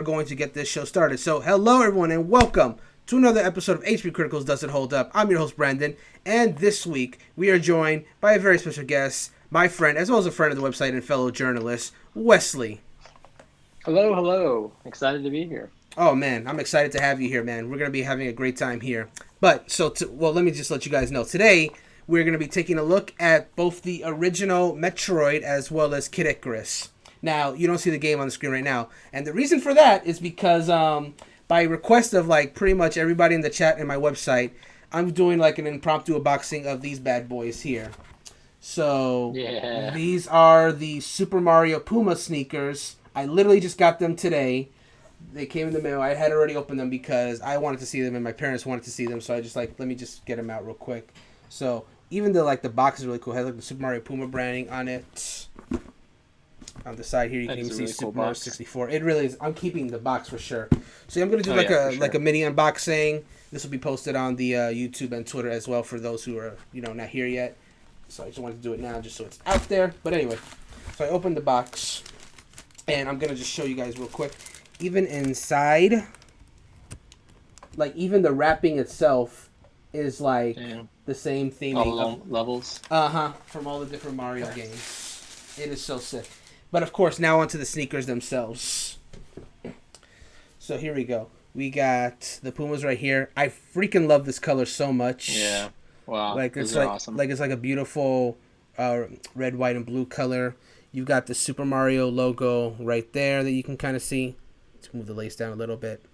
We're going to get this show started. So, hello everyone and welcome to another episode of HPCritical's Does It Hold Up? I'm your host, Brandon, and this week we are joined by a very special guest, my friend, as well as a friend of the website and fellow journalist, Wesley. Hello, hello. Excited to be here. Oh man, I'm excited to have you here, man. We're going to be having a great time here. But, let me just let you guys know. Today, we're going to be taking a look at both the original Metroid as well as Kid Icarus. Now, you don't see the game on the screen right now. And the reason for that is because by request of like pretty much everybody in the chat and my website, I'm doing like an impromptu unboxing of these bad boys here. So, These are the Super Mario Puma sneakers. I literally just got them today. They came in the mail. I had already opened them because I wanted to see them and my parents wanted to see them. So I just like, let me just get them out real quick. So, even though like the box is really cool, it has like the Super Mario Puma branding on it. On the side here, you can even see Super Mario 64. It really is. I'm keeping the box for sure. So I'm going to do like a mini unboxing. This will be posted on the YouTube and Twitter as well for those who are not here yet. So I just wanted to do it now just so it's out there. But anyway, so I opened the box and I'm going to just show you guys real quick. Even inside, like even the wrapping itself is like the same theme. All levels. From all the different Mario games. It is so sick. But of course, now onto the sneakers themselves. So here we go. We got the Pumas right here. I freaking love this color so much. Yeah. Wow. Like it's like awesome. Like it's like a beautiful red, white, and blue color. You've got the Super Mario logo right there that you can kind of see. Let's move the lace down a little bit.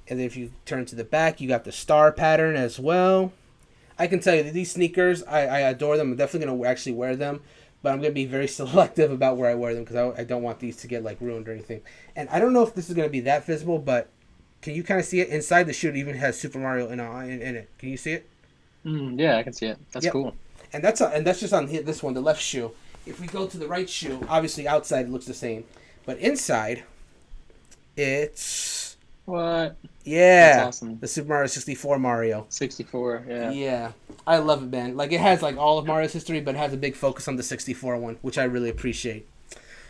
And then if you turn to the back, you got the star pattern as well. I can tell you that these sneakers, I adore them. I'm definitely going to actually wear them. But I'm going to be very selective about where I wear them because I don't want these to get like ruined or anything. And I don't know if this is going to be that visible, but can you kind of see it? Inside the shoe it even has Super Mario in it. Can you see it? Yeah, I can see it. That's cool. And that's just on this one, the left shoe. If we go to the right shoe, obviously outside it looks the same. But inside, it's... What? Yeah. That's awesome. The Super Mario 64 Mario. 64, yeah. Yeah. I love it, man. Like, it has, like, all of Mario's history, but it has a big focus on the 64 one, which I really appreciate.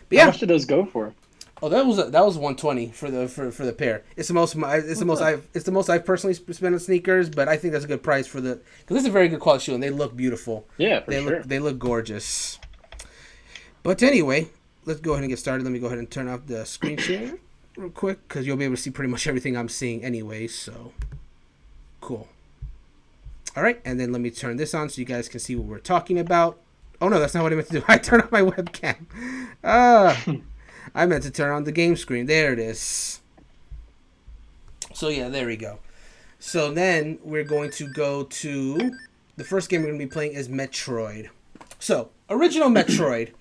But How much did those go for? Oh, that was $120 for the pair. It's the most I've personally spent on sneakers, but I think that's a good price for the because it's a very good quality shoe and they look beautiful. Yeah, for sure. They look gorgeous. But anyway, let's go ahead and get started. Let me go ahead and turn off the screen share real quick because you'll be able to see pretty much everything I'm seeing anyway. So cool. All right, and then let me turn this on so you guys can see what we're talking about. Oh no, that's not what I meant to do. I turned off my webcam. I meant to turn on the game screen. There it is. So yeah, there we go. So then we're going to go to the first game we're going to be playing is Metroid. So, original Metroid.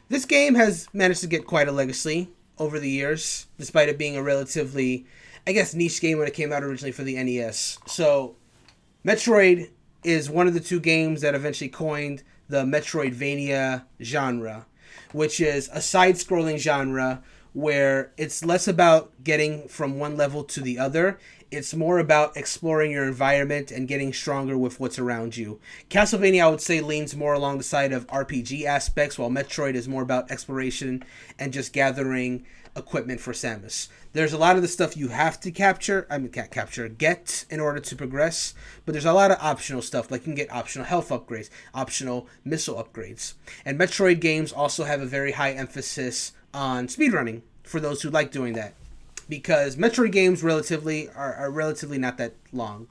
This game has managed to get quite a legacy over the years, despite it being a relatively, I guess, niche game when it came out originally for the NES. So, Metroid is one of the two games that eventually coined the Metroidvania genre, which is a side-scrolling genre where it's less about getting from one level to the other. It's more about exploring your environment and getting stronger with what's around you. Castlevania, I would say, leans more along the side of RPG aspects, while Metroid is more about exploration and just gathering equipment for Samus. There's a lot of the stuff you have to get in order to progress, but there's a lot of optional stuff, like you can get optional health upgrades, optional missile upgrades. And Metroid games also have a very high emphasis on speedrunning for those who like doing that, because Metroid games are relatively not that long.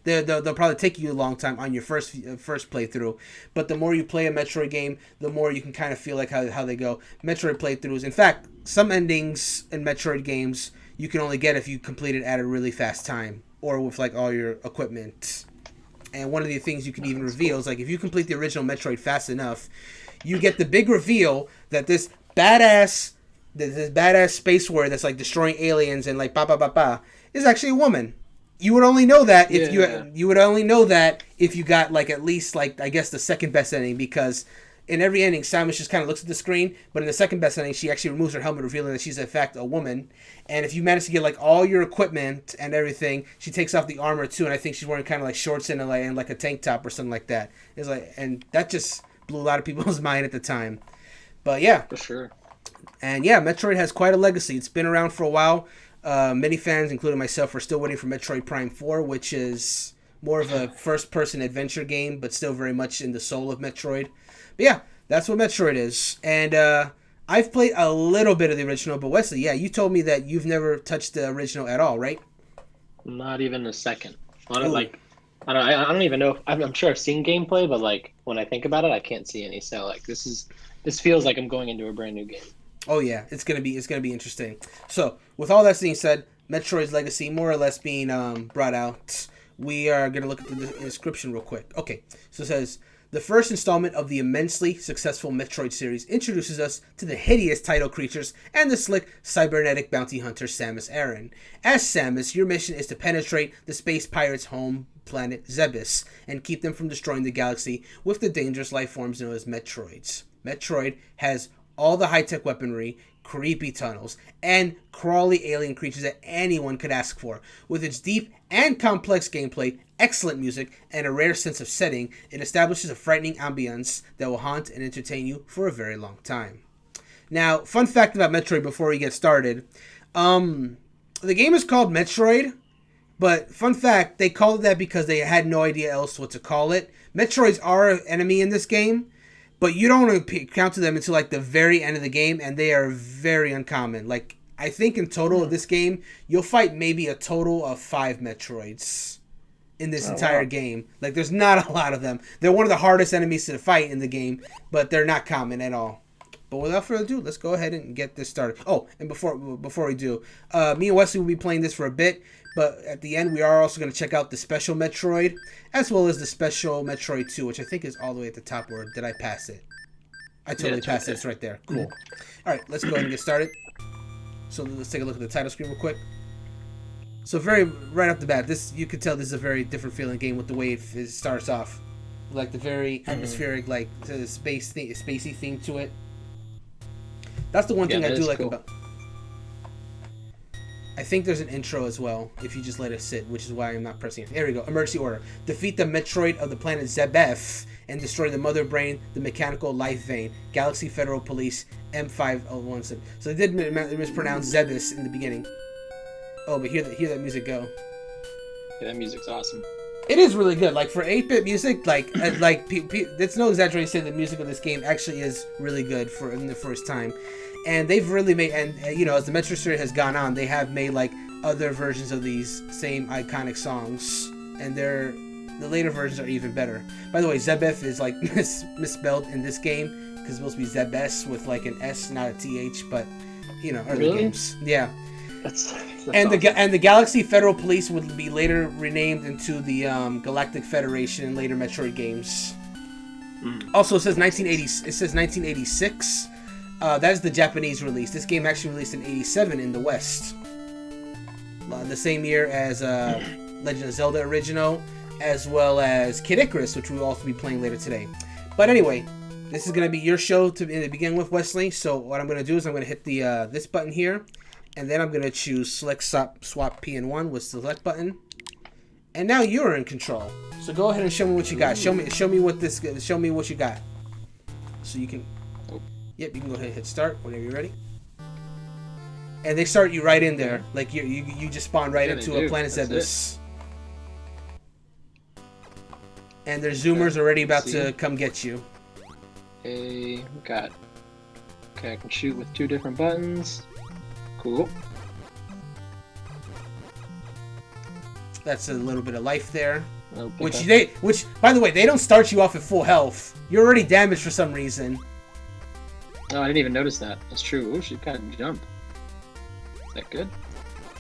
They'll probably take you a long time on your first playthrough, but the more you play a Metroid game, the more you can kind of feel like how they go. Metroid playthroughs, in fact, some endings in Metroid games you can only get if you complete it at a really fast time or with like all your equipment. And one of the things you can even reveal is like if you complete the original Metroid fast enough, you get the big reveal that this badass space warrior that's like destroying aliens and like is actually a woman. You would only know that if you got like at least like I guess the second best ending, because in every ending Samus just kind of looks at the screen, but in the second best ending she actually removes her helmet, revealing that she's in fact a woman. And if you manage to get like all your equipment and everything, she takes off the armor too, and I think she's wearing kind of like shorts and like a tank top or something like that. It's like, and that just blew a lot of people's mind at the time. But yeah, for sure. And yeah, Metroid has quite a legacy. It's been around for a while. Many fans, including myself, are still waiting for Metroid Prime 4, which is more of a first-person adventure game, but still very much in the soul of Metroid. But yeah, that's what Metroid is. And I've played a little bit of the original, but Wesley, yeah, you told me that you've never touched the original at all, right? Not even a second. I don't even know. I'm sure I've seen gameplay, but like when I think about it, I can't see any. So like this feels like I'm going into a brand new game. Oh yeah, it's gonna be interesting. So with all that being said, Metroid's legacy more or less being brought out. We are gonna look at the description real quick. Okay, so it says the first installment of the immensely successful Metroid series introduces us to the hideous title creatures and the slick cybernetic bounty hunter Samus Aran. As Samus, your mission is to penetrate the space pirates' home planet Zebes and keep them from destroying the galaxy with the dangerous life forms known as Metroids. Metroid has all the high-tech weaponry, creepy tunnels, and crawly alien creatures that anyone could ask for. With its deep and complex gameplay, excellent music, and a rare sense of setting, it establishes a frightening ambience that will haunt and entertain you for a very long time. Now, fun fact about Metroid before we get started. The game is called Metroid, but fun fact, they called it that because they had no idea else what to call it. Metroids are an enemy in this game, but you don't encounter them until like the very end of the game, and they are very uncommon. Like, I think in total of this game, you'll fight maybe a total of 5 Metroids in this entire game. Like, there's not a lot of them. They're one of the hardest enemies to fight in the game, but they're not common at all. But without further ado, let's go ahead and get this started. Oh, and before we do, me and Wesley will be playing this for a bit, but at the end, we are also going to check out the Special Metroid, as well as the Special Metroid 2, which I think is all the way at the top, or did I pass it? I totally passed it. It's right there. Cool. All right, let's go ahead and get started. So let's take a look at the title screen real quick. So right off the bat, you could tell this is a very different feeling game with the way it starts off. Like the very atmospheric, like the spacey theme to it. That's the one thing I do like about. I think there's an intro as well, if you just let it sit, which is why I'm not pressing it. There we go. Emergency order. Defeat the Metroid of the planet Zebef and destroy the Mother Brain, the Mechanical Life Vein, Galaxy Federal Police, M501. So they did mispronounce Zebes in the beginning. Oh, but hear that music go. Yeah, that music's awesome. It is really good. Like for 8-bit music, it's no exaggeration to say the music of this game actually is really good for in the first time. And they've really made, and as the Metro series has gone on, they have made like other versions of these same iconic songs, and the later versions are even better. By the way, Zebef is like misspelled in this game because it's supposed to be Zebes with like an S, not a TH. But early really? games, yeah. That's and awesome. the Galaxy Federal Police would be later renamed into the Galactic Federation in later Metroid games. Also, it says 1980. It says 1986. That is the Japanese release. This game actually released in '87 in the West. The same year as Legend of Zelda Original, as well as Kid Icarus, which we'll also be playing later today. But anyway, this is going to be your show to begin with, Wesley. So what I'm going to do is I'm going to hit the this button here, and then I'm going to choose Select Swap P and 1 with Select button. And now you're in control. So go ahead and show me what you got. Show me what you got. So you can. Yep, you can go ahead and hit start whenever you're ready. And they start you right in there. Like you just spawn right into a planet Zebes. And their zoomers are already about to come get you. Okay, I can shoot with 2 different buttons. Cool. That's a little bit of life there. Okay. Which by the way, they don't start you off at full health. You're already damaged for some reason. No, I didn't even notice that. That's true. Oh, she got to jump. Is that good?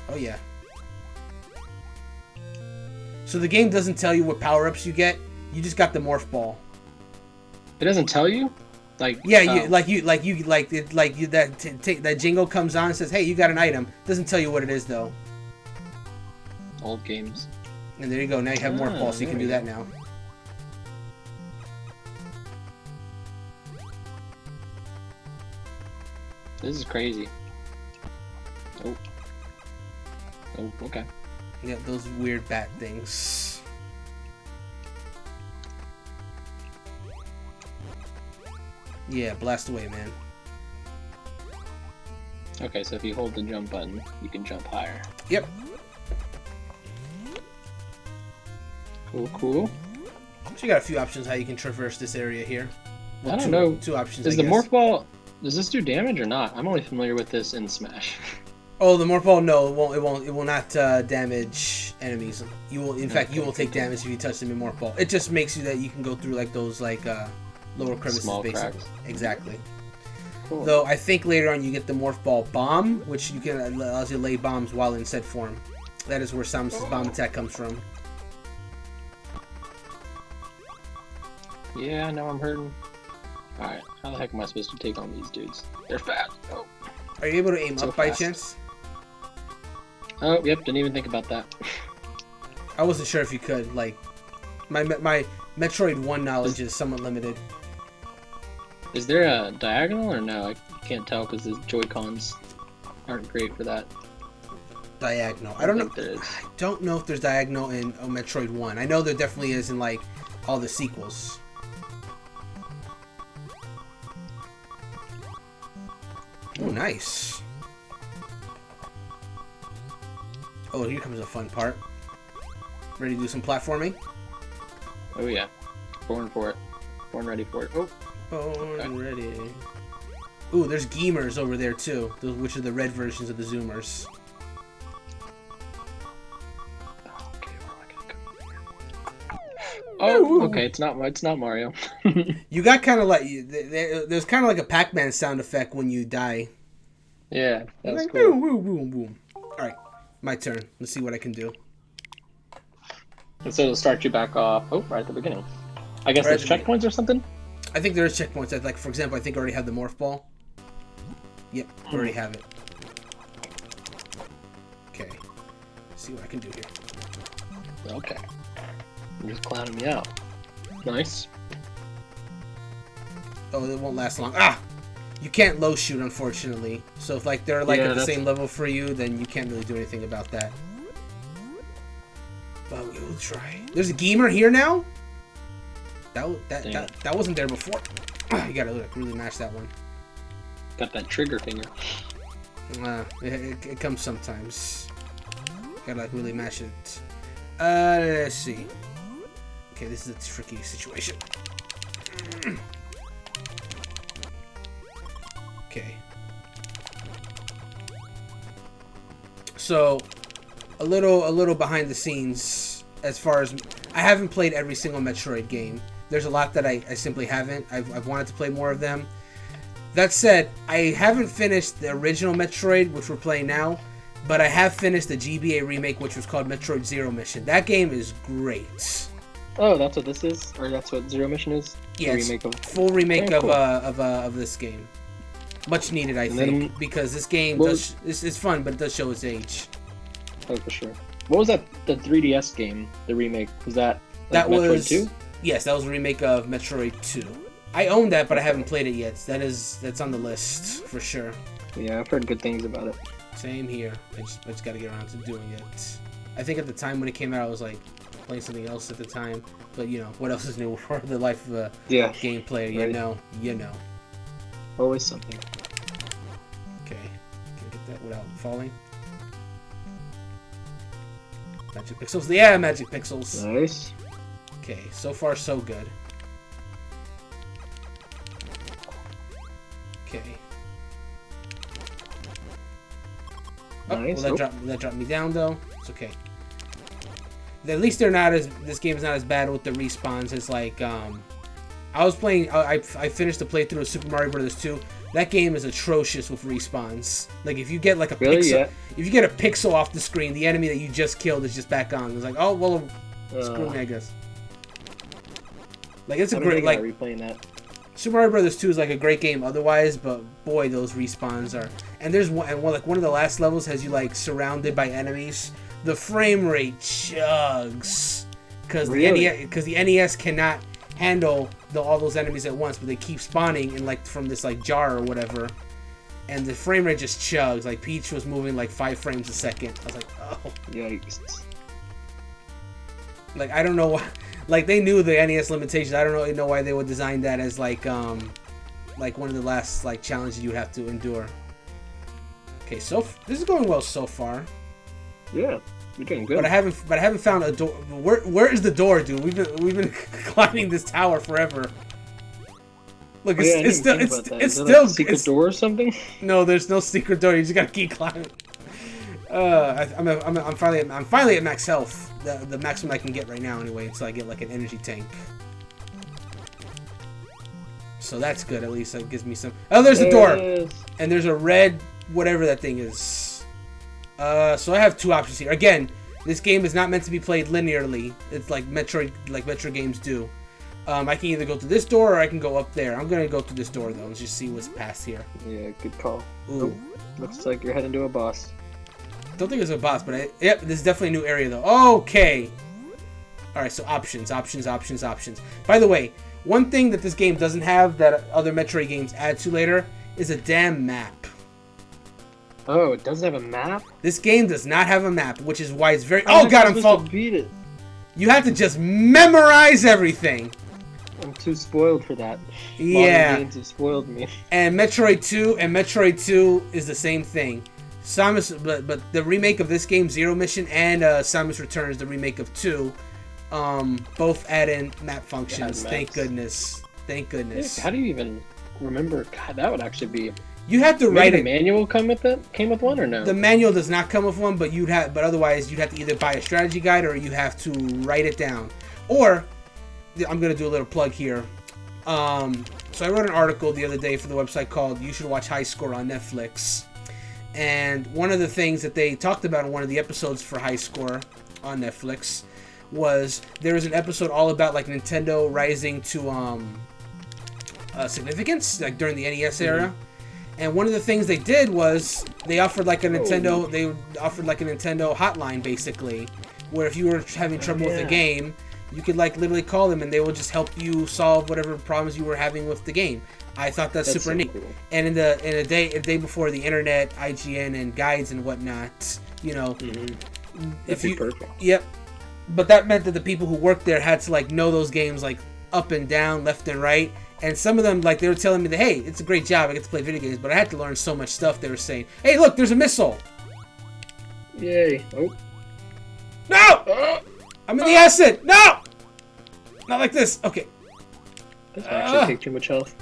Oh, yeah. So the game doesn't tell you what power-ups you get. You just got the morph ball. It doesn't tell you? Like yeah, that jingle comes on and says, "Hey, you got an item." Doesn't tell you what it is though. Old games. And there you go. Now you have morph ball, so you can do that now. This is crazy. Oh, okay. Yeah, those weird bat things. Yeah, blast away, man. Okay, so if you hold the jump button, you can jump higher. Yep. Cool. So you got a few options how you can traverse this area here. Well, I don't know. Two options. Is the morph ball? Does this do damage or not? I'm only familiar with this in Smash. Oh, the morph ball? No, it won't. It will not damage enemies. You will, in fact, you will take damage if you touch them in morph ball. It just makes you that you can go through like those lower crevices, small basically. cracks. Exactly. Cool. Though I think later on you get the morph ball bomb, which you can allows you to lay bombs while in said form. That is where Samus's bomb attack comes from. Yeah, now I'm hurting. Alright, how the heck am I supposed to take on these dudes? They're fat. Oh. Are you able to aim So up by fast. chance? Oh, yep, didn't even think about that. I wasn't sure if you could. Like, my Metroid 1 knowledge is somewhat limited. Is there a diagonal or no? I can't tell because the Joy-Cons aren't great for that. Diagonal. I don't know. think there is. I don't know if there's diagonal in Metroid 1. I know there definitely is in like all the sequels. Oh, nice. Oh, here comes a fun part. Ready to do some platforming? Oh yeah. Born for it. Born ready for it. Oh, Born ready. Ooh, there's Gamers over there too, which are the red versions of the Zoomers. okay, where am I gonna go? Oh, okay, it's not Mario. You got kind of like there's kind of like a Pac-Man sound effect when you die. Yeah, that's Like, cool. boom, boom, boom, boom. All right, my turn. Let's see what I can do. And so it'll start you back off. Oh, right at the beginning. I guess Right there's at the checkpoints or something? I think there is checkpoints. Like, for example, I think I already have the morph ball. Yep, I already have it. Okay, let's see what I can do here. Okay. You're just clowning me out. Nice. Oh, it won't last long. Ah! You can't low shoot, unfortunately. So if like they're like Yeah, at the that's- same level for you, then you can't really do anything about that. But we will try. There's a gamer here now? That wasn't there before. You gotta like, really mash that one. Got that trigger finger. It comes sometimes. Gotta like really mash it. Let's see. Okay, this is a tricky situation. Okay. So, a little behind the scenes as far as I haven't played every single Metroid game. There's a lot that I simply haven't. I've wanted to play more of them. That said, I haven't finished the original Metroid, which we're playing now, but I have finished the GBA remake, which was called Metroid Zero Mission. That game is great. Oh, that's what this is? Or that's what Zero Mission is? Yeah, The it's remake of... full remake Oh, cool. of this game. Much needed, I think, because this game it's fun, but it does show its age. Oh, for sure. What was that? The 3DS game, the remake? Was that That Metroid was 2? Yes, that was a remake of Metroid 2. I own that, but I haven't played it yet. That's on the list for sure. Yeah, I've heard good things about it. Same here. I just got to get around to doing it. I think at the time when it came out, I was like playing something else at the time. But you know, what else is new for the life of a game player? Right. You know. Always something. Okay, can I get that without falling? Magic pixels. Yeah, magic pixels. Nice. Okay, so far so good. Okay. Oh, Nice. well, that dropped me down though. It's okay. At least they're not as. This game is not as bad with the respawns as like. I was playing. I finished the playthrough of Super Mario Bros. 2. That game is atrocious with respawns. Like if you get like a pixel, Yeah. if you get a pixel off the screen, the enemy that you just killed is just back on. It's like, oh well, screw me, I guess. Like it's a great like. Replaying that. Super Mario Bros. 2 is like a great game otherwise, but boy, those respawns are. And there's one of the last levels has you like surrounded by enemies. The frame rate chugs because the NES cannot handle all those enemies at once, but they keep spawning in like from this like jar or whatever, and the frame rate just chugs. Like Peach was moving like 5 frames a second. I was like, oh, Yikes. like I don't know why. Like they knew the NES limitations. I don't really know why they would design that as like one of the last like challenges you have to endure. Okay, this is going well so far. Yeah, you're doing good. But I haven't found a door. Where is the door, dude? We've been climbing this tower forever. Look, it's still a secret door or something. No, there's no secret door. You just gotta keep climbing. I'm finally at max health, the maximum I can get right now anyway, until I get like an energy tank. So that's good. At least that gives me some. Oh, there's the door, and there's a red whatever that thing is. So I have two options here. Again, this game is not meant to be played linearly. It's like Metroid games do. I can either go to this door or I can go up there. I'm gonna go to this door though. Let's just see what's past here. Yeah, good call. Ooh, looks like you're heading to a boss. Don't think it's a boss, but yep, this is definitely a new area though. Okay. All right, so options. By the way, one thing that this game doesn't have that other Metroid games add to later is a damn map. Oh, it doesn't have a map? This game does not have a map, which is why it's very... Oh god, I'm falling. Beat it. You have to just memorize everything. I'm too spoiled for that. Yeah. Modern games have spoiled me. And Metroid 2 is the same thing. But the remake of this game, Zero Mission, and Samus Returns, the remake of 2, both add in map functions. Thank goodness. How do you even remember? God, that would actually be... You have to write it. The manual came with one or no? The manual does not come with one, but otherwise you'd have to either buy a strategy guide or you have to write it down. Or I'm gonna do a little plug here. So I wrote an article the other day for the website called "You Should Watch High Score" on Netflix, and one of the things that they talked about in one of the episodes for High Score on Netflix was there was an episode all about like Nintendo rising to significance, like during the NES era. And one of the things they did was they offered like a Nintendo hotline basically, where if you were having trouble with a game, you could like literally call them and they will just help you solve whatever problems you were having with the game. I thought that's super neat. Cool. And in a day before the internet, IGN and guides and whatnot, you know, That'd be perfect. Yep. But that meant that the people who worked there had to like know those games like up and down, left and right. And some of them, like, they were telling me that, hey, it's a great job, I get to play video games, but I had to learn so much stuff. They were saying, hey, look, there's a missile. Yay. Oh. No! I'm in the acid! No! Not like this. Okay. This might actually take too much health.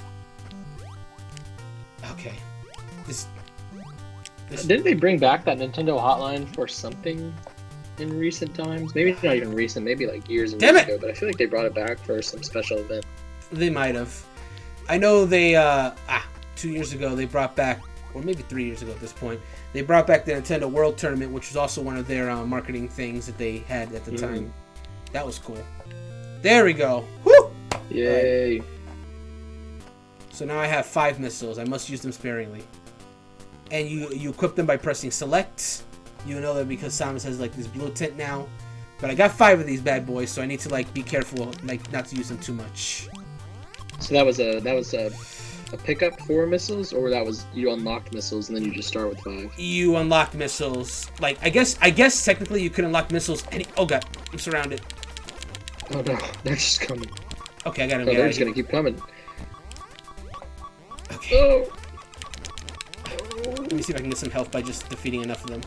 Okay. Didn't they bring back that Nintendo hotline for something in recent times? Maybe not even recent, maybe like years and years ago, but I feel like they brought it back for some special event. They might have. I know they, 2 years ago, they brought back, or maybe 3 years ago at this point, they brought back the Nintendo World Tournament, which was also one of their marketing things that they had at the time. That was cool. There we go. Woo! Yay. Right. So now I have 5 missiles. I must use them sparingly. And you equip them by pressing select. You know that because Samus has like this blue tint now. But I got 5 of these bad boys, so I need to like be careful, like not to use them too much. So that was a pickup for missiles, or that was you unlocked missiles and then you just start with 5? You unlocked missiles. Like I guess technically you could unlock missiles. Oh god, I'm surrounded. Oh no, they're just coming. Okay, I got him. They're just gonna keep coming. Okay. Oh. Let me see if I can get some health by just defeating enough of them.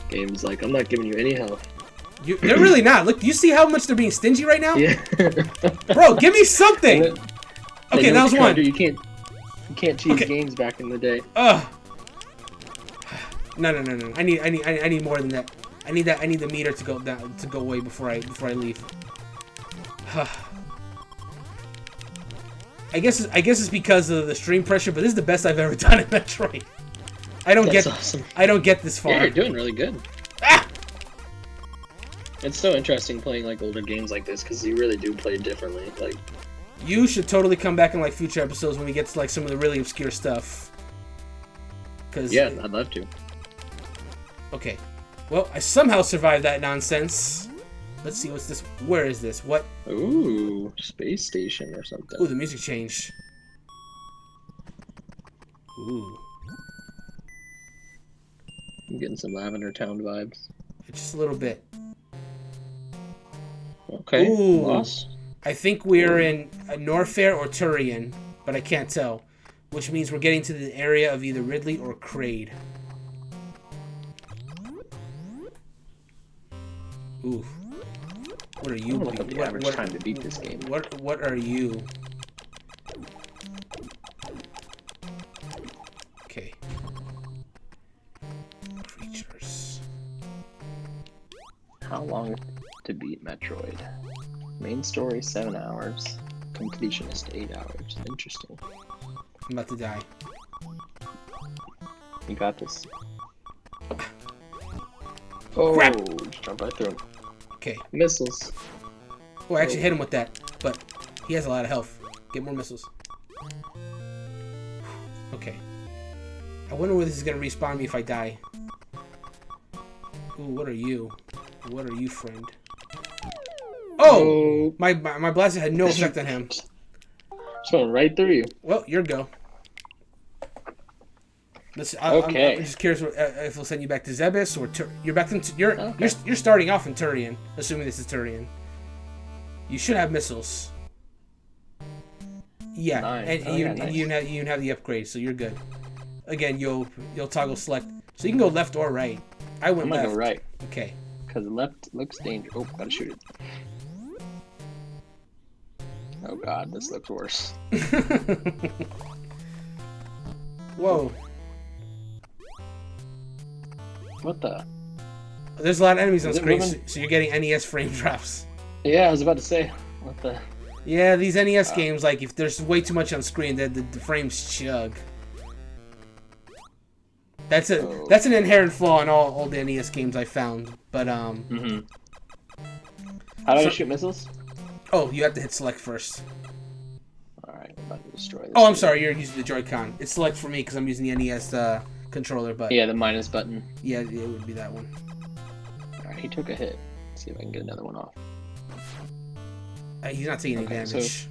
Game's like, I'm not giving you any health. They're really not. Look, do you see how much they're being stingy right now? Yeah. Bro, give me something. Okay, that was one. You can't cheese games back in the day. No. I need more than that. I need the meter to go down, to go away before I leave. I guess it's because of the stream pressure, but this is the best I've ever done in Metroid. That's awesome. I don't get this far. Yeah, you're doing really good. It's so interesting playing like older games like this because you really do play differently. Like, you should totally come back in like future episodes when we get to like some of the really obscure stuff. Yeah, I'd love to. Okay, well, I somehow survived that nonsense. Let's see what's this. Where is this? What? Ooh, space station or something. Ooh, the music changed. Ooh. I'm getting some Lavender Town vibes. Just a little bit. Okay. Ooh. Lost. I think we're in Norfair or Turian, but I can't tell. which means we're getting to the area of either Ridley or Kraid. Ooh. What are you? I'm gonna look up the average time to beat this game. What are you? Okay. Creatures. How long to beat Metroid? Main story 7 hours. Completionist 8 hours. Interesting. I'm about to die. You got this. Oh, Crap. just jump right through him. Okay. Missiles. Oh, I actually hit him with that, but he has a lot of health. Get more missiles. Okay. I wonder where this is gonna respawn me if I die. Ooh, what are you? What are you, friend? Oh! My blaster had no effect on him. Just went right through you. Well, your go. Okay. I'm just curious if we'll send you back to Zebes or you're back to you're starting off in Turian, assuming this is Turian. You should have missiles. Yeah, nice. and you have the upgrade, so you're good. Again, you'll toggle select, so you can go left or right. I went left. I'm gonna go right. Okay. Because left looks dangerous. Oh, gotta shoot it. Oh god, this looks worse. Whoa. What the? There's a lot of enemies on Is it screen, moving? so you're getting NES frame drops. Yeah, I was about to say. What the? Yeah, these NES games, like, if there's way too much on screen, the frames chug. That's an inherent flaw in all the NES games I found. But How do I shoot missiles? Oh, you have to hit select first. Alright, I'm about to destroy this. Oh, I'm sorry, you're using the Joy-Con. It's select for me because I'm using the NES controller, but Yeah, the minus button. yeah, it would be that one. Alright, he took a hit. Let's see if I can get another one off. He's not taking any damage. So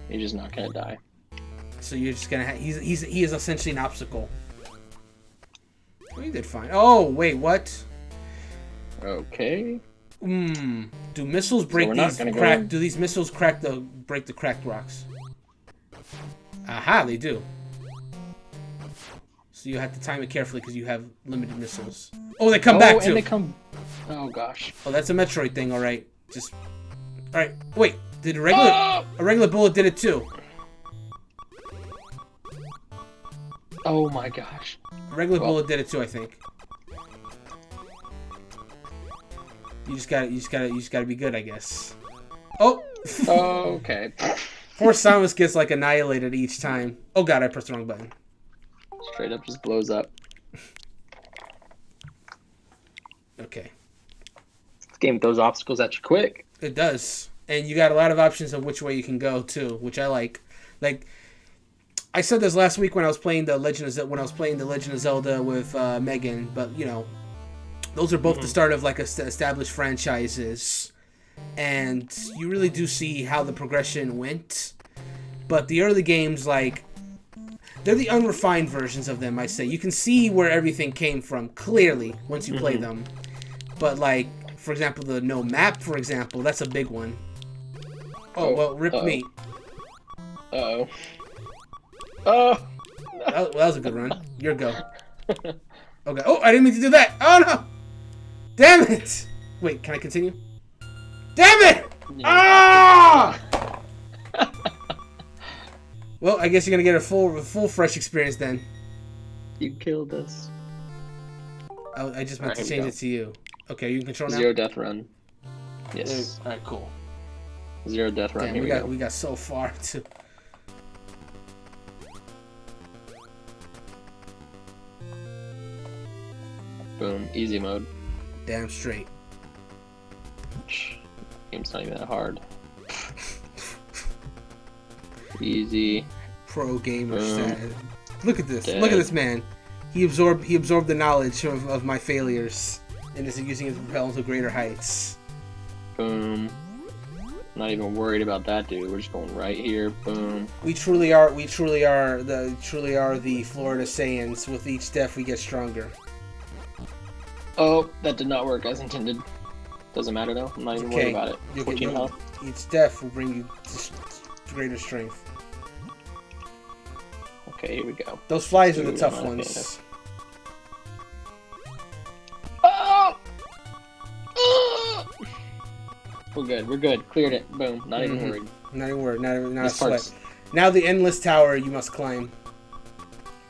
he's just not gonna die. So you're just gonna he is essentially an obstacle. Oh, you did fine. Oh, wait, what? Okay. Do missiles break these crack? Do these missiles break the cracked rocks? Aha, they do. So you have to time it carefully because you have limited missiles. Oh, they come back too. And they come. Oh gosh. Oh, that's a Metroid thing. All right, just. All right. Wait, did a regular bullet did it too? Oh my gosh. A regular bullet did it too, I think. You just gotta be good, I guess. Oh. Okay. Poor Samus gets like annihilated each time. Oh god, I pressed the wrong button. Straight up just blows up. Okay. This game throws obstacles at you quick. It does, and you got a lot of options of which way you can go too, which I like. Like, I said this last week when I was playing the Legend of Zelda with Megan, but you know, those are both the start of like established franchises, and you really do see how the progression went. But the early games, like, they're the unrefined versions of them. I say you can see where everything came from clearly once you play them. But like, for example, the no map, for example, that's a big one. Oh well, rip me. Uh-oh. Oh! That was a good run. Your go. Okay. Oh, I didn't mean to do that. Oh no! Damn it! Wait, can I continue? Damn it! Ah! Well, I guess you're gonna get a full fresh experience then. You killed us. I just meant to change it to you. Okay, you can control now. 0 death run. Yes. All right, cool. 0 death run. Damn, Here we got so far too. Boom. Easy mode. Damn straight. Game's not even that hard. Easy. Pro gamer status. Look at this. Dead. Look at this man. He absorbed the knowledge of my failures and is using it to propel to greater heights. Boom. Not even worried about that, dude. We're just going right here. Boom. We truly are the Florida Saiyans. With each death, we get stronger. Oh, that did not work as intended. Doesn't matter though. I'm not even worried about it. 14 health. Each death will bring you to greater strength. Okay, Okay, here we go. Those flies are the Dude, tough I'm not a ones. Oh! Oh! We're good. We're good. Cleared it. Boom. Not even worried. Not even worried. Not a This sweat. part's- Now the endless tower you must climb.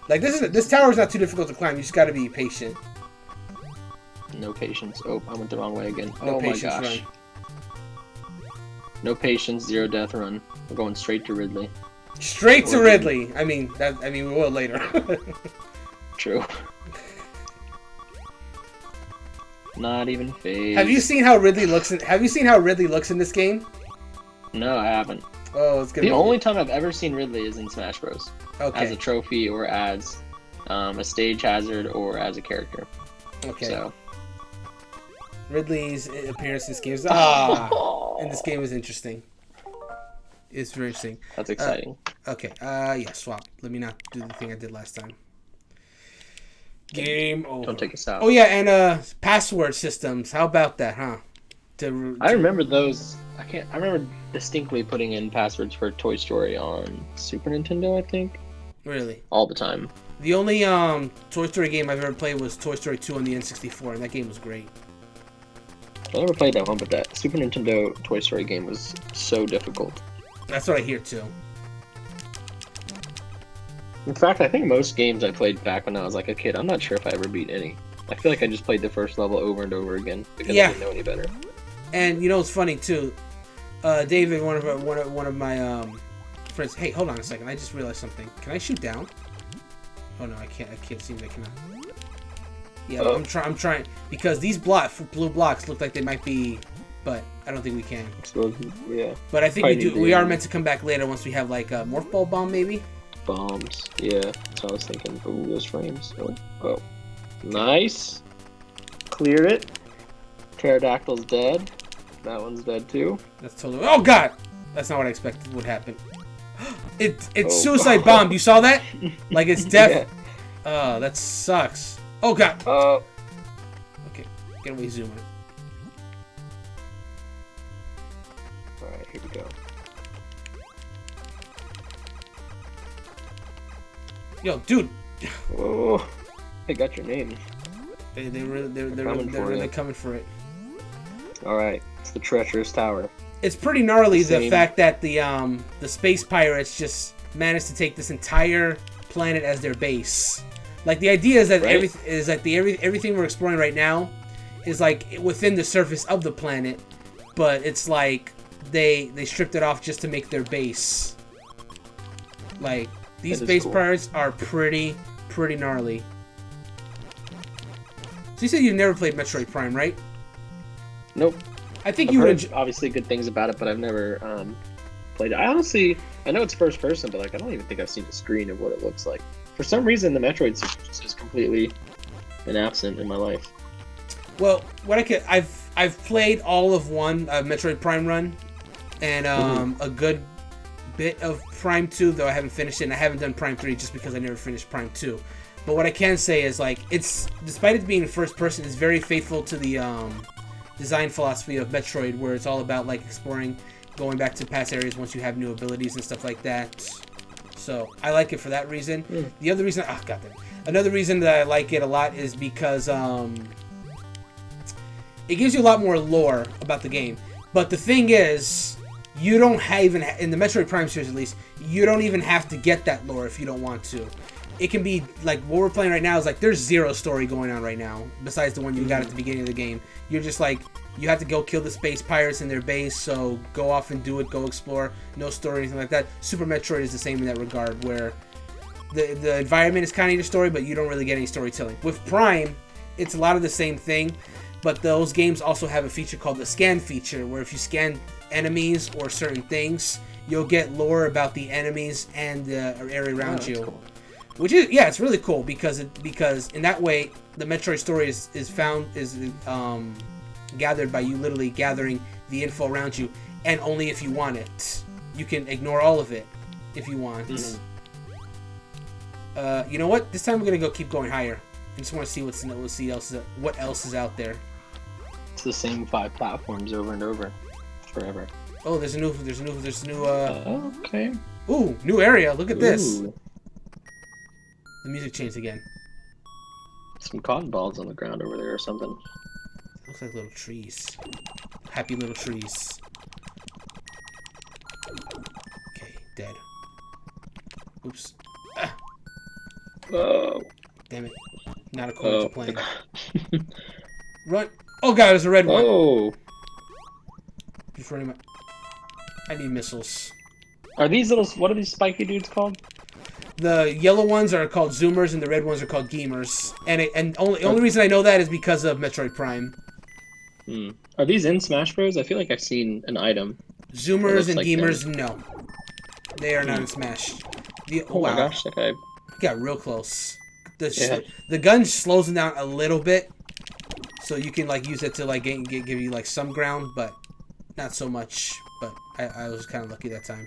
Like this tower is not too difficult to climb. You just got to be patient. No patience. Oh, I went the wrong way again. No Oh my patience, gosh. run. No patience, zero death run. We're going straight to Ridley. Straight to Ridley. I mean we will later. True. Not even phased. Have you seen how Ridley looks in this game? No, I haven't. Oh, it's gonna The be... only time I've ever seen Ridley is in Smash Bros. Okay. As a trophy or as a stage hazard or as a character. Okay. So. Ridley's appearance in this game is in this game is interesting. It's very interesting. That's exciting. Okay. Yeah. Swap. Let me not do the thing I did last time. Game over. Don't take us out. Oh yeah, and password systems. How about that, huh? I remember those. I remember distinctly putting in passwords for Toy Story on Super Nintendo, I think. Really? All the time. The only Toy Story game I've ever played was Toy Story 2 on the N64, and that game was great. I never played that one, but that Super Nintendo Toy Story game was so difficult. That's what I hear too. In fact, I think most games I played back when I was like a kid, I'm not sure if I ever beat any. I feel like I just played the first level over and over again because I didn't know any better. And you know what's funny too? David, one of my friends. Hey, hold on a second. I just realized something. Can I shoot down? Oh no, I can't. I can't seem to cannot. Yeah, I'm trying because these blue blocks look like they might be, but I don't think we can. So, yeah. But I think we do. We are meant to come back later once we have like a morph ball bomb, maybe. Bombs. Yeah, that's what I was thinking. Ooh, those frames. Oh. Nice. Cleared it. Pterodactyl's dead. That one's dead too. That's totally. Oh god, that's not what I expected would happen. It's suicide bomb. You saw that? Like it's death. Oh, that sucks. Oh god. Oh. Okay, get away, zoom in. All right, here we go. Yo, dude. Oh, I got your name. They're really coming for it. All right, it's the treacherous tower. It's pretty gnarly the Same. fact that the space pirates just managed to take this entire planet as their base. Like the idea is that everything we're exploring right now is like within the surface of the planet, but it's like they stripped it off just to make their base. Like these space pirates are pretty gnarly. So you said you've never played Metroid Prime, right? Nope. I think I've you would heard enjoy. obviously good things about it, but I've never played it. I know it's first person, but like I don't even think I've seen a screen of what it looks like. For some reason, the Metroid series is just completely been absent in my life. Well, I've played all of one Metroid Prime run, and a good bit of Prime 2, though I haven't finished it, and I haven't done Prime 3 just because I never finished Prime 2. But what I can say is, like, it's, despite it being in first person, it's very faithful to the design philosophy of Metroid, where it's all about, like, exploring, going back to past areas once you have new abilities and stuff like that. So, I like it for that reason. The other reason, another reason that I like it a lot is because, it gives you a lot more lore about the game. But the thing is, you don't have in the Metroid Prime series at least, you don't even have to get that lore if you don't want to. It can be, like, what we're playing right now is, like, there's zero story going on right now, besides the one you got at the beginning of the game. You're just, like, you have to go kill the space pirates in their base, so go off and do it, go explore. No story or anything like that. Super Metroid is the same in that regard, where the environment is kind of your story, but you don't really get any storytelling. With Prime, it's a lot of the same thing, but those games also have a feature called the scan feature, where if you scan enemies or certain things, you'll get lore about the enemies and the area around you. Cool. Which is, yeah, it's really cool because in that way the Metroid story is gathered by you literally gathering the info around you, and only if you want it. You can ignore all of it if you want. You know what? This time we're gonna keep going higher. I just want to see what else is out there. It's the same 5 platforms over and over, forever. Oh, there's a new. Okay. Ooh, new area. Look at this. Ooh. The music changed again. Some cotton balls on the ground over there or something. Looks like little trees. Happy little trees. Okay, dead. Oops. Ah! Oh. Damn it. Not according to plan. Run! Oh god, there's a red one. Oh. Just running my... I need missiles. Are these little... What are these spiky dudes called? The yellow ones are called Zoomers, and the red ones are called Gamers. And only reason I know that is because of Metroid Prime. Are these in Smash Bros? I feel like I've seen an item. Zoomers and like Gamers, no. They are not in Smash. Oh my gosh, that guy... Got real close. The gun slows them down a little bit, so you can like use it to like give you like some ground, but not so much. But I was kind of lucky that time.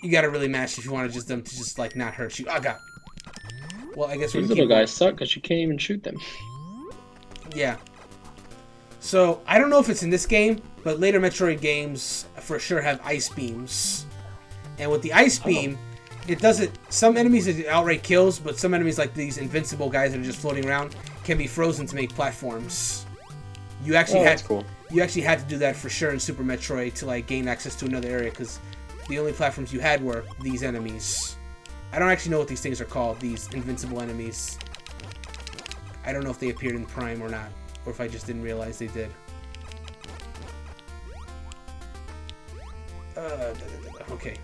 You gotta really mash if you want them to just like not hurt you. Oh god. Well, I guess these little guys suck because you can't even shoot them. Yeah. So I don't know if it's in this game, but later Metroid games for sure have ice beams, and with the ice beam. It doesn't. Some enemies it outright kills, but some enemies like these invincible guys that are just floating around can be frozen to make platforms. You actually you actually had to do that for sure in Super Metroid to like gain access to another area because the only platforms you had were these enemies. I don't actually know what these things are called. These invincible enemies. I don't know if they appeared in Prime or not, or if I just didn't realize they did. Okay.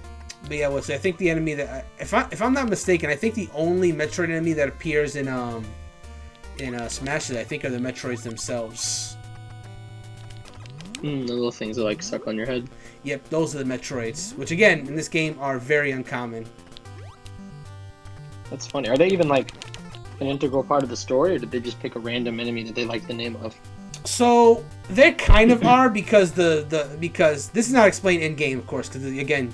But yeah, Wesley, I think the enemy that, if I'm not mistaken, I think the only Metroid enemy that appears in Smash, I think, are the Metroids themselves. The little things that like suck on your head. Yep, those are the Metroids, which again in this game are very uncommon. That's funny. Are they even like an integral part of the story, or did they just pick a random enemy that they like the name of? So they kind of are because because this is not explained in game, of course, because again.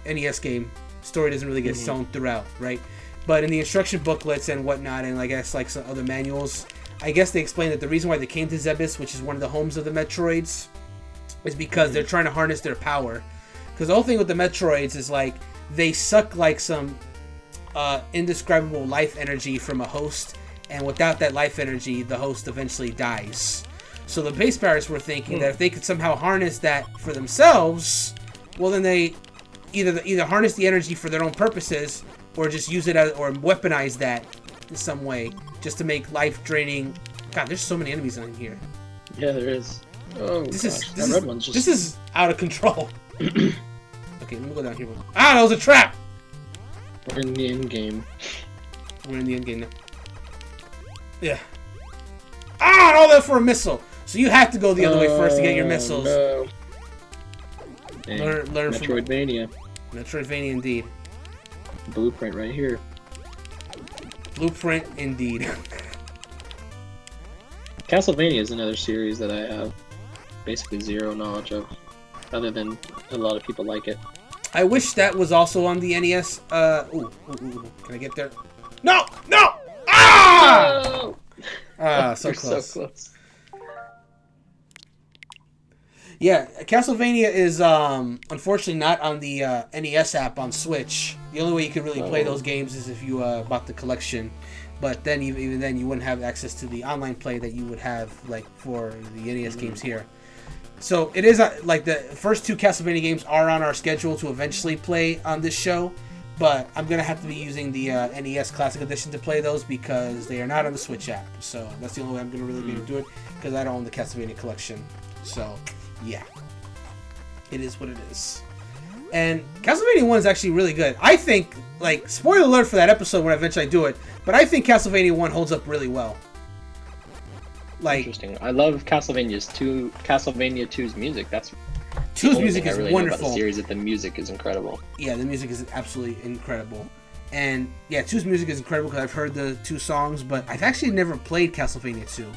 NES game story doesn't really get shown throughout, right? But in the instruction booklets and whatnot, and I guess like some other manuals, I guess they explain that the reason why they came to Zebes, which is one of the homes of the Metroids, is because they're trying to harness their power. Because the whole thing with the Metroids is like they suck like some indescribable life energy from a host, and without that life energy, the host eventually dies. So the base pirates were thinking that if they could somehow harness that for themselves, well then they either harness the energy for their own purposes or just use it as, or weaponize that in some way just to make life draining. God, there's so many enemies in here. Yeah, there is. Oh, this is out of control. Okay, let me go down here. Ah, that was a trap. We're in the end game. We're in the end game now. Yeah. Ah, all that for a missile. So you have to go the other way first to get your missiles. No. Learn Metroidvania. Metroidvania indeed. Blueprint right here. Blueprint indeed. Castlevania is another series that I have basically zero knowledge of, other than a lot of people like it. I wish that was also on the NES. Ooh. Can I get there? No! Ah! No! Ah, so close. So close. Yeah, Castlevania is unfortunately not on the NES app on Switch. The only way you could really play those games is if you bought the collection. But then even then you wouldn't have access to the online play that you would have like for the NES games here. So it is like the first two Castlevania games are on our schedule to eventually play on this show. But I'm going to have to be using the NES Classic Edition to play those because they are not on the Switch app. So that's the only way I'm going to really be able to do it because I don't own the Castlevania collection. So... yeah, it is what it is. And Castlevania 1 is actually really good. I think, like, spoiler alert for that episode when eventually I do it, but I think Castlevania 1 holds up really well. Like, interesting. I love Castlevania 2's music. That's 2's music is really wonderful. About the series that the music is incredible. Yeah, the music is absolutely incredible. And yeah, 2's music is incredible because I've heard the 2 songs, but I've actually never played Castlevania 2.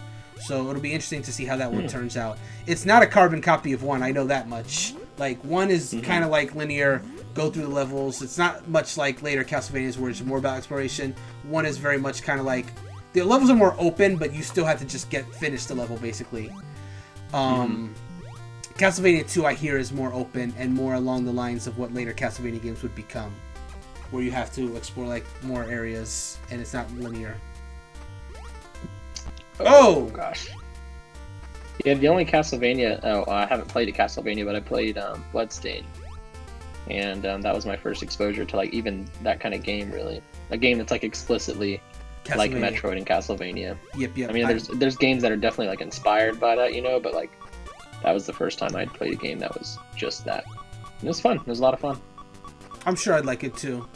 So it'll be interesting to see how that one turns out. It's not a carbon copy of 1, I know that much. Like, 1 is kind of like linear, go through the levels. It's not much like later Castlevanias where it's more about exploration. 1 is very much kind of like, the levels are more open, but you still have to just finish the level, basically. Castlevania 2, I hear, is more open and more along the lines of what later Castlevania games would become. where you have to explore like more areas and it's not linear. Oh gosh. Yeah, the only Castlevania. Oh, I haven't played a Castlevania, but I played Bloodstained, and that was my first exposure to like even that kind of game. Really, a game that's like explicitly like Metroid and Castlevania. Yep. I mean, there's games that are definitely like inspired by that, you know, but like that was the first time I'd played a game that was just that. And it was fun. It was a lot of fun. I'm sure I'd like it too.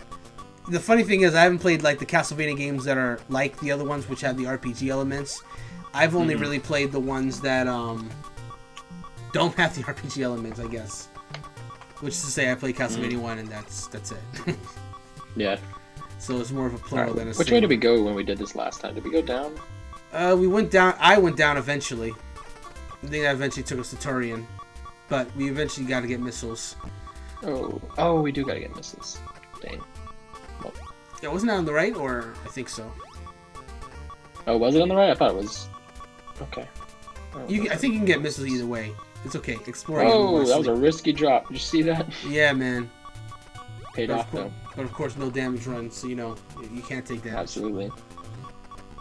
The funny thing is, I haven't played like the Castlevania games that are like the other ones, which have the RPG elements. I've only really played the ones that don't have the RPG elements, I guess. Which is to say, I played Castlevania 1, and that's it. Yeah. So it's more of a plural than a Which way did we go when we did this last time? Did we go down? We went down. I went down eventually. I think that eventually took us to Turian. But we eventually got to get missiles. Oh, we do got to get missiles. Dang. Well. Yeah, wasn't that on the right, or I think so? Oh, was it on the right? I thought it was. Okay. I think you can get missiles either way. It's okay. Exploring. Oh, that was a risky drop. Did you see that? Yeah, man. Paid off though. But of course, no damage runs, so you know you can't take damage. Absolutely.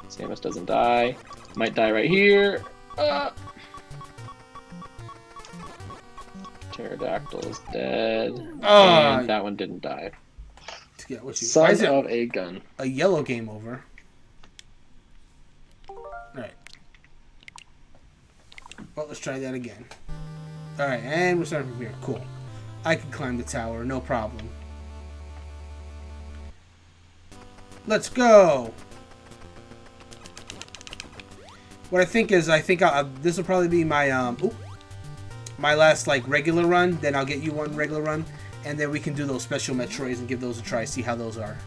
Samus doesn't die. Might die right here. Pterodactyl is dead. And that one didn't die. Yeah, Son of a gun. A yellow game over. Alright. Well, let's try that again. Alright, and we're starting from here. Cool. I can climb the tower, no problem. Let's go! What I think is, this will probably be my, my last, like, regular run. Then I'll get you one regular run. And then we can do those special Metroids and give those a try, see how those are.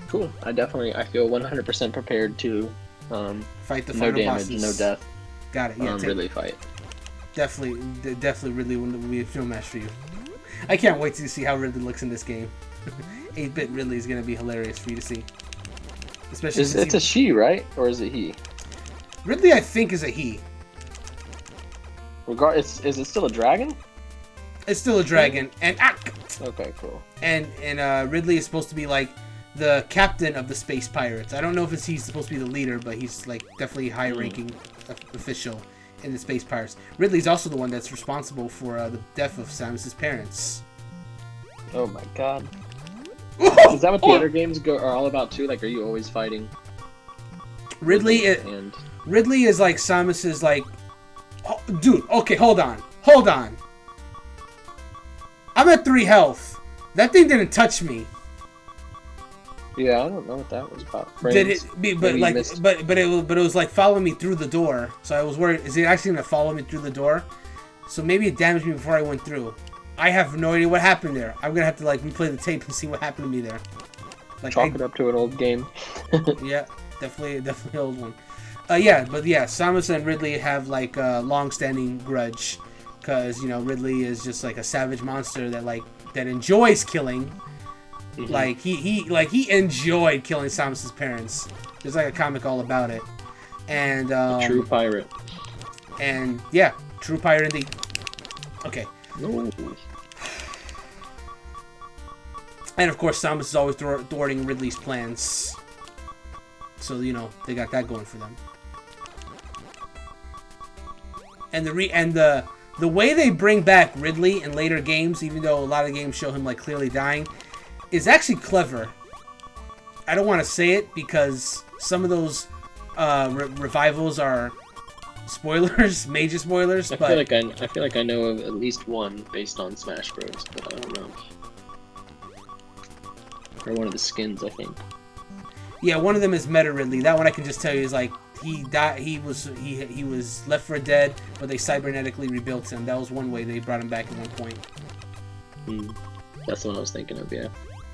Cool. I feel 100% prepared to fight the no final damage, bosses. no death. Got it. Yeah, Ridley fight. Definitely Ridley will be a film match for you. I can't wait to see how Ridley looks in this game. 8-bit Ridley is going to be hilarious for you to see. Especially it's a she, right? Or is it he? Ridley, I think, is a he. Is it still a dragon? It's still a dragon. And okay, cool. And Ridley is supposed to be like the captain of the space pirates. I don't know if he's supposed to be the leader, but he's like definitely a high-ranking official in the space pirates. Ridley's also the one that's responsible for the death of Samus's parents. Oh my god. Is that what the other games are all about too? Like, are you always fighting? Ridley is like Samus's like... Oh, dude, okay, hold on. I'm at 3 health. That thing didn't touch me. Yeah, I don't know what that was about. Did it? But like, but it was like following me through the door. So I was worried. Is it actually gonna follow me through the door? So maybe it damaged me before I went through. I have no idea what happened there. I'm gonna have to like replay the tape and see what happened to me there. Like, chalk it up to an old game. Yeah, definitely old one. Samus and Ridley have like a long-standing grudge, because you know Ridley is just like a savage monster that enjoys killing. Mm-hmm. He enjoyed killing Samus's parents. There's like a comic all about it, and a true pirate. And yeah, true pirate indeed. Okay. No. And of course, Samus is always thwarting Ridley's plans. So you know they got that going for them. And the way they bring back Ridley in later games, even though a lot of games show him like clearly dying, is actually clever. I don't want to say it because some of those revivals are spoilers, major spoilers. I feel like I know of at least one based on Smash Bros, but I don't know. Or one of the skins, I think. Yeah, one of them is Meta Ridley. That one I can just tell you is like he died. He was left for dead, but they cybernetically rebuilt him. That was one way they brought him back at one point. That's the one I was thinking of. Yeah.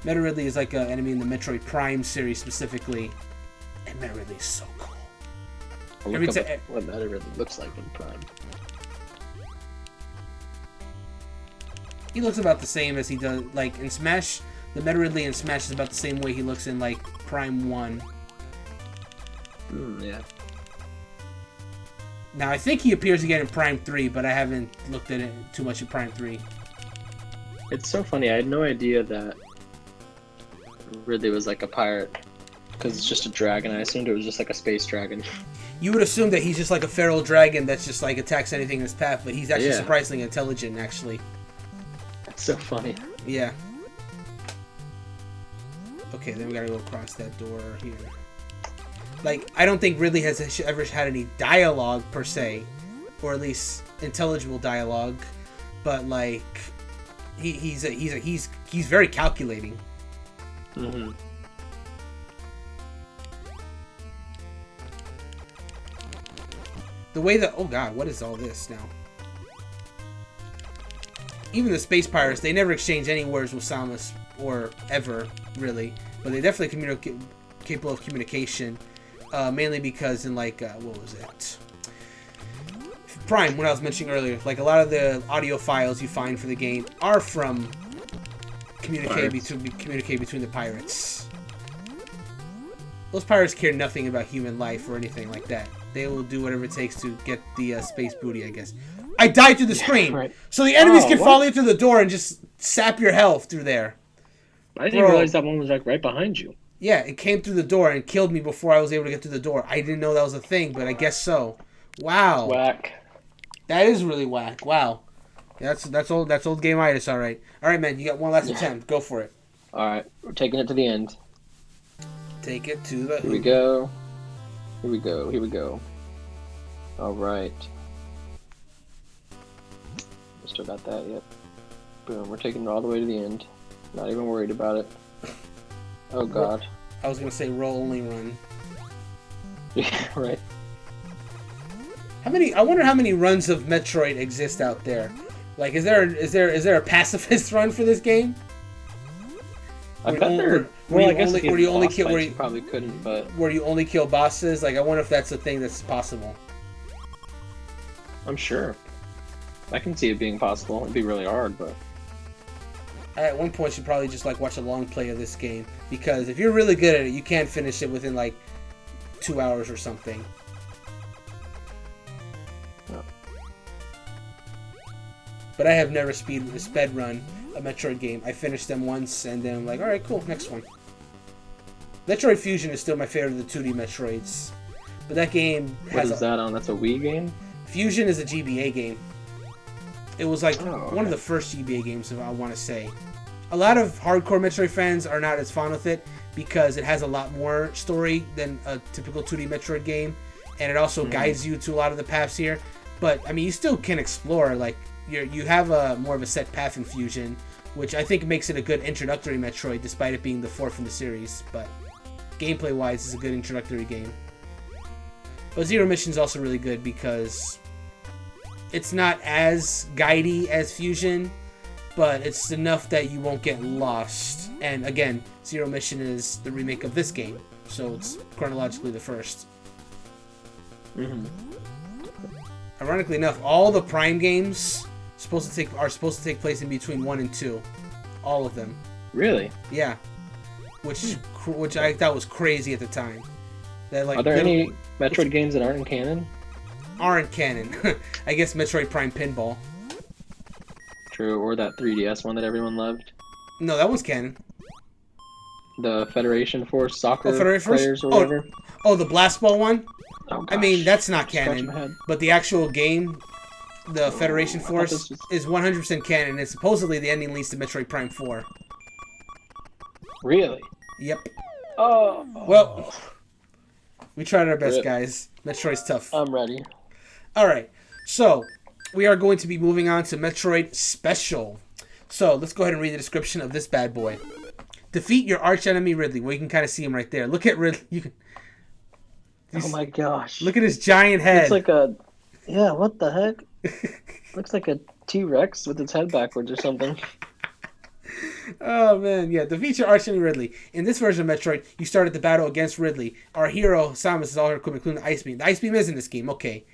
Meta Ridley is like an enemy in the Metroid Prime series specifically, and Meta Ridley is so cool. I'll look up what Meta Ridley looks like in Prime. He looks about the same as he does like in Smash. The Meta Ridley in Smash is about the same way he looks in like Prime 1. Yeah. Now I think he appears again in Prime 3, but I haven't looked at it too much in Prime 3. It's so funny. I had no idea that Ridley was like a pirate because it's just a dragon. I assumed it was just like a space dragon. You would assume that he's just like a feral dragon that's just like attacks anything in his path, but he's actually surprisingly intelligent, actually. That's so funny. Yeah. Okay, then we gotta go across that door here. Like, I don't think Ridley has ever had any dialogue per se, or at least intelligible dialogue, but like, he's very calculating. Mm-hmm. The way that, oh god, what is all this now? Even the space pirates, they never exchange any words with Samus, or ever, really. But they definitely capable of communication, mainly because in like, what was it? Prime, what I was mentioning earlier, like a lot of the audio files you find for the game are from communicate between the pirates. Those pirates care nothing about human life or anything like that. They will do whatever it takes to get the space booty, I guess. I died through the screen, right. So the enemies can fall into the door and just sap your health through there. I didn't realize that one was like right behind you. Yeah, it came through the door and killed me before I was able to get through the door. I didn't know that was a thing, but I guess so. Wow. It's whack. That is really whack. Wow. That's old game-itis, all right. All right, man, you got one last attempt. Go for it. All right, we're taking it to the end. Take it to the... Here we go. Here we go. Here we go. All right. Still got that, yep. Boom, we're taking it all the way to the end. Not even worried about it. Oh, God. I was going to say roll, only run. Yeah, right. I wonder how many runs of Metroid exist out there. Like, is there a pacifist run for this game? I bet there. Where you only kill you probably couldn't, but where you only kill bosses. Like, I wonder if that's a thing that's possible. I'm sure. I can see it being possible. It'd be really hard, but At one point, you should probably just like watch a long play of this game, because if you're really good at it, you can finish it within like 2 hours or something. No. But I have never sped run a Metroid game. I finished them once, and then I'm like, all right, cool, next one. Metroid Fusion is still my favorite of the 2D Metroids, but that game has. What is that on? That's a Wii game? Fusion is a GBA game. It was like one of the first GBA games, I want to say. A lot of hardcore Metroid fans are not as fond with it because it has a lot more story than a typical 2D Metroid game, and it also guides you to a lot of the paths here. But I mean, you still can explore. Like you have a more of a set path in Fusion, which I think makes it a good introductory Metroid, despite it being the fourth in the series. But gameplay-wise, it's a good introductory game. But Zero Mission is also really good because it's not as guidey as Fusion, but it's enough that you won't get lost. And again, Zero Mission is the remake of this game, so it's chronologically the first. Mm-hmm. Ironically enough, all the Prime games are supposed to take place in between 1 and 2. All of them. Really? Yeah. Which I thought was crazy at the time. That, like, are there any Metroid games that aren't in canon? Aren't canon. I guess Metroid Prime Pinball. True, or that 3DS one that everyone loved. No, that was canon. The Federation Force soccer Federation players or whatever. Oh, the Blast Ball one? Oh, I mean, that's not canon. But the actual game, the Federation Force, is 100% canon, and supposedly the ending leads to Metroid Prime 4. Really? Yep. Oh. Well, we tried our best, guys. Metroid's tough. I'm ready. Alright, so we are going to be moving on to Metroid Special. So let's go ahead and read the description of this bad boy. Defeat your archenemy Ridley. Well, you can kind of see him right there. Look at Ridley. You can. Oh my gosh! Look at his giant head. It's like a. Yeah, what the heck? Looks like a T-Rex with its head backwards or something. Oh man, yeah. Defeat your archenemy Ridley. In this version of Metroid, you started the battle against Ridley. Our hero Samus has all her equipment, including the Ice Beam. The Ice Beam is in this game. Okay.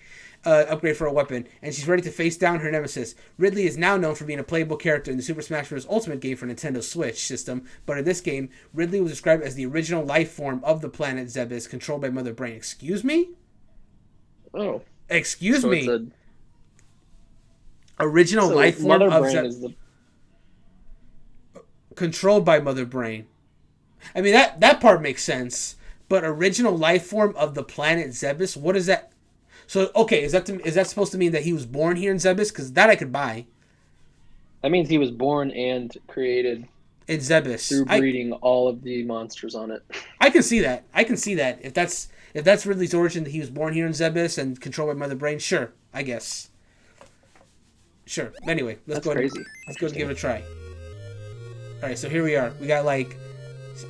Upgrade for a weapon, and she's ready to face down her nemesis. Ridley is now known for being a playable character in the Super Smash Bros. Ultimate game for Nintendo Switch system, but in this game, Ridley was described as the original life form of the planet Zebes, controlled by Mother Brain. Excuse me? Oh. Excuse me? Original life form Mother of Brain Zebes. Controlled by Mother Brain. I mean, that part makes sense. But original life form of the planet Zebes, what is that? So, okay, is that supposed to mean that he was born here in Zebes? Because that I could buy. That means he was born and created In Zebes. through breeding all of the monsters on it. I can see that. I can see that. If that's Ridley's origin, that he was born here in Zebes and controlled by Mother Brain, sure, I guess. Sure. Anyway, let's go and give it a try. All right, so here we are. We got like,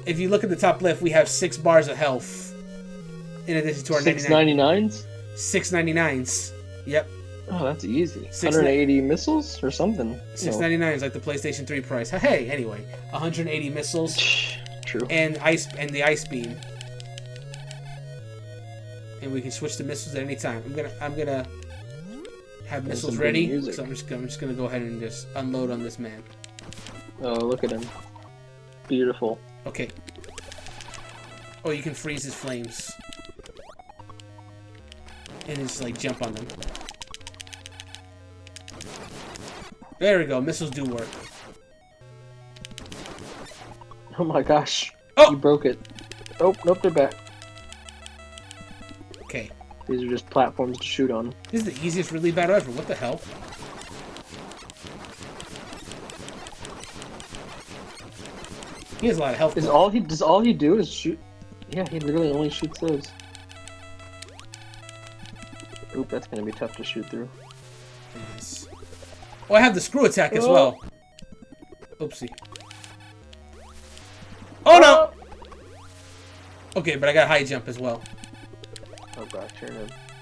if you look at the top left, we have 6 bars of health. In addition to our 699s? 699s. Yep. Oh, that's easy. 180 missiles or something. 699 is like the PlayStation 3 price. Hey, anyway, 180 missiles. True. And the ice beam. And we can switch to missiles at any time. I'm gonna have missiles ready. So I'm just gonna go ahead and just unload on this man. Oh, look at him. Beautiful. Okay. Oh, you can freeze his flames. And just like jump on them. There we go. Missiles do work. Oh my gosh. Oh! You broke it. Oh, nope, they're back. Okay. These are just platforms to shoot on. This is the easiest Ridley battle ever. What the hell? He has a lot of health. Does all he do is shoot? Yeah, he literally only shoots those. Oop, that's gonna be tough to shoot through. Yes. Oh, I have the screw attack as well. Oopsie. Oh no! Okay, but I got high jump as well. Oh gosh,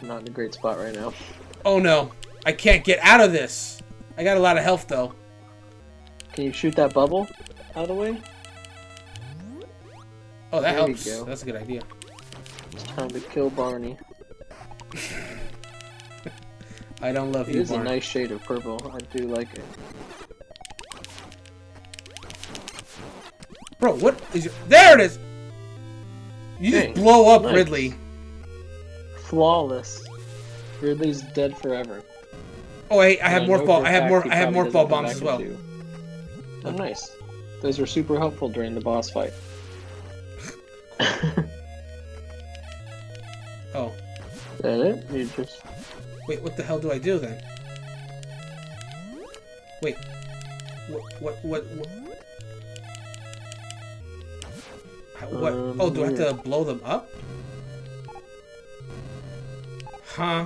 not in a great spot right now. Oh no, I can't get out of this. I got a lot of health though. Can you shoot that bubble out of the way? Oh, that helps. That's a good idea. It's time to kill Barney. I don't love you, Barney. It is a nice shade of purple. I do like it. Bro, what is your... There it is! You just blow up Ridley. Flawless. Ridley's dead forever. Oh, hey, I have morph ball. I have morph ball bombs as well. Oh, nice. Those were super helpful during the boss fight. Oh. Is that it? You just... Wait, what the hell do I do then? Wait. What? Oh, do I have to blow them up? Huh?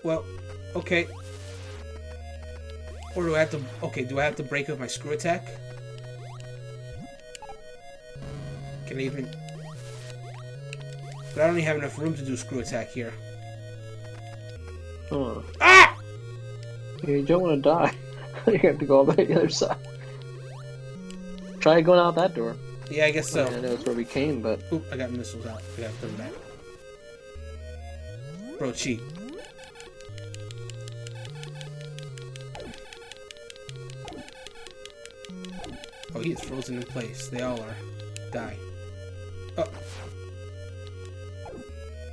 Well, okay. Or do I have to... Okay, do I have to break with my screw attack? Can I even... But I don't even have enough room to do screw attack here. Oh. Ah! You don't want to die. You have to go all the way to the other side. Try going out that door. Yeah, I guess so. I know it's where we came, but... Oop, I got missiles out. I gotta put them back. Bro, cheat. Oh, he is frozen in place. They all are. Die. Oh.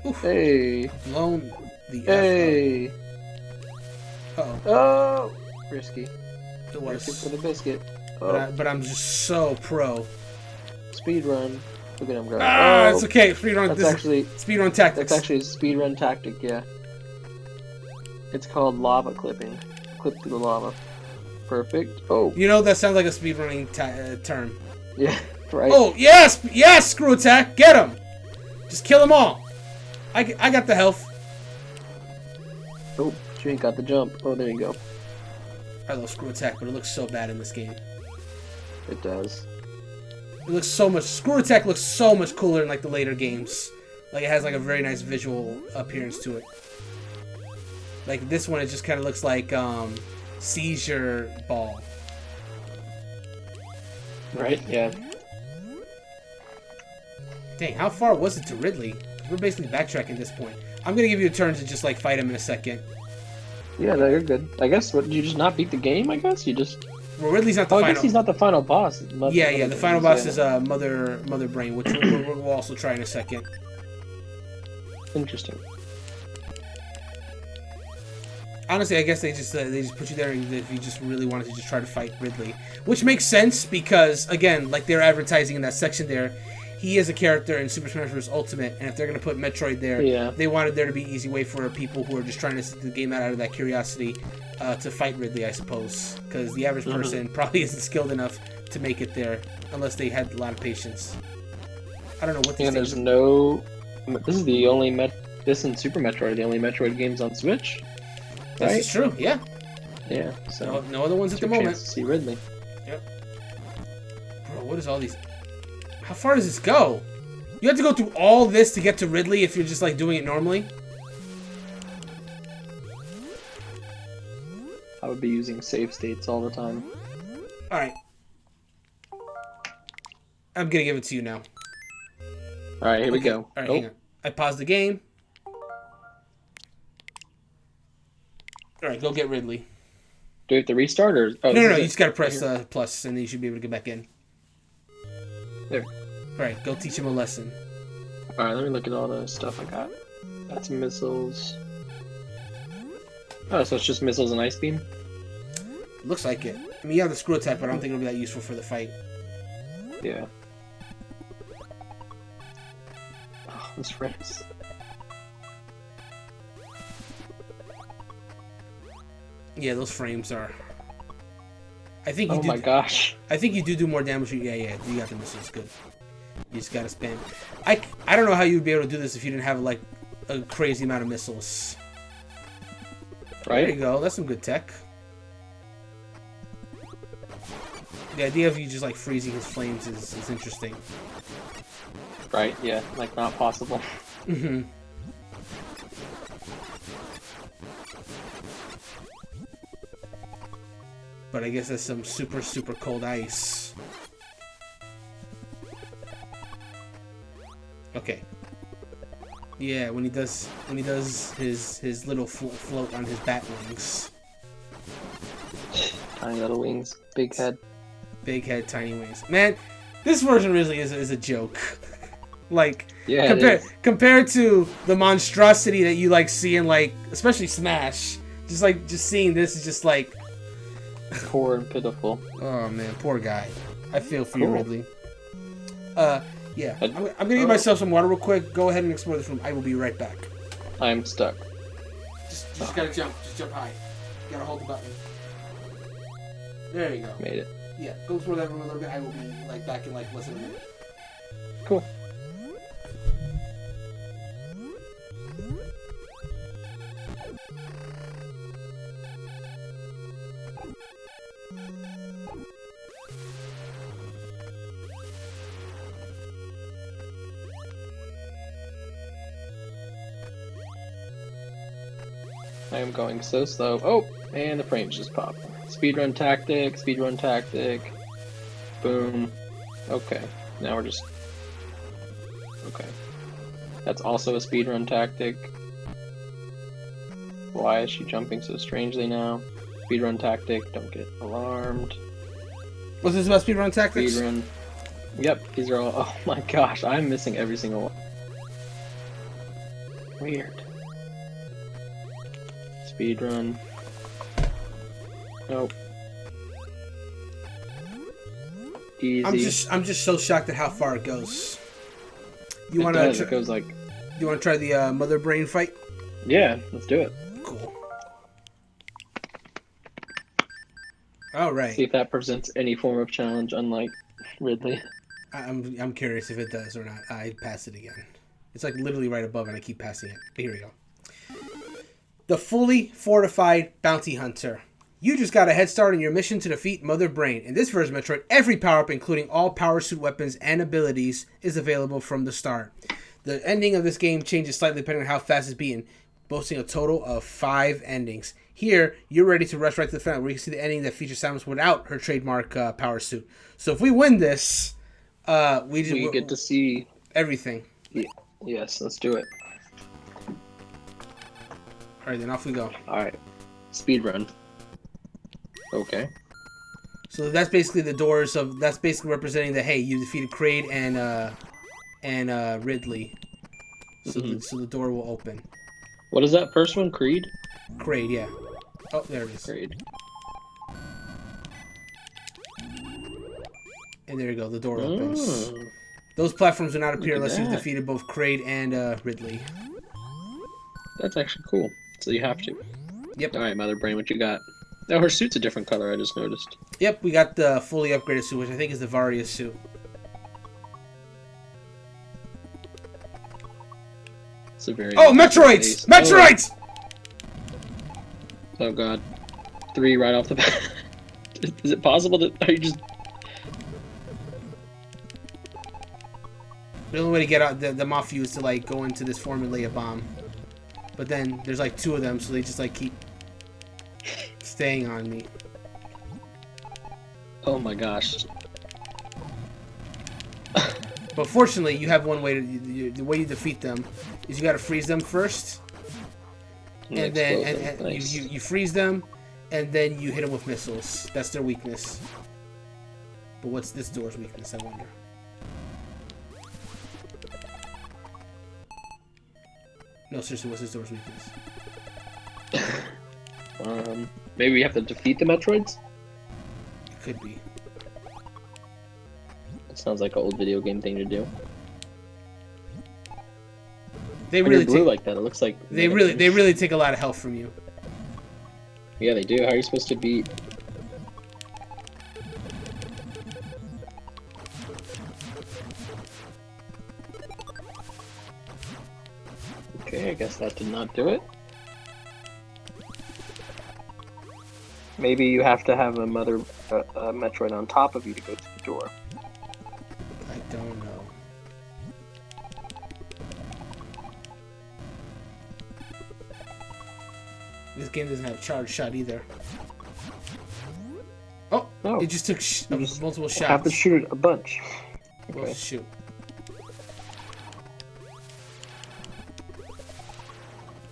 Oof. Hey. Blown the Hey. F up. Uh-oh. Oh. Risky. It was. Risky for the biscuit. Oh. But I'm just so pro. Speed run. Look at him go. Ah, it's okay. Speed run. That's actually speed run tactics. That's actually a speed run tactic. Yeah. It's called lava clipping. Clip through the lava. Perfect. Oh. You know that sounds like a speedrunning term. Yeah. Right. Oh yes, yes. Screw attack. Get him. Just kill them all. I got the health. Oh, you ain't got the jump. Oh, there you go. I love screw attack, but it looks so bad in this game. It does. It looks so much. Screw attack looks so much cooler in like the later games. Like it has like a very nice visual appearance to it. Like this one, it just kind of looks like seizure ball. Right? Yeah. Dang, how far was it to Ridley? We're basically backtracking at this point. I'm gonna give you a turn to just like fight him in a second. Yeah, no, you're good. I guess, what, did you just not beat the game, I guess? You just... Well, Ridley's not the final... I guess he's not the final boss. Yeah, the final boss is Mother Brain, which we'll also try in a second. Interesting. Honestly, I guess they just put you there if you just really wanted to just try to fight Ridley, which makes sense because again, like they're advertising in that section there, he is a character in Super Smash Bros. Ultimate, and if they're gonna put Metroid there, they wanted there to be an easy way for people who are just trying to sit the game out of that curiosity to fight Ridley, I suppose, because the average person probably isn't skilled enough to make it there unless they had a lot of patience. I don't know what. Yeah, there's no. This is the only This and Super Metroid are the only Metroid games on Switch. Right? This is true. Yeah. Yeah. So no other ones at the moment. To see Ridley. Yep. Bro, what is all these? How far does this go? You have to go through all this to get to Ridley if you're just like doing it normally. I would be using save states all the time. All right. I'm gonna give it to you now. All right, here we go. All right, hang on. I paused the game. All right, go get Ridley. Do we have to restart or? Oh, no, you just gotta press plus, and then you should be able to get back in. There. All right, go teach him a lesson. All right, let me look at all the stuff I got. That's missiles. Oh, so it's just missiles and ice beam? Looks like it. I mean, you have the screw attack, but I don't think it'll be that useful for the fight. Yeah. Oh, those frames. Yeah, those frames are. I think you oh my gosh. I think you do more damage. Yeah, you got the missiles. Good. You just gotta spam. I don't know how you'd be able to do this if you didn't have like a crazy amount of missiles. Right. There you go. That's some good tech. The idea of you just like freezing his flames is interesting. Right. Yeah. Like not possible. Mm-hmm. But I guess that's some super cold ice. Okay. Yeah, when he does his little float on his bat wings. Tiny little wings, big head. Big head, tiny wings. Man, this version really is a joke. Like, yeah, compared to the monstrosity that you like see in like, especially Smash. Just seeing this is just like poor and pitiful. Oh man, poor guy. I feel for you, Ridley. Yeah. I'm gonna get myself some water real quick. Go ahead and explore this room. I will be right back. I'm stuck. Just gotta jump. Just jump high. Gotta hold the button. There you go. Made it. Yeah, go explore that room a little bit. I will be like back in like less than a minute. Cool. I am going so slow. Oh, and the frames just popped. Speedrun tactic, speedrun tactic. Boom. Okay, now we're just... Okay. That's also a speedrun tactic. Why is she jumping so strangely now? Speedrun tactic, don't get alarmed. Was this about speedrun tactics? Speedrun. Yep, these are all... Oh my gosh, I'm missing every single one. Weird. Speedrun. Nope. Easy. I'm just so shocked at how far it goes. You want to? It goes like. You want to try the mother brain fight? Yeah, let's do it. Cool. All right. See if that presents any form of challenge, unlike Ridley. I'm curious if it does or not. I pass it again. It's like literally right above, and I keep passing it. But here we go. The fully fortified bounty hunter. You just got a head start on your mission to defeat Mother Brain. In this version of Metroid, every power-up, including all power suit weapons and abilities, is available from the start. The ending of this game changes slightly depending on how fast it's beaten, boasting a total of 5 endings. Here, you're ready to rush right to the finale, where you can see the ending that features Samus without her trademark power suit. So if we win this, we get to see everything. Yeah. Yes, let's do it. Alright, then off we go. Alright. Speedrun. Okay. So that's basically the doors of... That's basically representing that, hey, you defeated Kraid and Ridley. So, so the door will open. What is that first one? Creed? Kraid, yeah. Oh, there it is. Great. And there you go. The door opens. Those platforms do not appear unless you've defeated both Kraid and Ridley. That's actually cool. So you have to. Yep. All right, Mother Brain, what you got? Oh, her suit's a different color. I just noticed. Yep, we got the fully upgraded suit, which I think is the Varia suit. It's a very. Oh, Metroids! Metroids! Oh god, 3 right off the bat. Is it possible that are you just? The only way to get out them off you is to like go into this form and lay a bomb. But then there's like 2 of them, so they just like keep staying on me. Oh my gosh. But fortunately, you have one way to the way you defeat them is you got to freeze them first, and then nice. you freeze them, and then you hit them with missiles. That's their weakness. But what's this door's weakness? I wonder. No, seriously, what's this door's weakness? Maybe we have to defeat the Metroids? Could be. It sounds like an old video game thing to do. They really blue like that. It looks like they really take a lot of health from you. Yeah, they do. How are you supposed to beat? Okay, I guess that did not do it. Maybe you have to have a Metroid on top of you to go to the door. I don't know. This game doesn't have a charge shot either. Oh, it just took multiple shots. Have to shoot it a bunch. Okay. Well, shoot.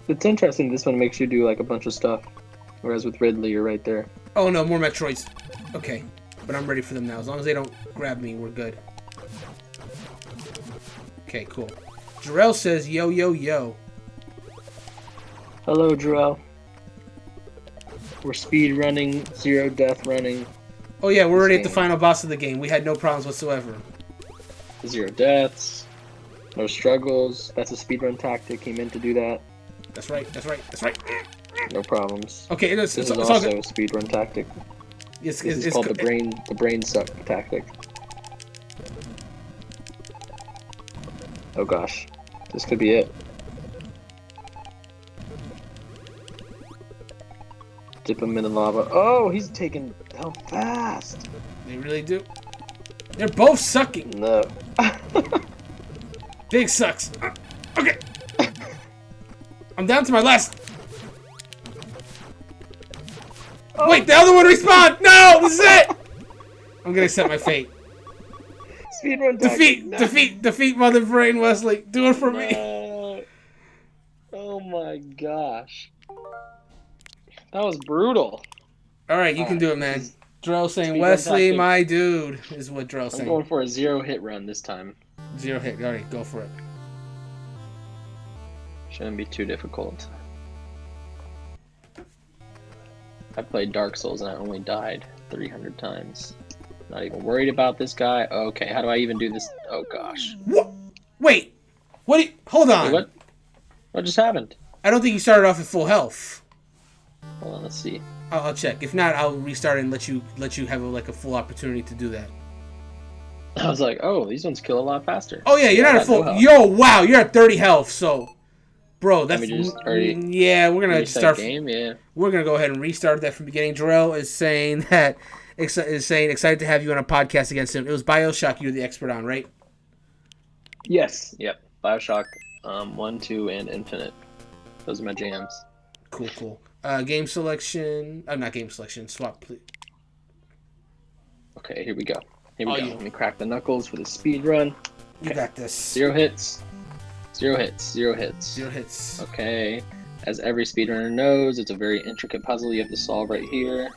It's interesting. This one makes you do like a bunch of stuff, whereas with Ridley, you're right there. Oh no, more Metroids. Okay, but I'm ready for them now. As long as they don't grab me, we're good. Okay, cool. Jarrell says, "Yo, yo, yo." Hello, Jarrell. We're speed running, 0 death running. Oh yeah, we're already at the final boss of the game. We had no problems whatsoever. 0 deaths, no struggles. That's a speedrun tactic. He meant to do that. That's right. That's right. That's right. No problems. Okay, this is also a speedrun tactic. This is called the brain suck tactic. Oh gosh, this could be it. Dip him in the lava. Oh, he's taking health fast. They really do. They're both sucking. No. Big sucks. Okay. I'm down to my last. Oh. Wait, the other one respawned. No, this is it. I'm gonna accept my fate. Speedrun defeat, Mother Brain, Wesley. Do it for me. Oh my gosh. That was brutal. All right, you can do it, man. Drell saying, Wesley, my dude, is what Drell's saying. I'm going for a 0 hit run this time. 0 hit. All right, go for it. Shouldn't be too difficult. I played Dark Souls and I only died 300 times. Not even worried about this guy. Okay, how do I even do this? Oh gosh. What? Wait. What? Hold on. Wait, what just happened? I don't think you started off at full health. Hold on, let's see. I'll check. If not, I'll restart and let you have a full opportunity to do that. I was like, oh, these ones kill a lot faster. Oh yeah, you're not at full. No yo, wow, you're at 30 health. So, bro, that's yeah. We're gonna start. Game, yeah. We're gonna go ahead and restart that from the beginning. Jarrell is saying that excited to have you on a podcast against him. It was BioShock you're the expert on, right? Yes. Yep. BioShock 1, 2, and Infinite. Those are my jams. Cool. Game selection. Not game selection. Swap, please. Okay, here we go. Let me crack the knuckles for the speed run. Okay. You got this. 0 hits. 0 hits. 0 hits. 0 hits. Okay. As every speedrunner knows, it's a very intricate puzzle you have to solve right here.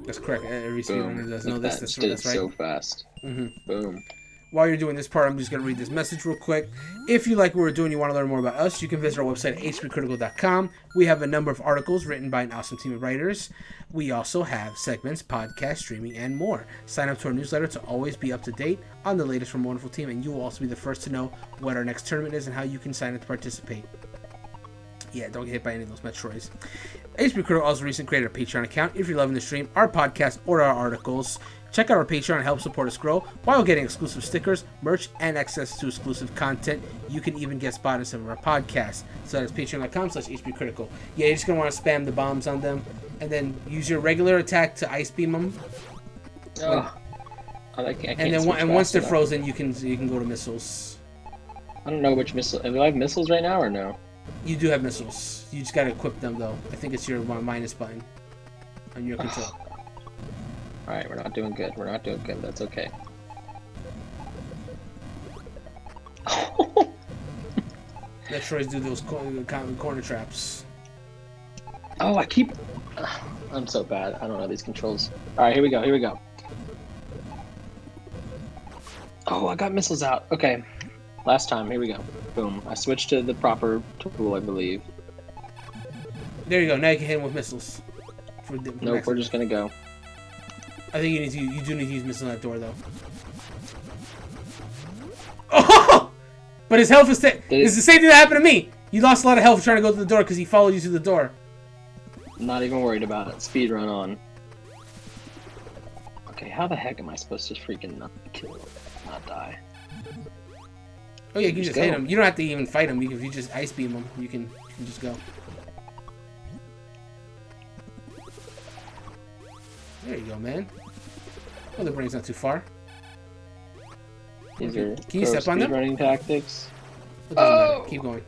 That's correct. Every speedrunner does know this. That's right. So fast. Mm-hmm. Boom. While you're doing this part, I'm just going to read this message real quick. If you like what we're doing, you want to learn more about us, you can visit our website at HPCritical.com. We have a number of articles written by an awesome team of writers. We also have segments, podcasts, streaming, and more. Sign up to our newsletter to always be up to date on the latest from a wonderful team, and you will also be the first to know what our next tournament is and how you can sign up to participate. Yeah, don't get hit by any of those Metroids. HPCritical also recently created a Patreon account. If you're loving the stream, our podcast, or our articles, check out our Patreon and help support us grow while getting exclusive stickers, merch, and access to exclusive content. You can even get spotted in some of our podcasts. So that is patreon.com/HPCritical. Yeah, you're just going to want to spam the bombs on them and then use your regular attack to ice beam them. I can't and then once they're frozen, you can go to missiles. I don't know which missile. Do I have missiles right now or no? You do have missiles. You just got to equip them, though. I think it's your minus button on your control. Alright, we're not doing good. We're not doing good. That's okay. Metroids do those corner traps. Oh, I'm so bad. I don't know these controls. Alright, here we go. Here we go. Oh, I got missiles out. Okay. Last time. Here we go. Boom. I switched to the proper tool, I believe. There you go. Now you can hit him with missiles. Nope, we're just gonna go. I think you do need to use missiles on that door, though. Oh! But his health is... It's the same thing that happened to me. You lost a lot of health trying to go to the door because he followed you to the door. Not even worried about it. Speed run on. Okay, how the heck am I supposed to freaking not kill him? Not die? Oh yeah, you can just hit him. You don't have to even fight him. If you just ice beam him, you can just go. There you go, man. Well, the brain's not too far. These are can you step on them? Running tactics. Oh! Keep going.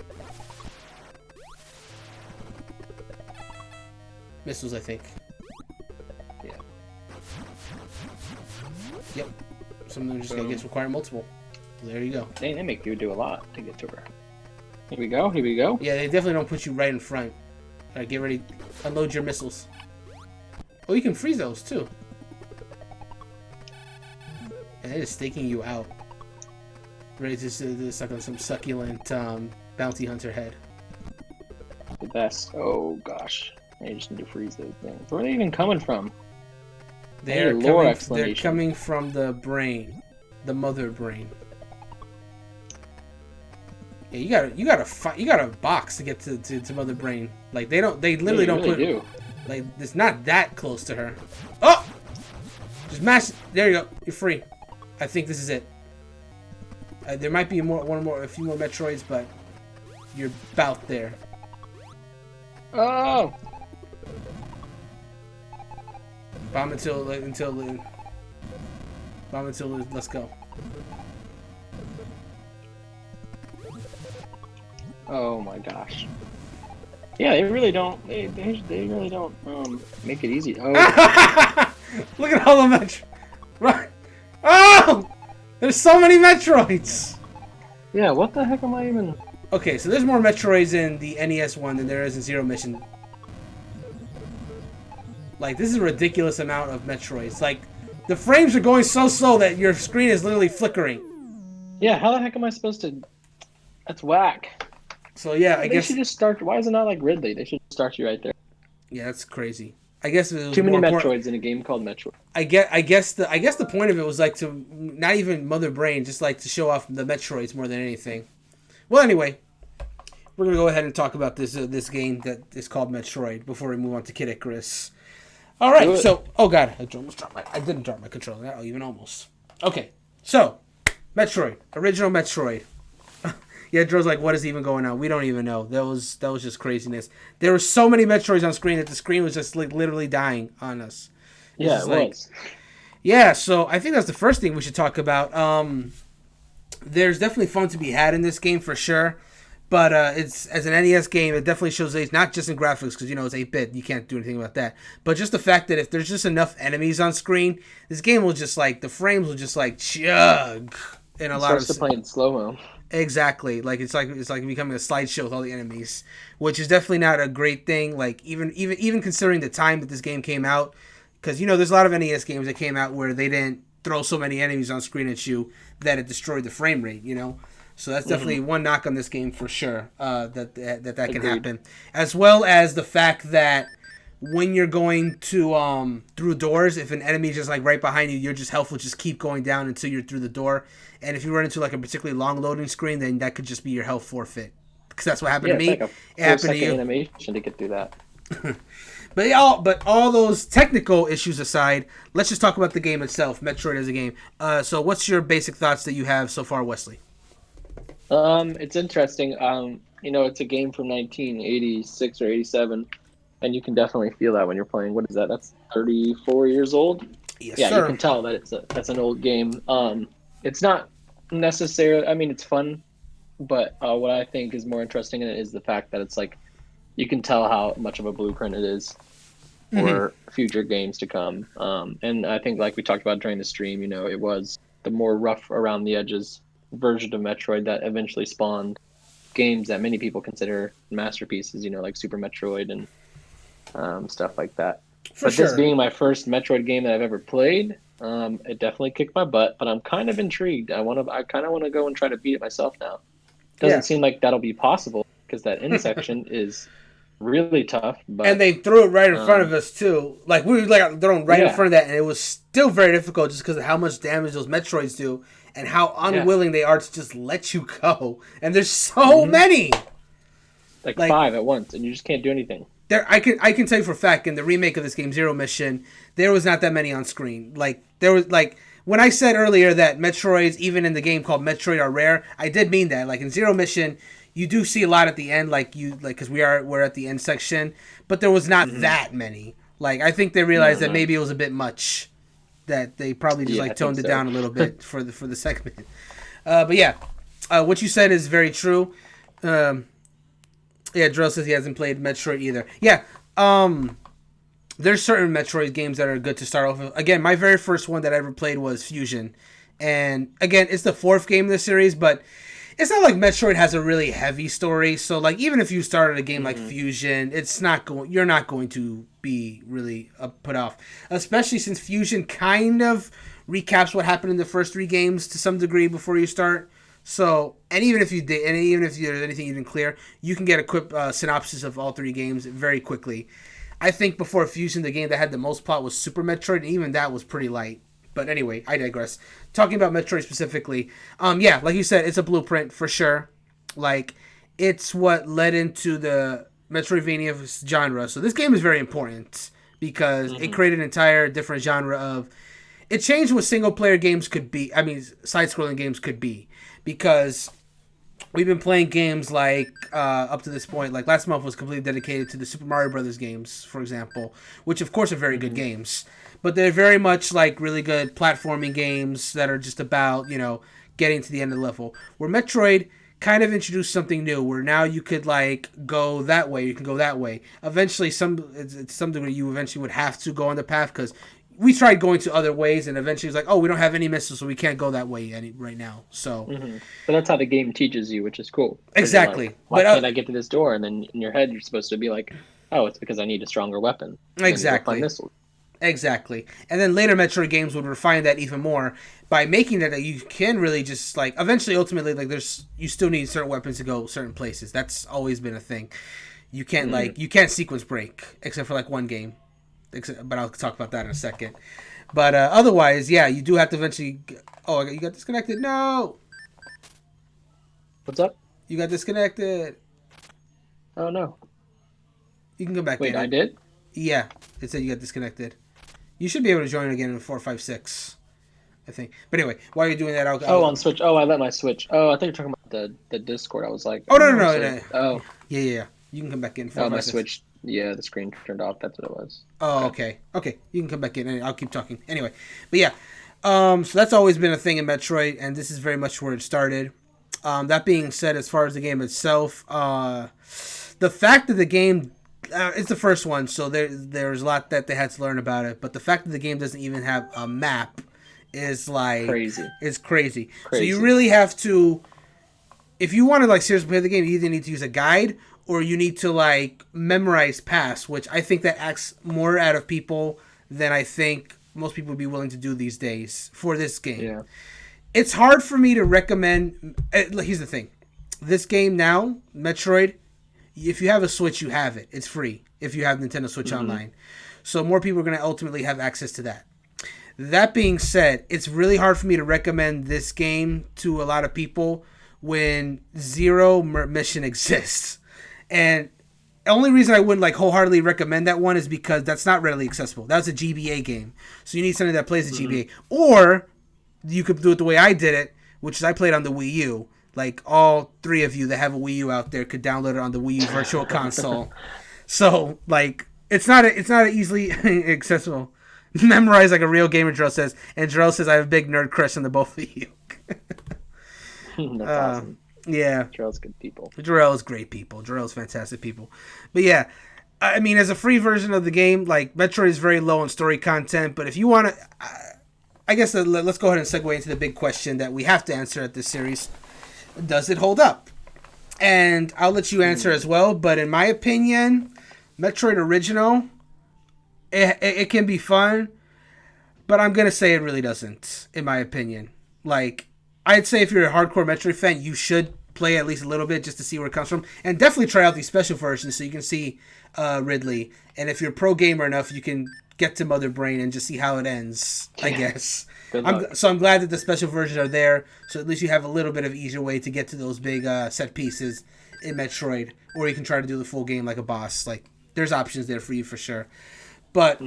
Missiles, I think. Yeah. Yep. Some of them just, I guess, require multiple. There you go. They make you do a lot to get to her. Here we go. Here we go. Yeah, they definitely don't put you right in front. Alright, get ready. Unload your missiles. Oh, you can freeze those, too. And they're just staking you out. Ready to suck on some succulent bounty hunter head. The best. Oh, gosh. I just need to freeze those things. Where are they even coming from? They're coming from the brain. The mother brain. Yeah, you gotta box to get to mother brain. Like they literally don't put. Like it's not that close to her. Oh, just mash. There you go. You're free. I think this is it. There might be a few more Metroids, but you're about there. Oh. Bomb until let's go. Oh my gosh. Yeah, they really don't. They really don't make it easy. Oh. Look at all the Metroids. Right. Oh, there's so many Metroids. Yeah, what the heck am I even? Okay, so there's more Metroids in the NES one than there is in Zero Mission. Like, this is a ridiculous amount of Metroids. Like, the frames are going so slow that your screen is literally flickering. Yeah, how the heck am I supposed to... That's whack. So, yeah, I guess... They should just start... Why is it not like Ridley? They should start you right there. Yeah, that's crazy. I guess it was too many Metroids in a game called Metroid. I guess the point of it was, like, to... Not even Mother Brain, just, like, to show off the Metroids more than anything. Well, anyway... We're going to go ahead and talk about this game that is called Metroid before we move on to Kid Icarus. All right, so... Oh, God. I didn't drop my controller. Oh, even almost. Okay, so... Metroid. Original Metroid. Yeah, Dro's like, what is even going on? We don't even know. That was just craziness. There were so many Metroids on screen that the screen was just, like, literally dying on us. Yeah, it was. Yeah, so I think that's the first thing we should talk about. There's definitely fun to be had in this game for sure. But it's as an NES game, it definitely shows age, not just in graphics, because, you know, it's 8-bit. You can't do anything about that. But just the fact that if there's just enough enemies on screen, this game will just, like, the frames will just, like, chug. In a lot of... Starts to play in slow-mo. Exactly. Like, it's like becoming a slideshow with all the enemies, which is definitely not a great thing. Like, even considering the time that this game came out, because, you know, there's a lot of NES games that came out where they didn't throw so many enemies on screen at you that it destroyed the frame rate, So that's definitely one knock on this game for sure, that can happen. As well as the fact that when you're going to through doors, if an enemy is just like right behind you, your just health will just keep going down until you're through the door. And if you run into like a particularly long loading screen, then that could just be your health forfeit. Because that's what happened to me. It's like it happened to you. Animation to get through that. But all those technical issues aside, let's just talk about the game itself, Metroid as a game. So what's your basic thoughts that you have so far, Wesley? It's interesting. It's a game from 1986 or 87, and you can definitely feel that when you're playing. What is that? That's 34 years old. Yes, yeah, sir. You can tell that that's an old game. It's not necessarily. I mean, it's fun, but what I think is more interesting in it is the fact that it's like you can tell how much of a blueprint it is for future games to come. And I think, like we talked about during the stream, it was the more rough around the edges version of Metroid that eventually spawned games that many people consider masterpieces, like Super Metroid and stuff like that. This being my first Metroid game that I've ever played, it definitely kicked my butt, but I'm kind of intrigued. I kind of want to go and try to beat it myself now. Doesn't seem like that'll be possible because that end section is really tough. And they threw it right in front of us too. Like we were like thrown right in front of that, and it was still very difficult just because of how much damage those Metroids do and how unwilling they are to just let you go. And there's so many, like 5 at once, and you just can't do anything. I can tell you for a fact, in the remake of this game, Zero Mission, there was not that many on screen. Like there was when I said earlier that Metroids, even in the game called Metroid, are rare, I did mean that. Like in Zero Mission, you do see a lot at the end, because we're at the end section, but there was not that many. Like I think they realized that maybe it was a bit much, that they probably just toned it down a little bit for the segment. But yeah, what you said is very true. Yeah, Drill says he hasn't played Metroid either. Yeah, there's certain Metroid games that are good to start off with. Again, my very first one that I ever played was Fusion. And again, it's the 4th game in the series, but it's not like Metroid has a really heavy story. So like even if you started a game like Fusion, you're not going to be really put off. Especially since Fusion kind of recaps what happened in the first 3 games to some degree before you start. So, and even if there's anything you didn't clear, you can get a quick synopsis of all 3 games very quickly. I think before Fusion, the game that had the most plot was Super Metroid, and even that was pretty light. But anyway, I digress. Talking about Metroid specifically, yeah, like you said, it's a blueprint for sure. Like, it's what led into the Metroidvania genre. So this game is very important because it created an entire different genre of... It changed what single-player games could be. I mean, side-scrolling games could be. Because we've been playing games like, up to this point, like last month was completely dedicated to the Super Mario Brothers games, for example, which of course are very good games. But they're very much like really good platforming games that are just about, getting to the end of the level. Where Metroid kind of introduced something new, where now you could like go that way, you can go that way. Eventually, to some degree, you eventually would have to go on the path because we tried going to other ways, and eventually it's like, oh, we don't have any missiles, so we can't go that way right now. So, but that's how the game teaches you, which is cool. Exactly. Like, why can't I get to this door? And then in your head, you're supposed to be like, oh, it's because I need a stronger weapon. Exactly. Exactly. And then later Metroid games would refine that even more by making that you can really just like eventually, ultimately, like you still need certain weapons to go certain places. That's always been a thing. You can't you can't sequence break except for like one game. But I'll talk about that in a second. But otherwise, yeah, you do have to eventually... Oh, you got disconnected. No! What's up? You got disconnected. Oh, no. You can come back in. Wait, I did? Yeah, it said you got disconnected. You should be able to join again in 456, I think. But anyway, while you're doing that, I'll on Switch. Oh, I let my Switch. Oh, I thought you were talking about the Discord. I was like... Oh, no. Oh. Yeah. You can come back in. Oh, my Switch... Yeah, the screen turned off. That's what it was. Oh, okay. You can come back in, and I'll keep talking. Anyway, but yeah, so that's always been a thing in Metroid, and this is very much where it started. That being said, as far as the game itself, the fact that the game it's the first one, so there's a lot that they had to learn about it. But the fact that the game doesn't even have a map is like crazy. It's crazy. So you really have to, if you want to like seriously play the game, you either need to use a guide or you need to like memorize paths, which I think that acts more out of people than I think most people would be willing to do these days for this game. Yeah. It's hard for me to recommend. Here's the thing. This game now, Metroid, if you have a Switch, you have it. It's free if you have Nintendo Switch Online. So more people are going to ultimately have access to that. That being said, it's really hard for me to recommend this game to a lot of people when zero mission exists. And the only reason I wouldn't wholeheartedly recommend that one is because that's not readily accessible. That's a GBA game. So you need something that plays the GBA. Or you could do it the way I did it, which is I played on the Wii U. Like, all three of you that have a Wii U out there could download it on the Wii U Virtual Console. So, it's not easily accessible. Memorize like a real gamer, Jarrell says. And Jarrell says, I have a big nerd crush on the both of you. That's awesome. Yeah. Jarrell's good people. Jarrell's great people. Jarrell's fantastic people. But yeah, I mean, as a free version of the game, Metroid is very low on story content. But if you want to... I guess let's go ahead and segue into the big question that we have to answer at this series. Does it hold up? And I'll let you answer as well. But in my opinion, Metroid Original, it can be fun. But I'm going to say it really doesn't, in my opinion. I'd say if you're a hardcore Metroid fan, you should play at least a little bit just to see where it comes from. And definitely try out these special versions so you can see Ridley. And if you're a pro gamer enough, you can get to Mother Brain and just see how it ends, I guess. I'm glad that the special versions are there, so at least you have a little bit of easier way to get to those big set pieces in Metroid, or you can try to do the full game like a boss. There's options there for you for sure. But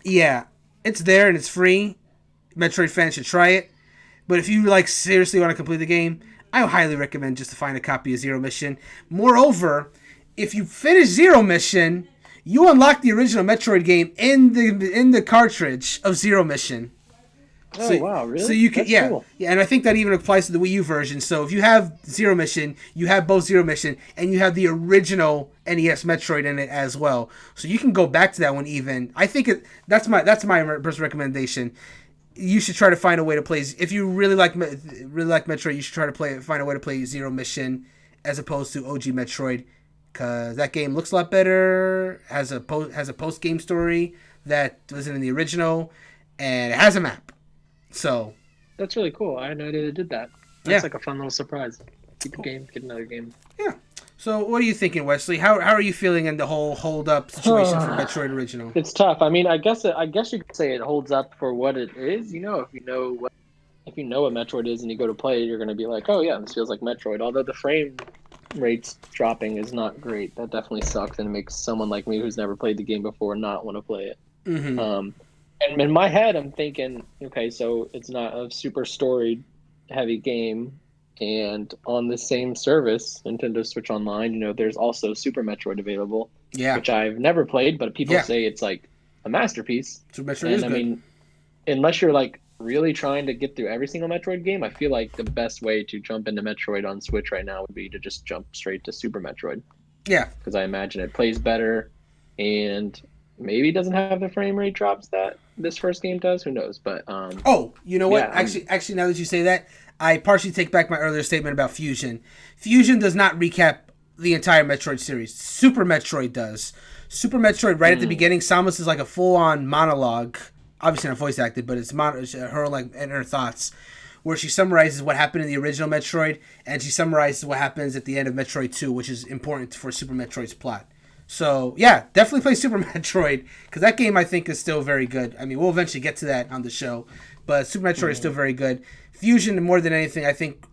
yeah, it's there and it's free. Metroid fans should try it. But if you seriously want to complete the game, I highly recommend just to find a copy of Zero Mission. Moreover, if you finish Zero Mission, you unlock the original Metroid game in the cartridge of Zero Mission. Oh, wow, really? So you can, That's cool. Yeah, and I think that even applies to the Wii U version. So if you have Zero Mission, you have both Zero Mission, and you have the original NES Metroid in it as well. So you can go back to that one even. I think that's my personal recommendation. You should try to find a way to play. If you really like Metroid, you should try to find a way to play Zero Mission as opposed to OG Metroid, because that game looks a lot better. Has a post game story that wasn't in the original, and it has a map. So that's really cool. I had no idea they did that. That's a fun little surprise. Keep a game, get another game. Yeah. So what are you thinking, Wesley? How are you feeling in the whole hold up situation for Metroid Original? It's tough. I mean, I guess you could say it holds up for what it is. You know, if you know what Metroid is and you go to play it, you're going to be like, oh yeah, this feels like Metroid. Although the frame rates dropping is not great. That definitely sucks, and it makes someone like me who's never played the game before not want to play it. Mm-hmm. And in my head, I'm thinking, okay, so it's not a super story-heavy game, and on the same service, Nintendo Switch Online, there's also Super Metroid available, which I've never played, but people say it's like a masterpiece. Super Metroid is good. I mean, unless you're really trying to get through every single Metroid game, I feel like the best way to jump into Metroid on Switch right now would be to just jump straight to Super Metroid. Yeah. Because I imagine it plays better, and maybe doesn't have the frame rate drops that this first game does. Who knows? But you know what? Yeah, actually, now that you say that, I partially take back my earlier statement about Fusion. Fusion does not recap the entire Metroid series. Super Metroid does. Super Metroid, right at the beginning, Samus is like a full-on monologue. Obviously not voice acted, but it's her and her thoughts, where she summarizes what happened in the original Metroid, and she summarizes what happens at the end of Metroid 2, which is important for Super Metroid's plot. So, yeah, definitely play Super Metroid, because that game, I think, is still very good. I mean, we'll eventually get to that on the show, but Super Metroid is still very good. Fusion, more than anything, I think,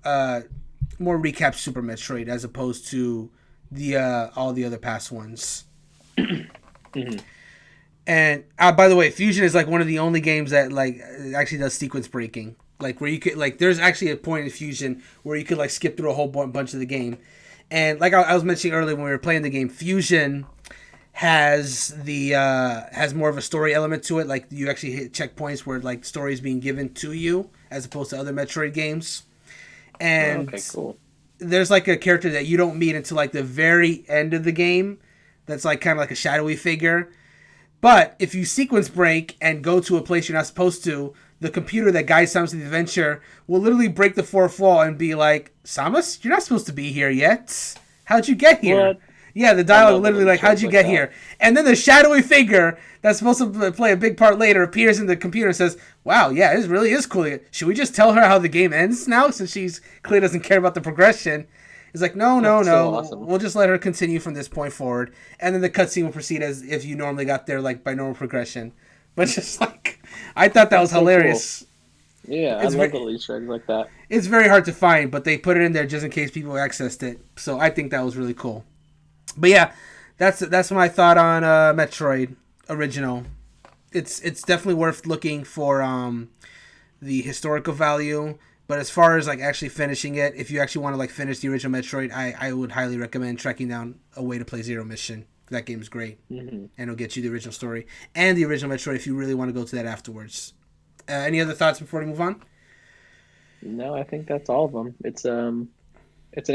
more recaps Super Metroid as opposed to the all the other past ones. And, by the way, Fusion is, one of the only games that, actually does sequence breaking. Where you could, there's actually a point in Fusion where you could, skip through a whole bunch of the game. And I was mentioning earlier when we were playing the game, Fusion has has more of a story element to it. You actually hit checkpoints where story is being given to you as opposed to other Metroid games. And okay, cool. There's a character that you don't meet until the very end of the game. That's kind of like a shadowy figure. But if you sequence break and go to a place you're not supposed to, the computer that guides Samus to the adventure will literally break the fourth wall and be like, Samus, you're not supposed to be here yet. How'd you get here? What? Yeah, the I dialogue love it literally when like, how'd shows you like get that. here? And then the shadowy figure that's supposed to play a big part later appears in the computer and says, wow, yeah, this really is cool. Should we just tell her how the game ends now since she's clearly doesn't care about the progression? It's like, no, no, That's so no. awesome. We'll just let her continue from this point forward. And then the cutscene will proceed as if you normally got there like by normal progression. But just like, I thought that was That's so cool. hilarious. Yeah, I It's love very, little Easter eggs like that. it's very hard to find, but they put it in there just in case people accessed it. So I think that was really cool. But yeah, that's my thought on Metroid original. It's definitely worth looking for the historical value. But as far as like actually finishing it, if you actually want to like finish the original Metroid, I would highly recommend tracking down A Way to Play Zero Mission. That game's great, and it'll get you the original story and the original Metroid if you really want to go to that afterwards. Any other thoughts before we move on? No, I think that's all of them. It's an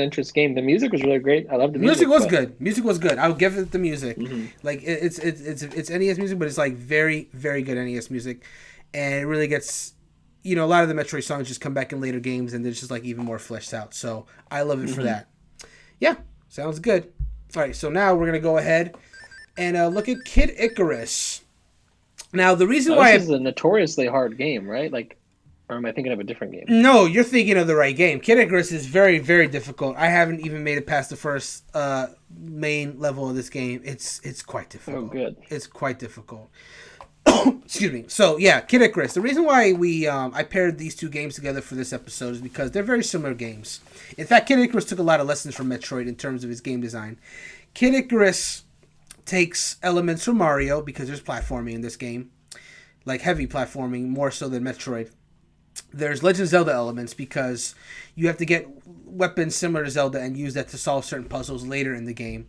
interesting game. The music was really great. I love the Music music, was but good. Music was good. I'll give it the music. hmm Like it's NES music, but it's like very very good NES music, and it really gets. You know, a lot of the Metroid songs just come back in later games, and they're just like even more fleshed out. So I love it for that. Yeah, sounds good. All right, so now we're gonna go ahead and look at Kid Icarus. Now the reason Now, why this is a notoriously hard game, right? Like, or am I thinking of a different game? no, you're thinking of the right game. Kid Icarus is very very difficult. I haven't even made it past the first main level of this game. It's quite difficult. Oh, good. It's quite difficult. Excuse me. So yeah, Kid Icarus. The reason why I paired these two games together for this episode is because they're very similar games. In fact, Kid Icarus took a lot of lessons from Metroid in terms of his game design. Kid Icarus takes elements from Mario because there's platforming in this game, like heavy platforming more so than Metroid. There's Legend of Zelda elements because you have to get weapons similar to Zelda and use that to solve certain puzzles later in the game.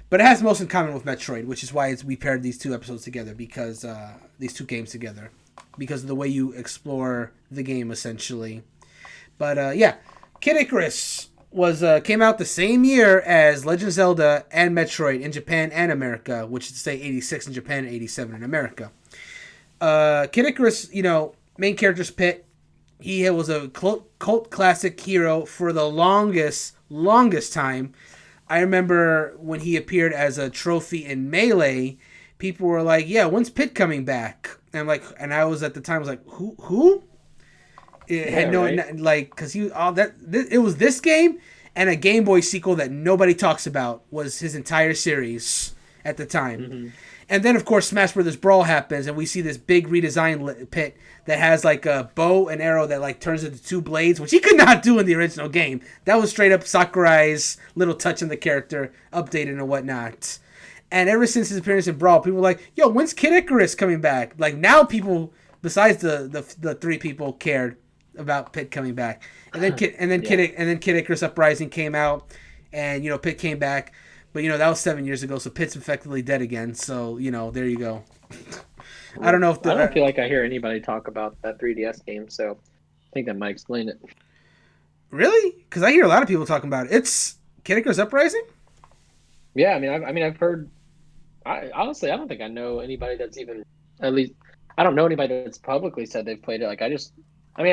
But it has most in common with Metroid, which is why we paired these two episodes together because these two games together because of the way you explore the game essentially. But yeah, Kid Icarus was came out the same year as Legend of Zelda and Metroid in Japan and America, which is to say 86 in Japan and 87 in America. Kid Icarus, you know, main character's Pit. He was a cult classic hero for the longest time. I remember when he appeared as a trophy in Melee, people were like, "Yeah, when's Pit coming back?" And I'm like, and I was at the time like, "Who?" It had no right. like because he all that it was this game and a Game Boy sequel that nobody talks about was his entire series at the time. And then, of course, Smash Brothers Brawl happens, and we see this big redesigned Pit that has like a bow and arrow that like turns into two blades, which he could not do in the original game. That was straight up Sakurai's little touch on the character, updated and whatnot. And ever since his appearance in Brawl, people were like, "Yo, when's Kid Icarus coming back?" Like now, people besides the three people cared about Pit coming back. And then Kid Icarus Uprising came out, and you know Pit came back. But, you know, that was 7 years ago, so Pit's effectively dead again. So, you know, there you go. I don't know if I don't feel like I hear anybody talk about that 3DS game, so I think that might explain it. Really? Because I hear a lot of people talking about it. It's Kid Icarus Uprising? Yeah, I've heard. Honestly, I don't think I know anybody that's even at least. I don't know anybody that's publicly said they've played it. Like I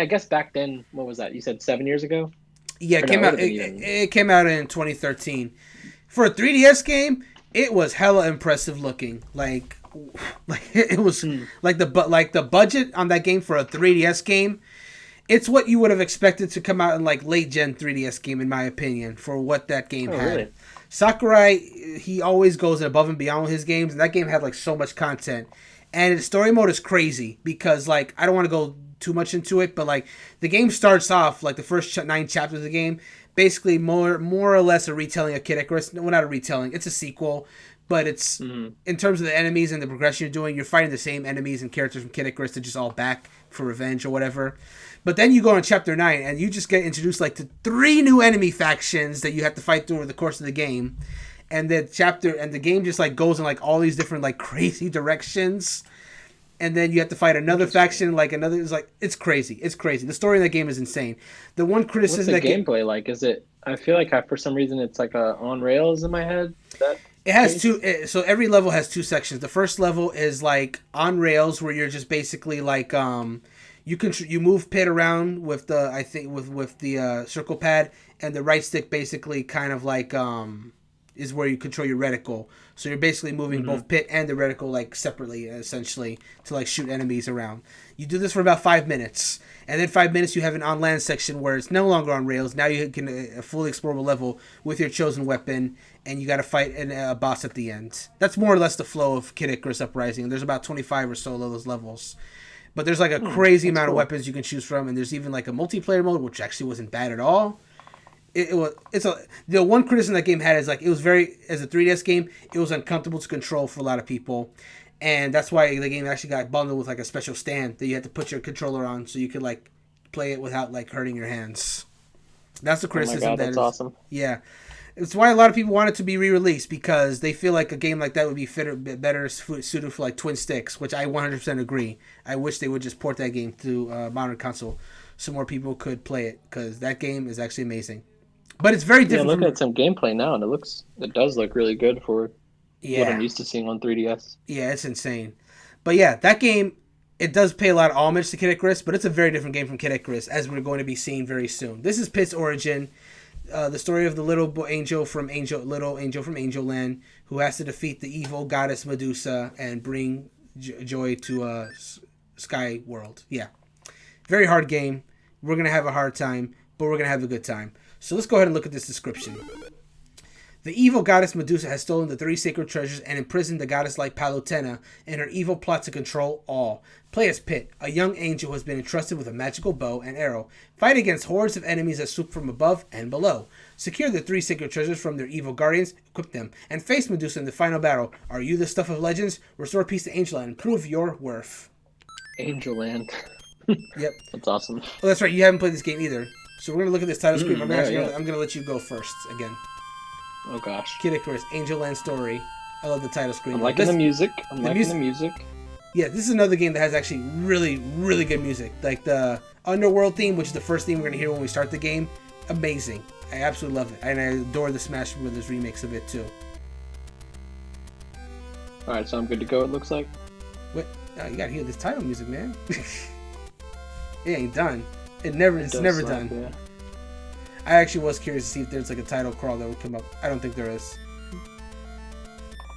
guess back then, what was that? You said 7 years ago? Yeah, Or no, it came out in 2013. For a 3DS game, it was hella impressive looking. Like it was like the budget on that game for a 3DS game. It's what you would have expected to come out in like late gen 3DS game, in my opinion, for what that game had. Really? Sakurai, he always goes above and beyond with his games, and that game had like so much content. And the story mode is crazy because like I don't want to go too much into it, but like the game starts off like the first 9 chapters of the game. Basically, more or less a retelling of Kid Icarus. No, not a retelling. It's a sequel, but it's in terms of the enemies and the progression you're doing. You're fighting the same enemies and characters from Kid Icarus. They're just all back for revenge or whatever. But then you go on Chapter 9, and you just get introduced like to 3 new enemy factions that you have to fight through over the course of the game. And the game just like goes in like all these different like crazy directions. And then you have to fight another faction, like another. It's crazy. It's crazy. The story in that game is insane. The one criticism What's the gameplay like? Is it? I feel like for some reason it's like on rails in my head. It has two. So every level has 2 sections. The first level is like on rails, where you're just basically like you move Pit around with the with the circle pad, and the right stick basically kind of like is where you control your reticle. So you're basically moving both pit and the reticle like separately, essentially, to like shoot enemies around. You do this for about 5 minutes, and then 5 minutes you have an on-land section where it's no longer on rails. Now you can a fully explorable level with your chosen weapon, and you got to fight a boss at the end. That's more or less the flow of Kid Icarus Uprising. There's about 25 or so of those levels. But there's like a crazy amount of weapons you can choose from, and there's even like a multiplayer mode, which actually wasn't bad at all. The one criticism that game had is like it was very, as a 3DS game, it was uncomfortable to control for a lot of people, and that's why the game actually got bundled with like a special stand that you had to put your controller on so you could like play it without like hurting your hands. That's the criticism. Oh my God, that's awesome. Yeah. It's why a lot of people want it to be re-released, because they feel like a game like that would be better suited for like twin sticks, which I 100% agree. I wish they would just port that game to modern console so more people could play it, because that game is actually amazing. But it's very different. Yeah, looking at some gameplay now, and it does look really good for what I'm used to seeing on 3DS. Yeah, it's insane. But yeah, that game, it does pay a lot of homage to Kid Icarus, but it's a very different game from Kid Icarus, as we're going to be seeing very soon. This is Pit's origin. The story of the little angel from Angel Land, who has to defeat the evil goddess Medusa and bring joy to Sky World. Yeah, very hard game. We're gonna have a hard time, but we're gonna have a good time. So let's go ahead and look at this description. The evil goddess Medusa has stolen the 3 sacred treasures and imprisoned the goddess-like Palutena in her evil plot to control all. Play as Pit, a young angel who has been entrusted with a magical bow and arrow. Fight against hordes of enemies that swoop from above and below. Secure the 3 sacred treasures from their evil guardians, equip them, and face Medusa in the final battle. Are you the stuff of legends? Restore peace to Angel Land and prove your worth. Angel Land. Yep. That's awesome. Oh, that's right. You haven't played this game either. So we're going to look at this title screen. I'm going to let you go first again. Oh gosh. Kid Icarus, Angel Land Story. I love the title screen. I'm liking the music. The music. Yeah, this is another game that has actually really, really good music. Like the Underworld theme, which is the first theme we're going to hear when we start the game. Amazing. I absolutely love it. And I adore the Smash Brothers remix of it too. Alright, so I'm good to go, it looks like. Wait, you got to hear this title music, man. It ain't done. It's never done. Yeah. I actually was curious to see if there's like a title crawl that would come up. I don't think there is.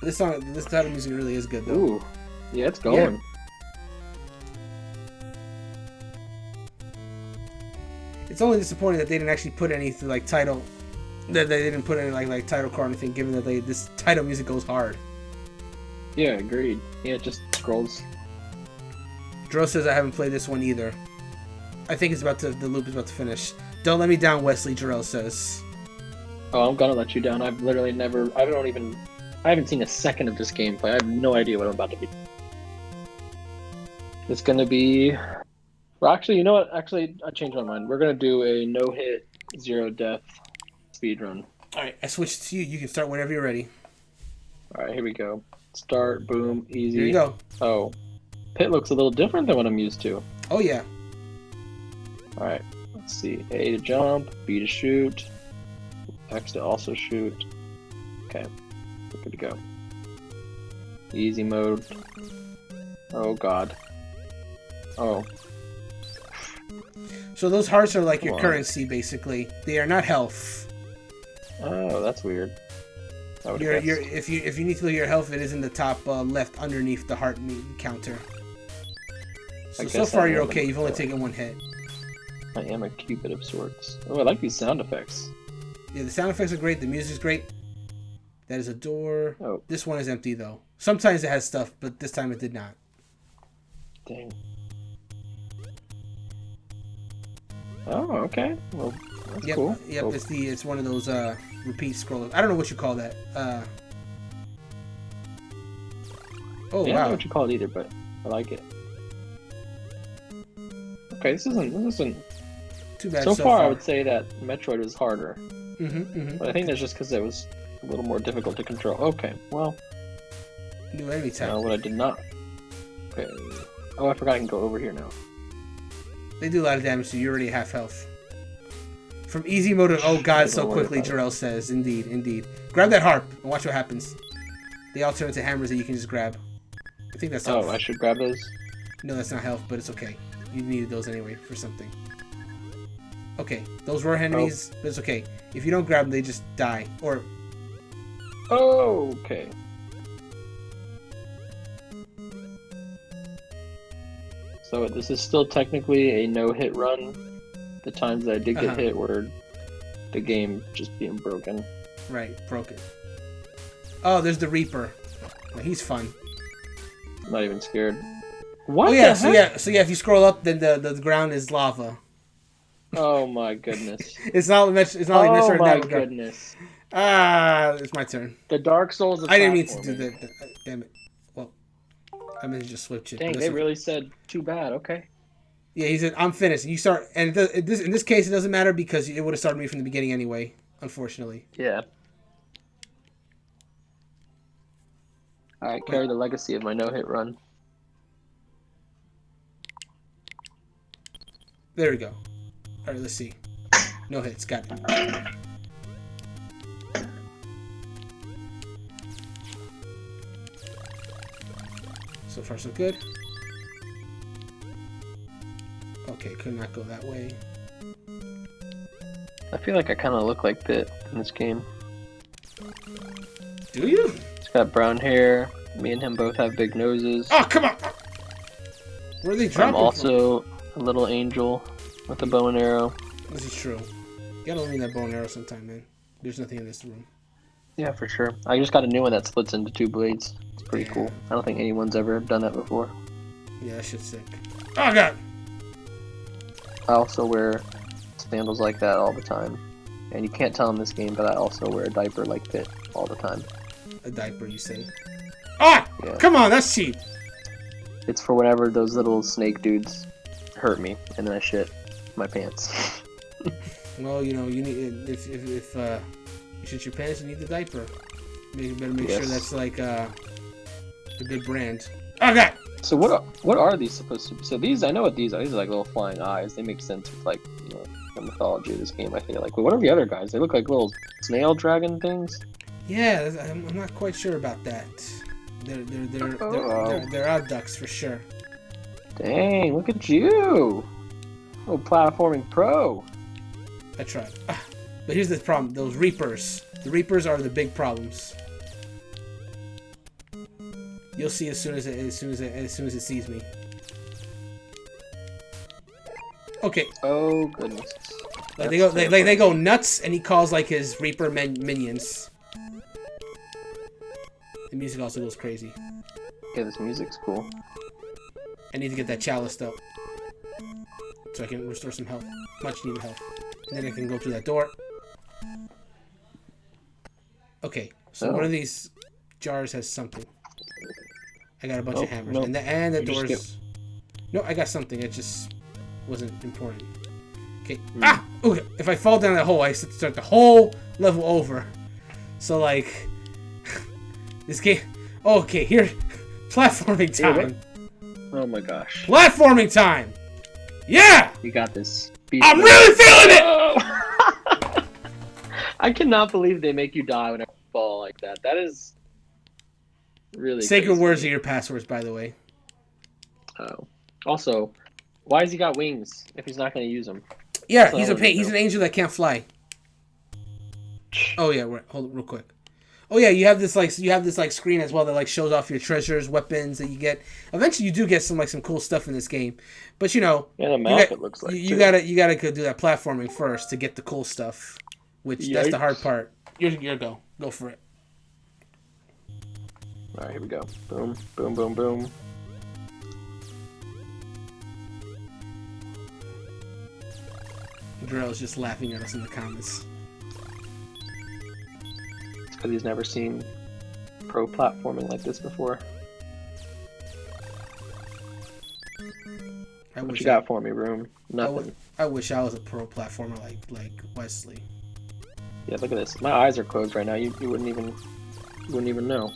This title music really is good though. Ooh, yeah, it's going. Yeah. It's only disappointing that they didn't actually put any like title. That they didn't put any like title card or anything, given that this title music goes hard. Yeah, agreed. Yeah, it just scrolls. Dro says I haven't played this one either. I think the loop is about to finish. Don't let me down, Wesley, Jarrell says. Oh, I'm gonna let you down. I've literally I haven't seen a second of this gameplay. I have no idea what I'm about to be. It's gonna be... Well, actually, you know what? Actually, I changed my mind. We're gonna do a no-hit, zero-death speedrun. Alright, I switched to you. You can start whenever you're ready. Alright, here we go. Start, boom, easy. Here you go. Oh. Pit looks a little different than what I'm used to. Oh, yeah. Alright, let's see. A to jump, B to shoot, X to also shoot. Okay, we're good to go. Easy mode. Oh god. Oh. So those hearts are like your currency, basically. They are not health. Oh, that's weird. If you need to look at your health, it is in the top left underneath the heart counter. So far you're okay. You've only taken 1 hit. I am a Cupid of sorts. Oh, I like these sound effects. Yeah, the sound effects are great. The music's great. That is a door. Oh. This one is empty, though. Sometimes it has stuff, but this time it did not. Dang. Oh, okay. Well, that's cool. Yep, cool. It's one of those repeat scrollers. I don't know what you call that. Oh, I don't wow. know what you call it either, but I like it. Okay, this isn't too bad. So far, I would say that Metroid was harder. Mm-hmm. But I think that's just because it was a little more difficult to control. Okay, well. New enemy type. What I did not. Okay. Oh, I forgot I can go over here now. They do a lot of damage, so you're already half health. From easy mode to oh god so quickly, Jarrell says. Indeed. Grab that harp and watch what happens. They all turn into hammers that you can just grab. I think that's health. Oh, I should grab those? No, that's not health, but it's okay. You needed those anyway for something. Okay, those were enemies, but it's okay. If you don't grab them, they just die. Or Oh, okay. So this is still technically a no-hit run. The times that I did get hit were the game just being broken. Right, broken. Oh, there's the Reaper. Well, he's fun. I'm not even scared. What? Oh yeah, so yeah, if you scroll up, then the ground is lava. Oh my goodness. It's not like Metroid. Oh my goodness. It's my turn. The Dark Souls of I didn't mean to do that. Damn it. Well, I meant to just switch it. Dang, they really said too bad. Okay. Yeah, he said, I'm finished. You start, and in this case, it doesn't matter because it would have started me from the beginning anyway, unfortunately. Yeah. Alright, carry the legacy of my no-hit run. There we go. Alright, let's see. No hits, got it. So far, so good. Okay, could not go that way. I feel like I kind of look like Pit in this game. Do you? He's got brown hair. Me and him both have big noses. Oh, come on! Where are they dropping I'm also a little angel with a bow and arrow. This is true. You gotta let me that bow and arrow sometime, man. There's nothing in this room. Yeah, for sure. I just got a new one that splits into 2 blades. It's pretty cool. I don't think anyone's ever done that before. Yeah, that shit's sick. Oh, God! I also wear sandals like that all the time. And you can't tell in this game, but I also wear a diaper like Pit all the time. A diaper, you say? Ah! Yeah. Come on, that's cheap! It's for whenever those little snake dudes hurt me, and then I shit my pants. Well, you know, you need if you shit your pants, you need the diaper. You better make sure that's like a good brand. Oh God! So what are these supposed to be? So these, I know what these are. These are like little flying eyes. They make sense with like, you know, the mythology of this game. I feel like. But what are the other guys? They look like little snail dragon things. Yeah, I'm not quite sure about that. They're odd ducks for sure. Dang! Look at you, oh platforming pro. I tried. But here's the problem: those Reapers. The Reapers are the big problems. You'll see as soon as it sees me. Okay. Oh goodness. Like they go nuts, and he calls like his Reaper minions. The music also goes crazy. Yeah, this music's cool. I need to get that chalice though, so I can restore some health, much needed health, and then I can go through that door. Okay, so one of these jars has something. I got a bunch of hammers, and the doors. No, I got something. It just wasn't important. Okay. Ah! Okay. If I fall down that hole, I start the whole level over. So like, this game. Oh, okay, here, platforming time. Oh my gosh. Platforming time. Yeah. You got this. I'm really feeling it. I cannot believe they make you die whenever you fall like that. That is really sacred crazy. words are your passwords, by the way. Oh. Also, why has he got wings if he's not going to use them? Yeah, he's an angel that can't fly. Oh yeah, hold it real quick. Oh yeah, you have this like screen as well that like shows off your treasures, weapons that you get. Eventually, you do get some cool stuff in this game, but you know, yeah, the map it looks like you gotta go do that platforming first to get the cool stuff, which that's the hard part. You're go for it. All right, here we go. Boom, boom, boom, boom. Drell's just laughing at us in the comments. It's because he's never seen pro platforming like this before. What you got for me, Room? Nothing. I wish I was a pro platformer like Wesley. Yeah, look at this. My eyes are closed right now. You wouldn't even know.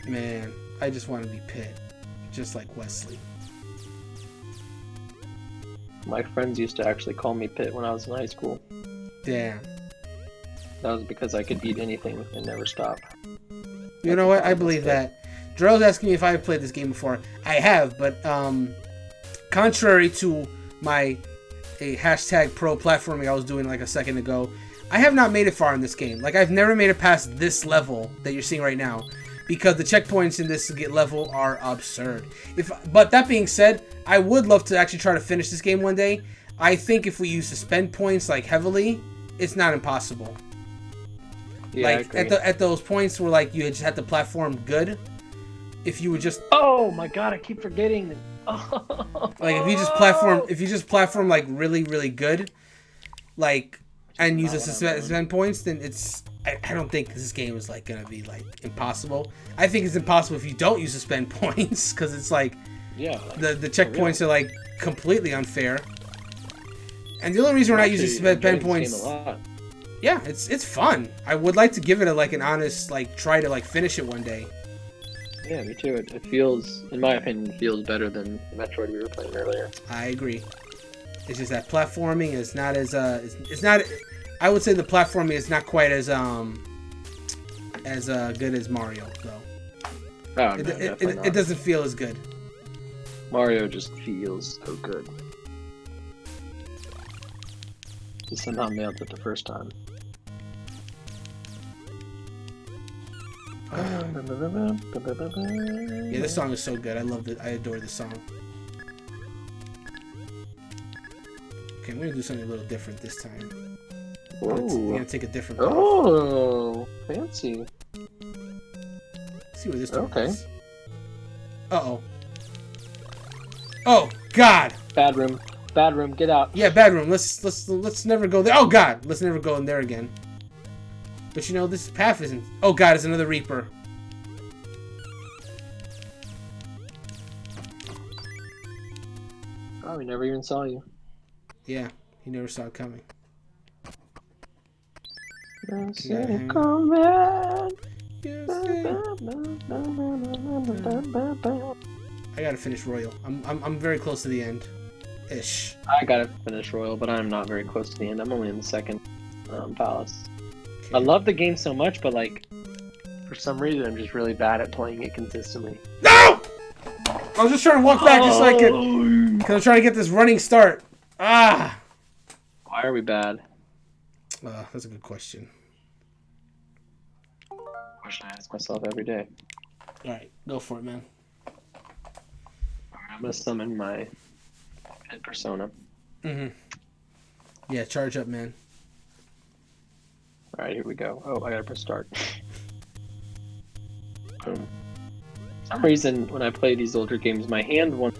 Man, I just want to be Pit, just like Wesley. My friends used to actually call me Pit when I was in high school. Damn. That was because I could eat anything and never stop. You know what? I believe that. Drell's asking me if I've played this game before. I have, but contrary to my hashtag pro platforming I was doing like a second ago, I have not made it far in this game. Like, I've never made it past this level that you're seeing right now, because the checkpoints in this level are absurd. But that being said, I would love to actually try to finish this game one day. I think if we use suspend points like heavily, it's not impossible. Yeah, like at those points where like you just have to platform good, if you would just oh my god, I keep forgetting. Like if you just platform like really really good, like and use the suspend points, then it's I don't think this game is like gonna be like impossible. I think it's impossible if you don't use suspend points, because it's like the checkpoints are like completely unfair. And the only reason we're not using suspend points, yeah, it's fun. I would like to give it an honest try to finish it one day. Yeah, me too. It feels, in my opinion, feels better than the Metroid we were playing earlier. I agree. It's just that platforming is not as it's not. I would say the platforming is not quite as good as Mario though. Oh, it doesn't feel as good. Mario just feels so good. He somehow nailed it the first time. Yeah, this song is so good. I love it. I adore this song. Okay, I'm gonna do something a little different this time. I'm gonna take a different path. Oh, fancy. See where this goes. Uh-oh. Oh God! Bad room. Bad room. Get out. Yeah, bad room. Let's never go there. Oh God! Let's never go in there again. But you know, this path isn't... Oh God, it's another Reaper. Oh, he never even saw you. Yeah, he never saw it coming. I gotta finish Royal. I'm very close to the end. Ish. I gotta finish Royal, but I'm not very close to the end. I'm only in the second palace. I love the game so much, but for some reason, I'm just really bad at playing it consistently. No! I was just trying to walk back just so I could, because I'm trying to get this running start. Ah! Why are we bad? That's a good question. Question I ask myself every day. All right, go for it, man. I'm gonna summon my head persona. Yeah, charge up, man. Alright, here we go. Oh, I gotta press start. Boom. For some reason, when I play these older games, my hand wants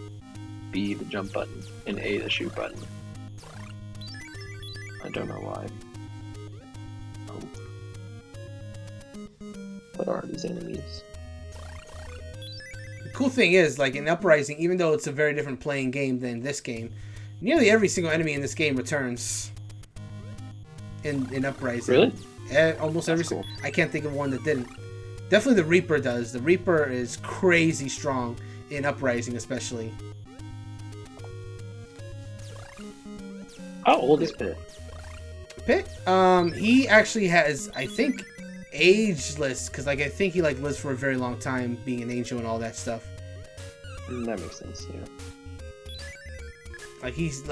B, the jump button, and A, the shoot button. I don't know why. What are these enemies? The cool thing is, in Uprising, even though it's a very different playing game than this game, nearly every single enemy in this game returns. In Uprising. Really? Yeah, almost every single. I can't think of one that didn't. Definitely the Reaper does. The Reaper is crazy strong in Uprising, especially. How old is Pit? Pit? He actually has, I think, ageless, because I think he lives for a very long time, being an angel and all that stuff. That makes sense. Yeah. He's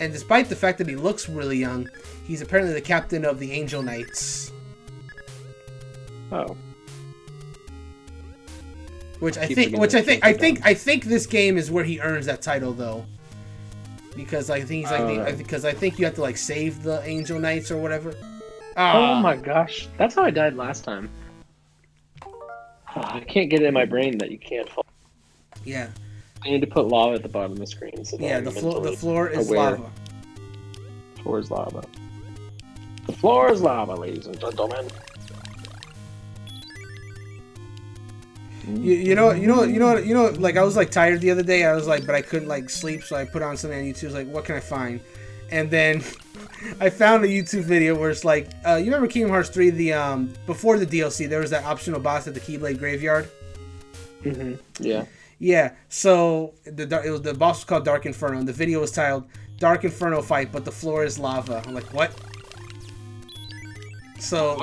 and despite the fact that he looks really young, he's apparently the captain of the Angel Knights. Oh. I think this game is where he earns that title though. Because I think he's because I think you have to save the Angel Knights or whatever. Oh my gosh. That's how I died last time. I can't get it in my brain that you can't fall. Yeah. I need to put lava at the bottom of the screen. So yeah, the floor is lava. The floor is lava. The floor is lava, ladies and gentlemen. You know, I was tired the other day. I was but I couldn't sleep, so I put on something on YouTube. I was what can I find? And then I found a YouTube video where it's you remember Kingdom Hearts 3? The before the DLC, there was that optional boss at the Keyblade Graveyard. Yeah. Yeah. So the boss was called Dark Inferno, and the video was titled "Dark Inferno Fight," but the floor is lava. I'm what? So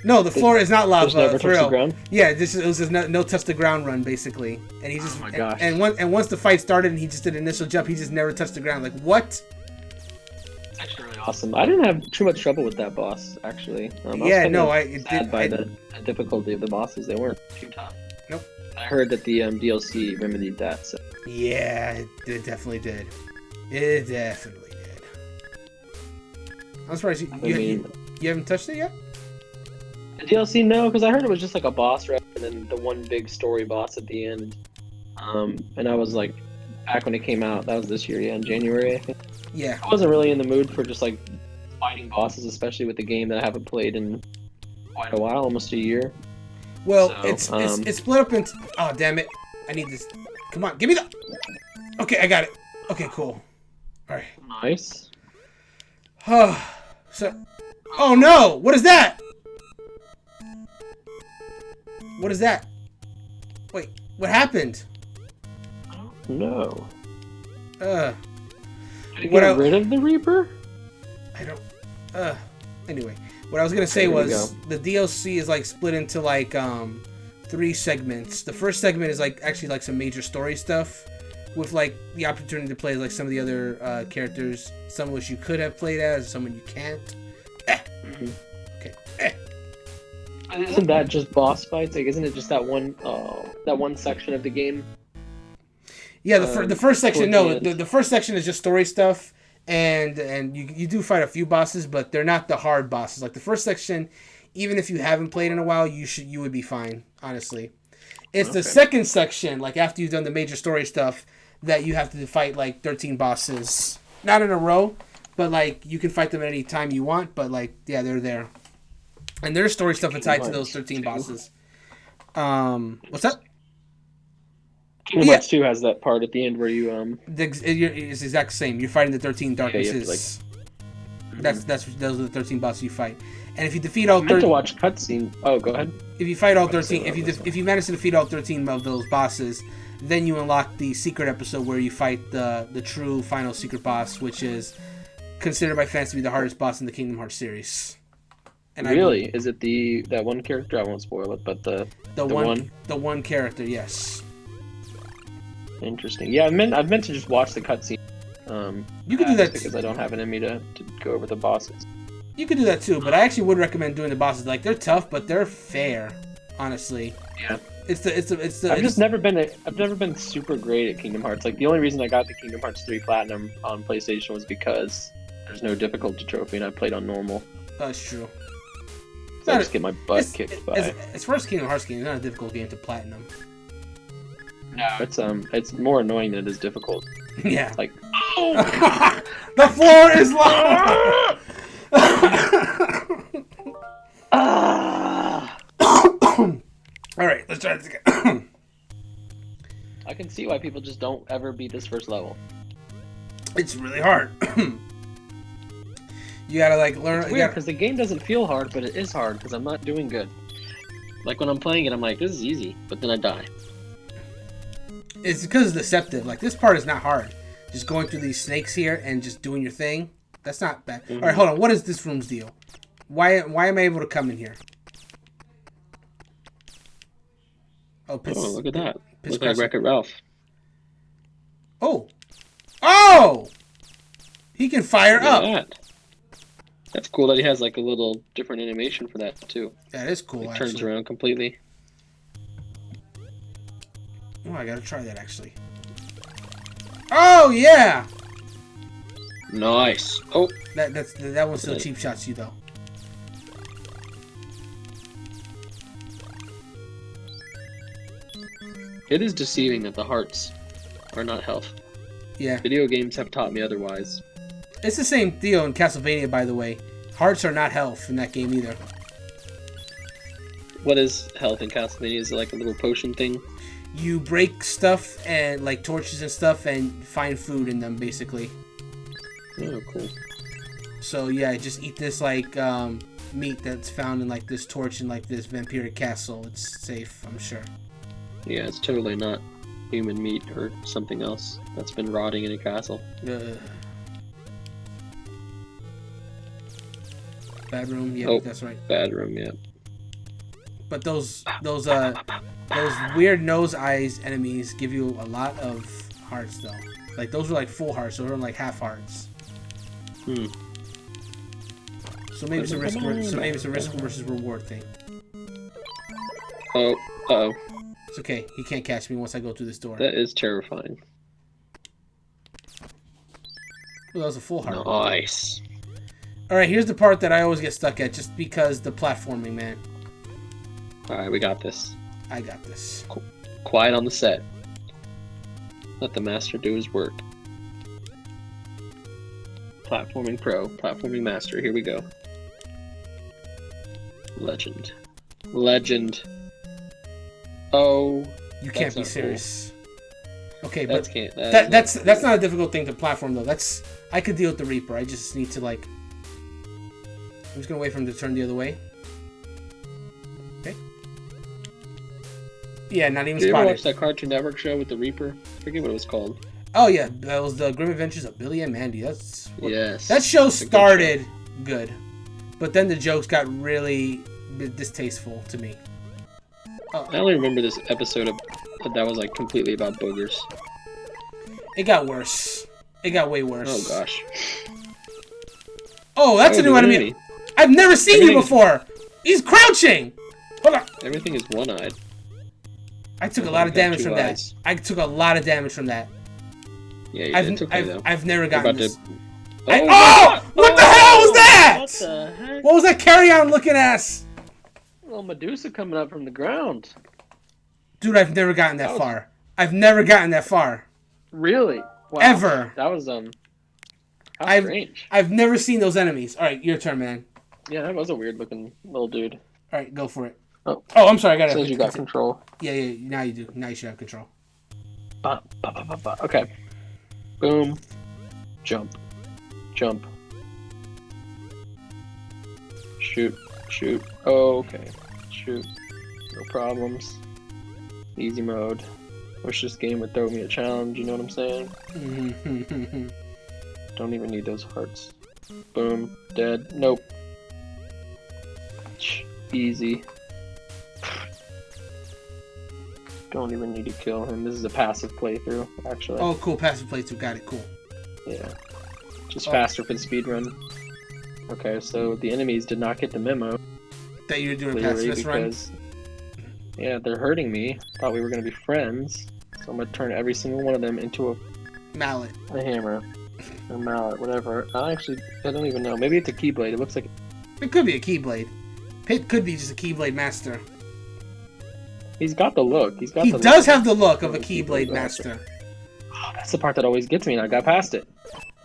no, the floor is not lava. Never touch the ground? Yeah, it was just no touch the ground run basically, and he just and once the fight started and he just did an initial jump, he just never touched the ground. What? It's actually really awesome. I didn't have too much trouble with that boss, actually. Yeah, no, the difficulty of the bosses. They weren't too tough. Nope. I heard that the DLC remedied that. So. Yeah, it definitely did. It definitely did. I'm surprised you haven't touched it yet? The DLC, no, because I heard it was just like a boss rush and then the one big story boss at the end. And I was like, back when it came out, that was this year, yeah, in January, I think. Yeah. I wasn't really in the mood for just like fighting bosses, especially with the game that I haven't played in quite a while, almost a year. Well, so, it's split up into... Oh, damn it. I need this. Come on, give me the... Okay, I got it. Okay, cool. Alright. Nice. So... Oh, no! What is that? What is that? Wait, what happened? No. Did you get rid of the Reaper? I don't... Anyway, what I was gonna say was the DLC is like split into like 3 segments. The first segment is like actually like some major story stuff, with like the opportunity to play like some of the other characters, some of which you could have played as, some you can't. Okay. Isn't that just boss fights? Like, isn't it just that one section of the game? Yeah, the first section. No, the first section is just story stuff, and you do fight a few bosses, but they're not the hard bosses. Like the first section, even if you haven't played in a while, you would be fine. Honestly, it's the second section, like after you've done the major story stuff, that you have to fight like 13 bosses, not in a row, but like you can fight them at any time you want. But like, yeah, they're there, and there's story stuff tied to those 13 bosses. What's that? Kingdom Hearts 2 has that part at the end where you it's the exact same. You're fighting the 13 darknesses. Those are the 13 bosses you fight, and if you defeat all 13, I meant to watch cutscene. Oh, go ahead. If you fight all 13, if you manage to defeat all 13 of those bosses, then you unlock the secret episode where you fight the true final secret boss, which is considered by fans to be the hardest boss in the Kingdom Hearts series. And really, is it that one character? I won't spoil it, but the one character, yes. Interesting. Yeah, I've meant to just watch the cutscene. You could do that because I don't have it in me to go over the bosses. You could do that too, but I actually would recommend doing the bosses. Like they're tough, but they're fair. Honestly. Yeah. I've never been super great at Kingdom Hearts. Like the only reason I got the Kingdom Hearts 3 Platinum on PlayStation was because there's no difficulty trophy, and I played on normal. That's true. So I just get my butt kicked by. As far as Kingdom Hearts game, it's not a difficult game to platinum. No, it's more annoying than it is difficult. Yeah. Like, oh! The floor is locked. All right, let's try this again. I can see why people just don't ever beat this first level. It's really hard. You gotta like learn. It's weird because the game doesn't feel hard, but it is hard because I'm not doing good. Like when I'm playing it, I'm like, this is easy, but then I die. It's because it's deceptive. Like this part is not hard. Just going through these snakes here and just doing your thing. That's not bad. Mm-hmm. All right, hold on. What is this room's deal? Why am I able to come in here? Oh, look at that. Looks like Wreck-It Ralph. Oh! He can fire up. That's cool that he has like a little different animation for that too. That is cool. It turns around completely. Oh, I gotta try that actually. Oh yeah! Nice. Oh, that one still cheap shots you though. It is deceiving that the hearts are not health. Yeah. Video games have taught me otherwise. It's the same deal in Castlevania, by the way. Hearts are not health in that game either. What is health in Castlevania? Is it like a little potion thing? You break stuff and like torches and stuff and find food in them, basically. Oh, cool. So yeah, just eat this like meat that's found in like this torch in like this vampiric castle. It's safe, I'm sure. Yeah, it's totally not human meat or something else that's been rotting in a castle. Bad room, yeah, that's right. Bad room, yeah. But those weird nose eyes enemies give you a lot of hearts though. Like those are like full hearts, those are like half hearts. So maybe it's a risk. So maybe it's a risk versus reward thing. Oh, uh-oh. It's okay. He can't catch me once I go through this door. That is terrifying. Well, that was a full heart. Nice. All right, here's the part that I always get stuck at, just because the platforming, man. All right, we got this. I got this. Quiet on the set. Let the master do his work. Platforming pro, platforming master. Here we go. Legend. Legend. Oh. You can't be serious. Cool. Okay, but that's not a difficult thing to platform though. I could deal with the Reaper. I just need to like. I'm just gonna wait for him to turn the other way. Okay. Yeah, not even spotted. Did you ever watch spotted. that Cartoon Network show with the Reaper? I forget what it was called. Oh yeah, that was the Grim Adventures of Billy and Mandy. Yes. That show started good, but then the jokes got really distasteful to me. I only remember this episode that was like completely about boogers. It got worse. It got way worse. Oh gosh. Oh, that's a new enemy. I've never seen you before. He's crouching. Hold on. Everything is one-eyed. I took a lot of damage from that. I took a lot of damage from that. Yeah, you did. It's okay, though. I've never gotten this. Oh! What the hell was that? What the heck? What was that carry-on looking ass? Little Medusa coming up from the ground. Dude, I've never gotten that far. I've never gotten that far. Really? Wow. Ever. That was how strange. I've never seen those enemies. All right, your turn, man. Yeah, that was a weird-looking little dude. All right, go for it. Oh, I'm sorry. I got it. Says you got control. Yeah. Now you do. Now you should have control. Okay. Boom. Jump. Jump. Shoot. Shoot. Okay. Shoot. No problems. Easy mode. Wish this game would throw me a challenge, you know what I'm saying? Don't even need those hearts. Boom. Dead. Nope. Easy. Don't even need to kill him. This is a passive playthrough, actually. Oh, cool. Passive playthrough. Got it. Cool. Yeah. Just faster for the speedrun. Okay, so the enemies did not get the memo. That you're doing passive run? Yeah, they're hurting me. Thought we were going to be friends. So I'm going to turn every single one of them into a... mallet. A hammer. A mallet, whatever. I don't even know. Maybe it's a keyblade. It looks like... It could be a keyblade. Pit could be just a keyblade master. He's got the look. He does have the look of a keyblade master. Oh, that's the part that always gets me, and I got past it.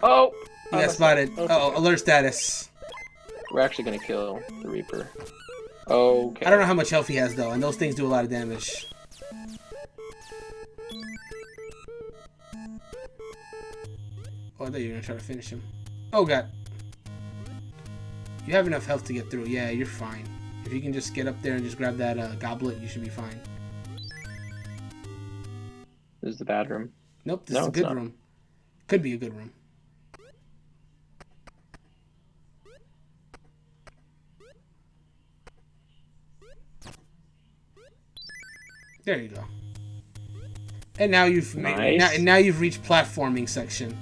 Oh! You got spotted. Oh, alert status. We're actually going to kill the Reaper. Okay. I don't know how much health he has, though, and those things do a lot of damage. Oh, I thought you were going to try to finish him. Oh, God. You have enough health to get through. Yeah, you're fine. If you can just get up there and just grab that goblet, you should be fine. This is the bad room. Nope, this is a good room. Could be a good room. There you go. And now you've now you've reached platforming section.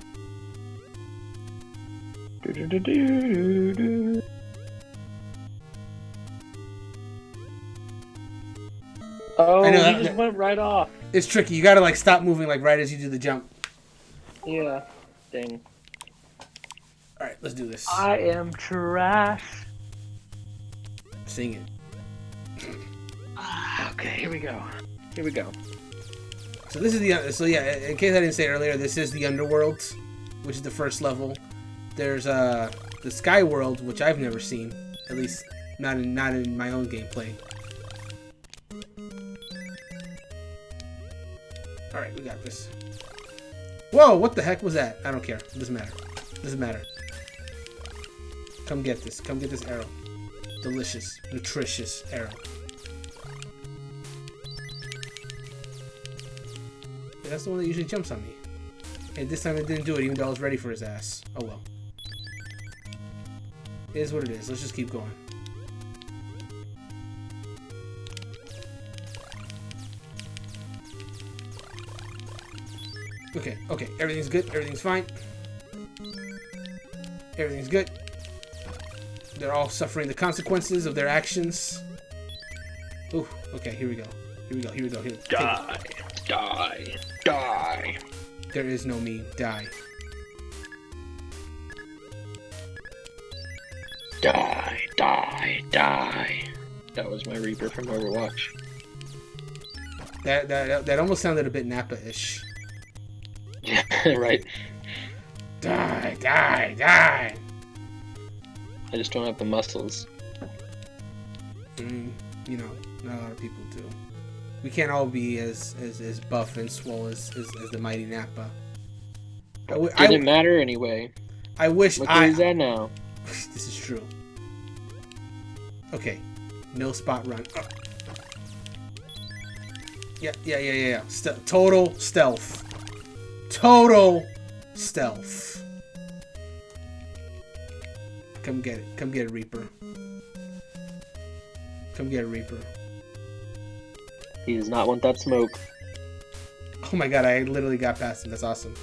Oh, I know, he just went right off. It's tricky. You gotta like stop moving like right as you do the jump. Yeah. Dang. All right, let's do this. I am trash. Sing it. Okay, here we go. Here we go. So this is the in case I didn't say earlier, this is the Underworld, which is the first level. There's the Sky World, which I've never seen, at least not in my own gameplay. All right, we got this. Whoa, what the heck was that? I don't care. It doesn't matter. It doesn't matter. Come get this. Come get this arrow. Delicious, nutritious arrow. That's the one that usually jumps on me. And this time it didn't do it, even though I was ready for his ass. Oh well. It is what it is. Let's just keep going. Okay, okay. Everything's good. Everything's fine. Everything's good. They're all suffering the consequences of their actions. Ooh, okay, here we go. Here we go, here we go. Here. Die, die, die. There is no me. Die. Die, die, die. That was my Reaper from Overwatch. That almost sounded a bit Nappa-ish. Yeah, right. Die, die, die. I just don't have the muscles. You know, not a lot of people do. We can't all be as buff and swole as the mighty Nappa. Didn't matter anyway. I wish Look where he's at now. This is true. Okay, no spot run. Oh. Yeah. Total stealth. Total stealth. Come get it. Come get it, Reaper. Come get it, Reaper. He does not want that smoke. Oh my god, I literally got past him. That's awesome.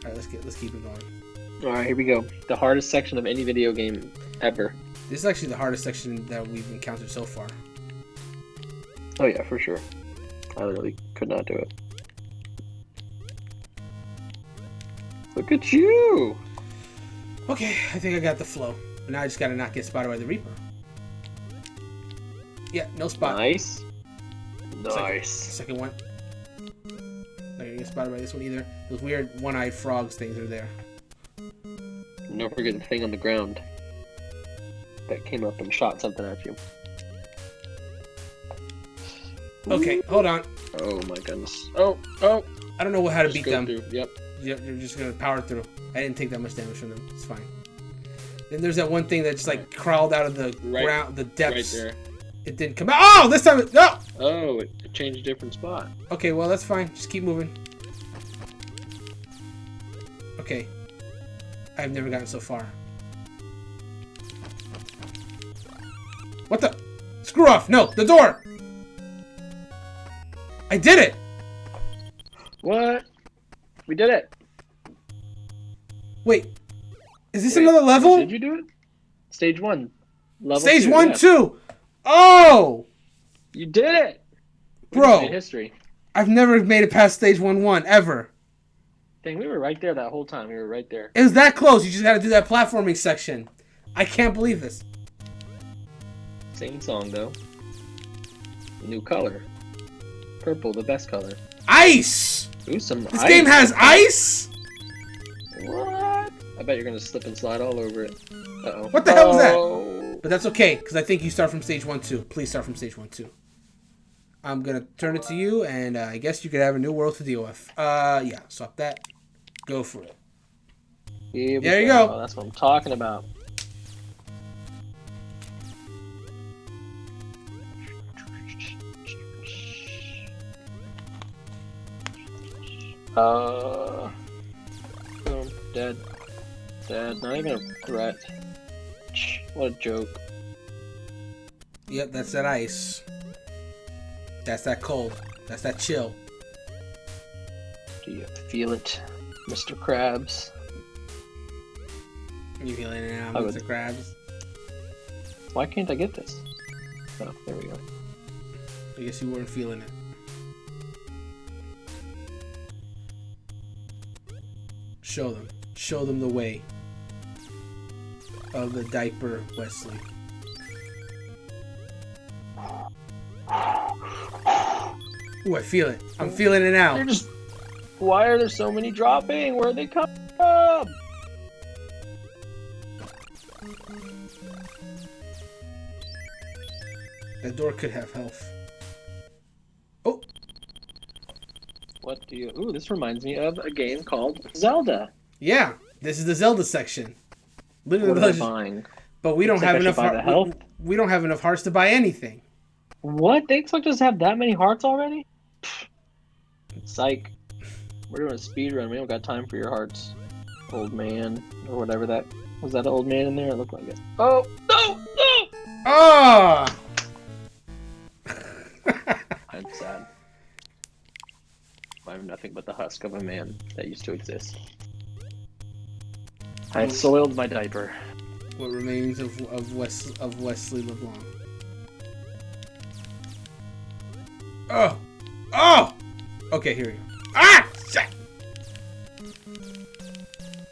Alright, let's keep it going. Alright, here we go. The hardest section of any video game ever. This is actually the hardest section that we've encountered so far. Oh yeah, for sure. I literally could not do it. Look at you! Okay, I think I got the flow. But now I just gotta not get spotted by the Reaper. Yeah, no spot. Nice. Nice. Second one. Not gonna get spotted by this one either. Those weird one-eyed frogs things are there. And don't forget the thing on the ground that came up and shot something at you. Okay, hold on. Oh my goodness. Oh! I don't know how to beat them. Through. Yep. You're just gonna power through. I didn't take that much damage from them. It's fine. Then there's that one thing that just like crawled out of the ground, the depths. Right there. It didn't come out. Oh, this time no! Oh, it changed a different spot. Okay, well that's fine. Just keep moving. Okay. I've never gotten so far. What the? Screw off! No, the door! I did it! What? We did it. Wait. Is this another level? Did you do it? Stage 1. Level Stage 2, 1, yeah. 2! Oh! You did it! Bro, history. I've never made it past stage 1-1, ever. Dang, we were right there that whole time. We were right there. It was that close. You just gotta do that platforming section. I can't believe this. Same song, though. New color. Purple, the best color. Ice! Ooh, some This ice. game has ice? What? I bet you're gonna slip and slide all over it. Uh-oh. What the hell was that? But that's okay, because I think you start from stage 1-2. Please start from stage 1-2. I'm gonna turn it to you, and I guess you could have a new world to deal with. Yeah, swap that. Go for it. There you go. Oh, that's what I'm talking about. Boom, dead. Dead, not even a threat. What a joke. Yep, that's that ice. That's that cold. That's that chill. Do you feel it, Mr. Krabs? You feeling it now, I Mr. would. Krabs? Why can't I get this? Oh, there we go. I guess you weren't feeling it. Show them. Show them the way of the diaper Wesley. Ooh, I feel it. I'm feeling it now. They're just... Why are there so many dropping? Where are they coming from? That door could have health. Oh! What do you... Ooh, this reminds me of a game called Zelda. Yeah, this is the Zelda section. Literally, What am I buying? but we don't Looks like have I should enough. buy the health. We don't have enough hearts to buy anything. What? They expect us to have that many hearts already? Psych. We're doing a speed run. We don't got time for your hearts, old man, or whatever that was. That old man in there? It looked like it. Oh no! No! Ah! I'm sad. I'm nothing but the husk of a man that used to exist. I soiled my diaper. What remains of Wesley LeBlanc. Oh! Oh! Okay, here we go. Ah! Shit!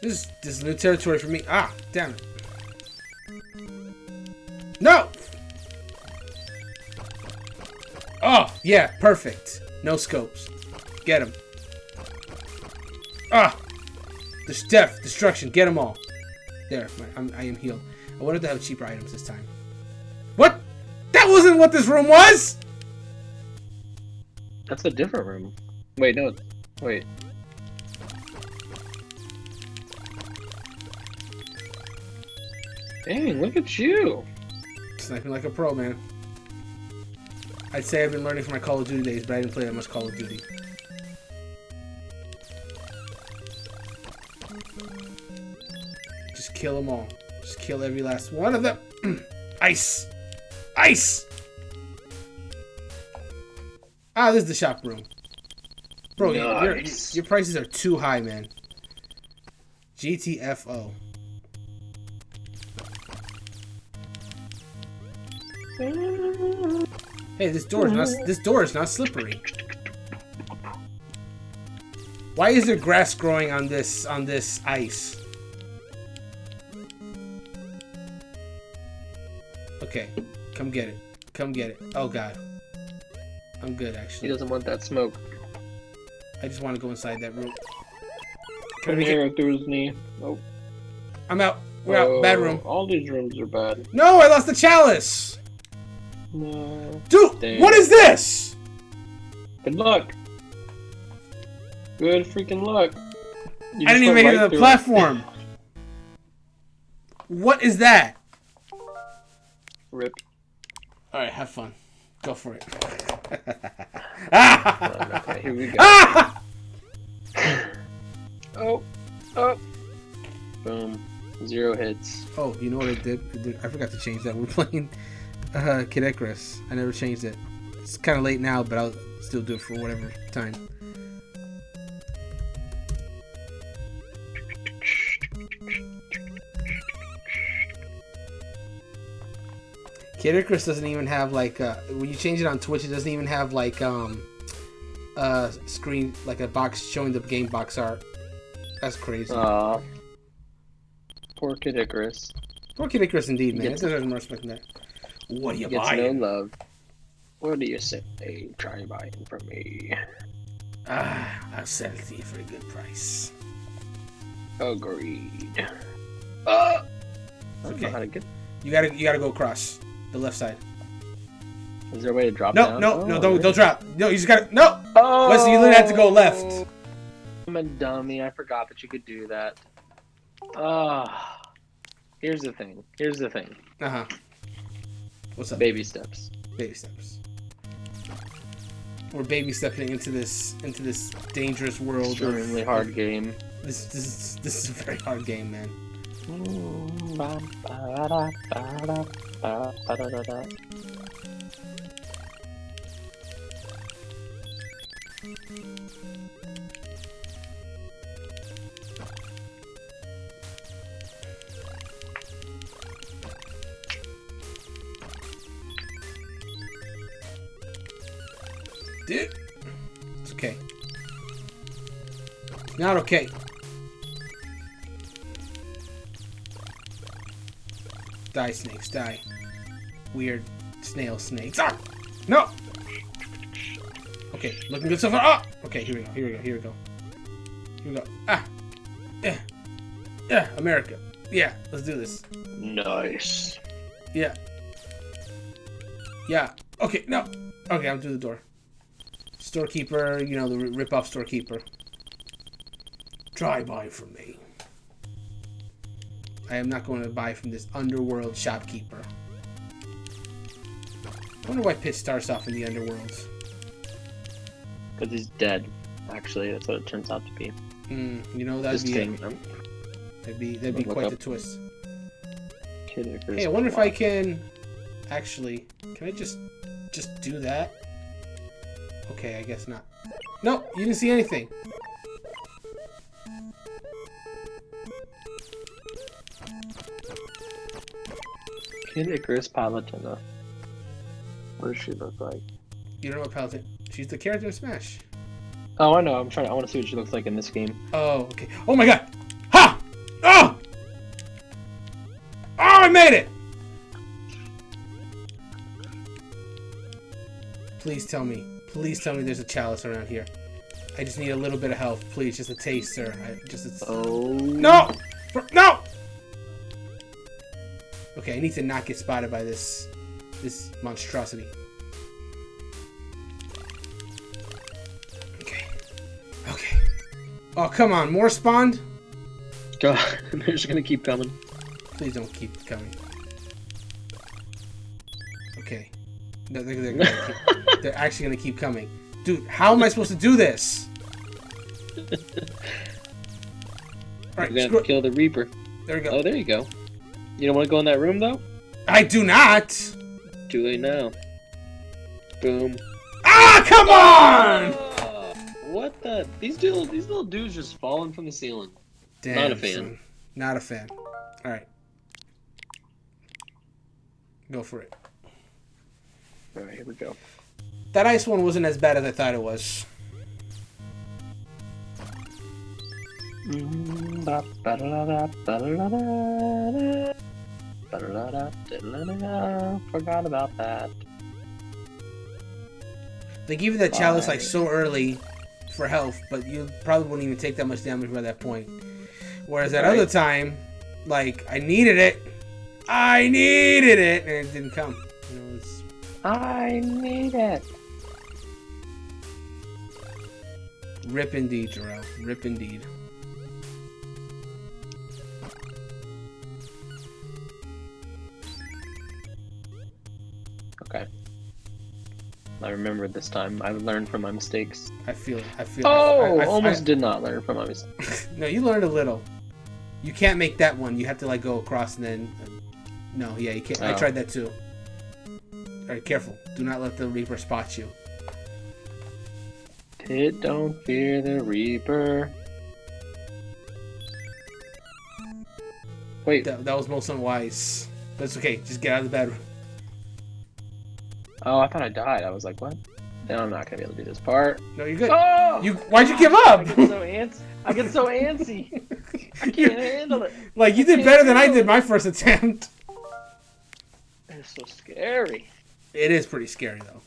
This is new territory for me. Ah! Damn it. No! Oh! Yeah, perfect. No scopes. Get him. Ah! There's death, destruction. Get them all. There, I am healed. I wanted to have cheaper items this time. What? That wasn't what this room was! That's a different room. Wait, no. Wait. Dang, look at you. Sniping like a pro, man. I'd say I've been learning from my Call of Duty days, but I didn't play that much Call of Duty. Just kill them all. Just kill every last one of them. Ice! Ice! Ah, this is the shop room. Bro, nice. your prices are too high, man. GTFO. Hey, this door is not slippery. Why is there grass growing on this ice? Okay, come get it. Come get it. Oh god. I'm good actually. He doesn't want that smoke. I just want to go inside that room. Come here through his knee. Nope. I'm out. We're out. Bad room. All these rooms are bad. No, I lost the chalice! No. Dude, Dang. What is this? Good luck. Good freaking luck. I didn't even make it to the platform. What is that? Rip. Alright, have fun. Go for it. Okay, here we go. Oh. Oh. Boom. 0 hits. Oh, you know what I did? I forgot to change that. We're playing Kid Icarus. I never changed it. It's kind of late now, but I'll still do it for whatever time. Kid Icarus doesn't even have like when you change it on Twitch, it doesn't even have like screen, like a box showing the game box art. That's crazy. Poor Kid Icarus. Poor Kid Icarus indeed, man. It deserves more respect than that. What are you Gets buying? no love. What do you say? Try buying from me. I'll sell it to you for a good price. Agreed. Okay. I don't know how to get. You gotta go across the left side. Is there a way to drop No, down? no, don't drop. No, you just gotta. No. Oh, Wesley, you literally have to go left. I'm a dummy. I forgot that you could do that. Here's the thing. What's up? Baby steps. Baby steps. We're baby stepping into this dangerous world. Extremely hard game. This is a very hard game, man. Dude, it's okay. Not okay. Die, snakes, die. Weird snail snakes. Ah! No! Okay, looking good so far. Ah! Okay, here we go. Ah! Yeah, America. Yeah, let's do this. Nice. Yeah. Yeah. Okay, no. Okay, I'm through the door. Storekeeper, you know, the rip-off storekeeper. Try buy from me. I am not going to buy from this underworld shopkeeper. I wonder why Pitch starts off in the underworld. Because he's dead. Actually, that's what it turns out to be. You know, that'd be quite the twist. Hey, I wonder if I can... Actually, can I just do that? Okay, I guess not. No, you didn't see anything. Kid Icarus Palutena. What does she look like? You don't know what Paladin? She's the character in Smash. Oh, I know. I want to see what she looks like in this game. Oh, okay. Oh my god! Ha! Oh! Oh, I made it! Please tell me. Please tell me there's a chalice around here. I just need a little bit of health, please. Just a taste, sir. Oh. No! No! Okay, I need to not get spotted by this monstrosity. Okay. Okay. Oh, come on. More spawned? God, they're just gonna keep coming. Please don't keep coming. Okay. No, they're actually gonna keep coming. Dude, how am I supposed to do this? Alright, You're gonna kill the Reaper. There we go. Oh, there you go. You don't want to go in that room, though? I do not! Too late now. Boom. Ah, come on! What the? These little dudes just falling from the ceiling. Damn, not a fan. Son. Not a fan. Alright. Go for it. Alright, here we go. That ice one wasn't as bad as I thought it was. Forgot about that. They give you that chalice like so early for health, but you probably wouldn't even take that much damage by that point. Whereas that other time, like, I needed it, and it didn't come. You know, I need it. Rip indeed, Jarrell. Rip indeed. Okay. I remember this time. I learned from my mistakes. I feel it. Oh! Almost did not learn from my mistakes. No, you learned a little. You can't make that one. You have to, like, go across and then... no, yeah, you can't. Oh. I tried that too. Alright, careful. Do not let the Reaper spot you. Pit, don't fear the Reaper. Wait. That was most unwise. That's okay. Just get out of the bedroom. Oh, I thought I died. I was like, what? No, I'm not going to be able to do this part. No, you're good. Oh! Why'd you give up? I get so antsy. I can't handle it. Like, you did better than I did my first attempt. It's so scary. It is pretty scary, though.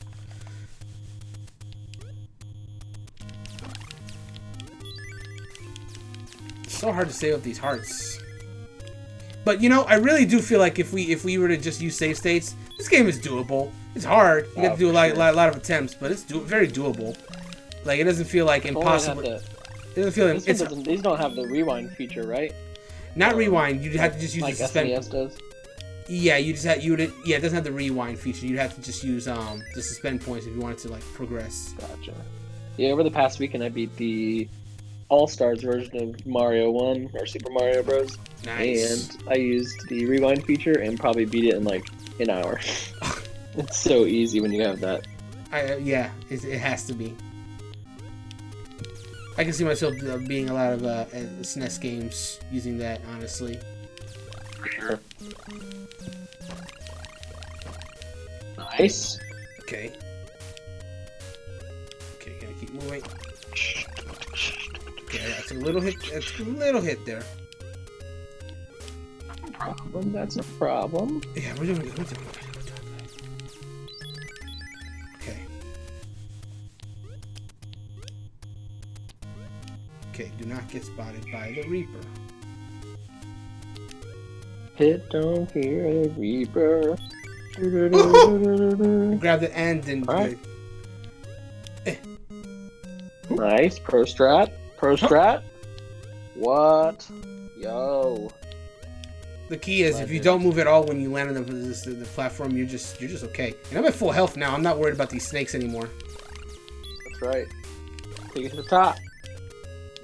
It's so hard to save up these hearts. But, you know, I really do feel like if we were to just use save states, this game is doable. It's hard. You have to do a lot of attempts, but it's very doable. Like, it doesn't feel like impossible. It doesn't feel these don't have the rewind feature, right? Not rewind. You'd have to just use like the suspend. SNES does. Yeah, it doesn't have the rewind feature. You'd have to just use the suspend points if you wanted to, like, progress. Gotcha. Yeah, over the past weekend I beat the All-Stars version of Mario 1 or Super Mario Bros. Nice. And I used the rewind feature and probably beat it in like an hour. It's so easy when you have that. Yeah, it has to be. I can see myself being a lot of SNES games using that, honestly. Sure. Nice. Okay. Okay, gotta keep moving. Okay, that's a little hit. That's a little hit there. No problem. That's a problem. Yeah, we're doing good. We're doing good. Okay. Okay, do not get spotted by the Reaper. Hit, don't fear the Reaper. Grab the end and... Right. Nice. Pro strat. What? Yo. The key is, if you don't move at all when you land on the platform, you're just okay. And I'm at full health now. I'm not worried about these snakes anymore. That's right. Take it to the top.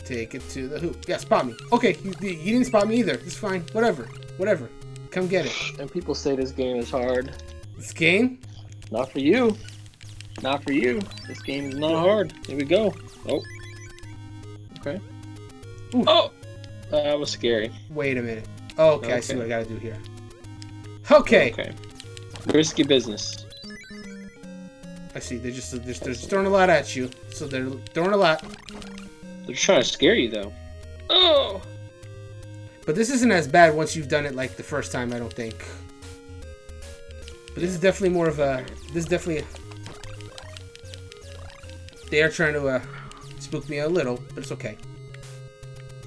Take it to the hoop. Yeah, spot me. Okay, you didn't spot me either. It's fine. Whatever. Come get it. And people say this game is hard. This game? Not for you. Not for you. This game is not hard. Here we go. Oh. Okay. Ooh. Oh! That was scary. Wait a minute. Oh, okay, I see what I gotta do here. Okay. Okay. Risky business. I see. They're just throwing a lot at you. So they're throwing a lot. They're trying to scare you though. Oh. But this isn't as bad once you've done it like the first time, I don't think. But this is definitely more of a... This is definitely... They are trying to spook me a little, but it's okay.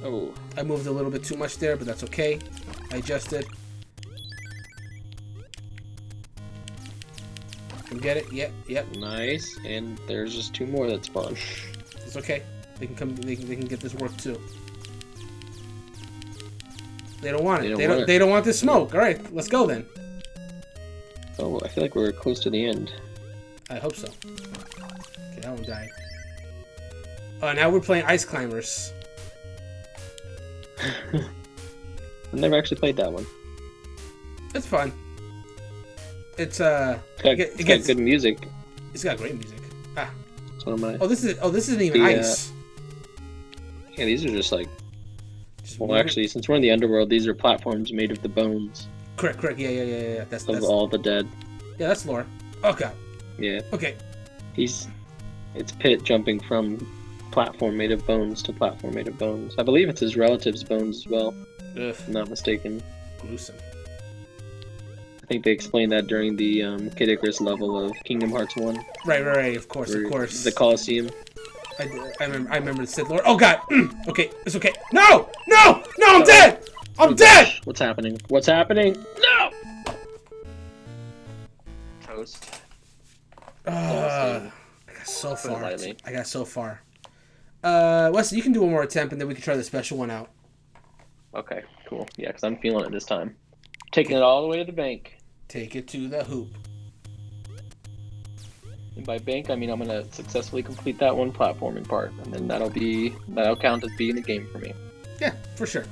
Oh. I moved a little bit too much there, but that's okay. I adjusted. Can get it? Yep, yep. Nice. And there's just 2 more that spawn. It's okay. They can come. They can get this work too. They don't want it. They don't want this smoke. All right, let's go then. Oh, I feel like we're close to the end. I hope so. Okay, that one died. Now we're playing Ice Climbers. I've never actually played that one. It's fun. It's It's got good music. It's got great music. Ah. So am I. Oh, this isn't even ice. Yeah, these are just like. Well, actually, since we're in the underworld, these are platforms made of the bones. Correct. Yeah. That's all the dead. Yeah, that's lore. Okay. Yeah. Okay. It's Pit jumping from platform made of bones to platform made of bones. I believe it's his relative's bones as well. Ugh. If I'm not mistaken. Gruesome. I think they explained that during the Kid Icarus level of Kingdom Hearts 1. Right. Of course. The Colosseum. I remember the Sith Lord. Oh God. Okay, it's okay. No! I'm dead! I'm dead! Gosh. What's happening? No! Toast. I got so far. Wesley, you can do one more attempt and then we can try the special one out. Okay, cool. Yeah, because I'm feeling it this time. Taking it all the way to the bank. Take it to the hoop. And by bank, I mean I'm gonna successfully complete that one platforming part, and then that'll count as being the game for me. Yeah, for sure.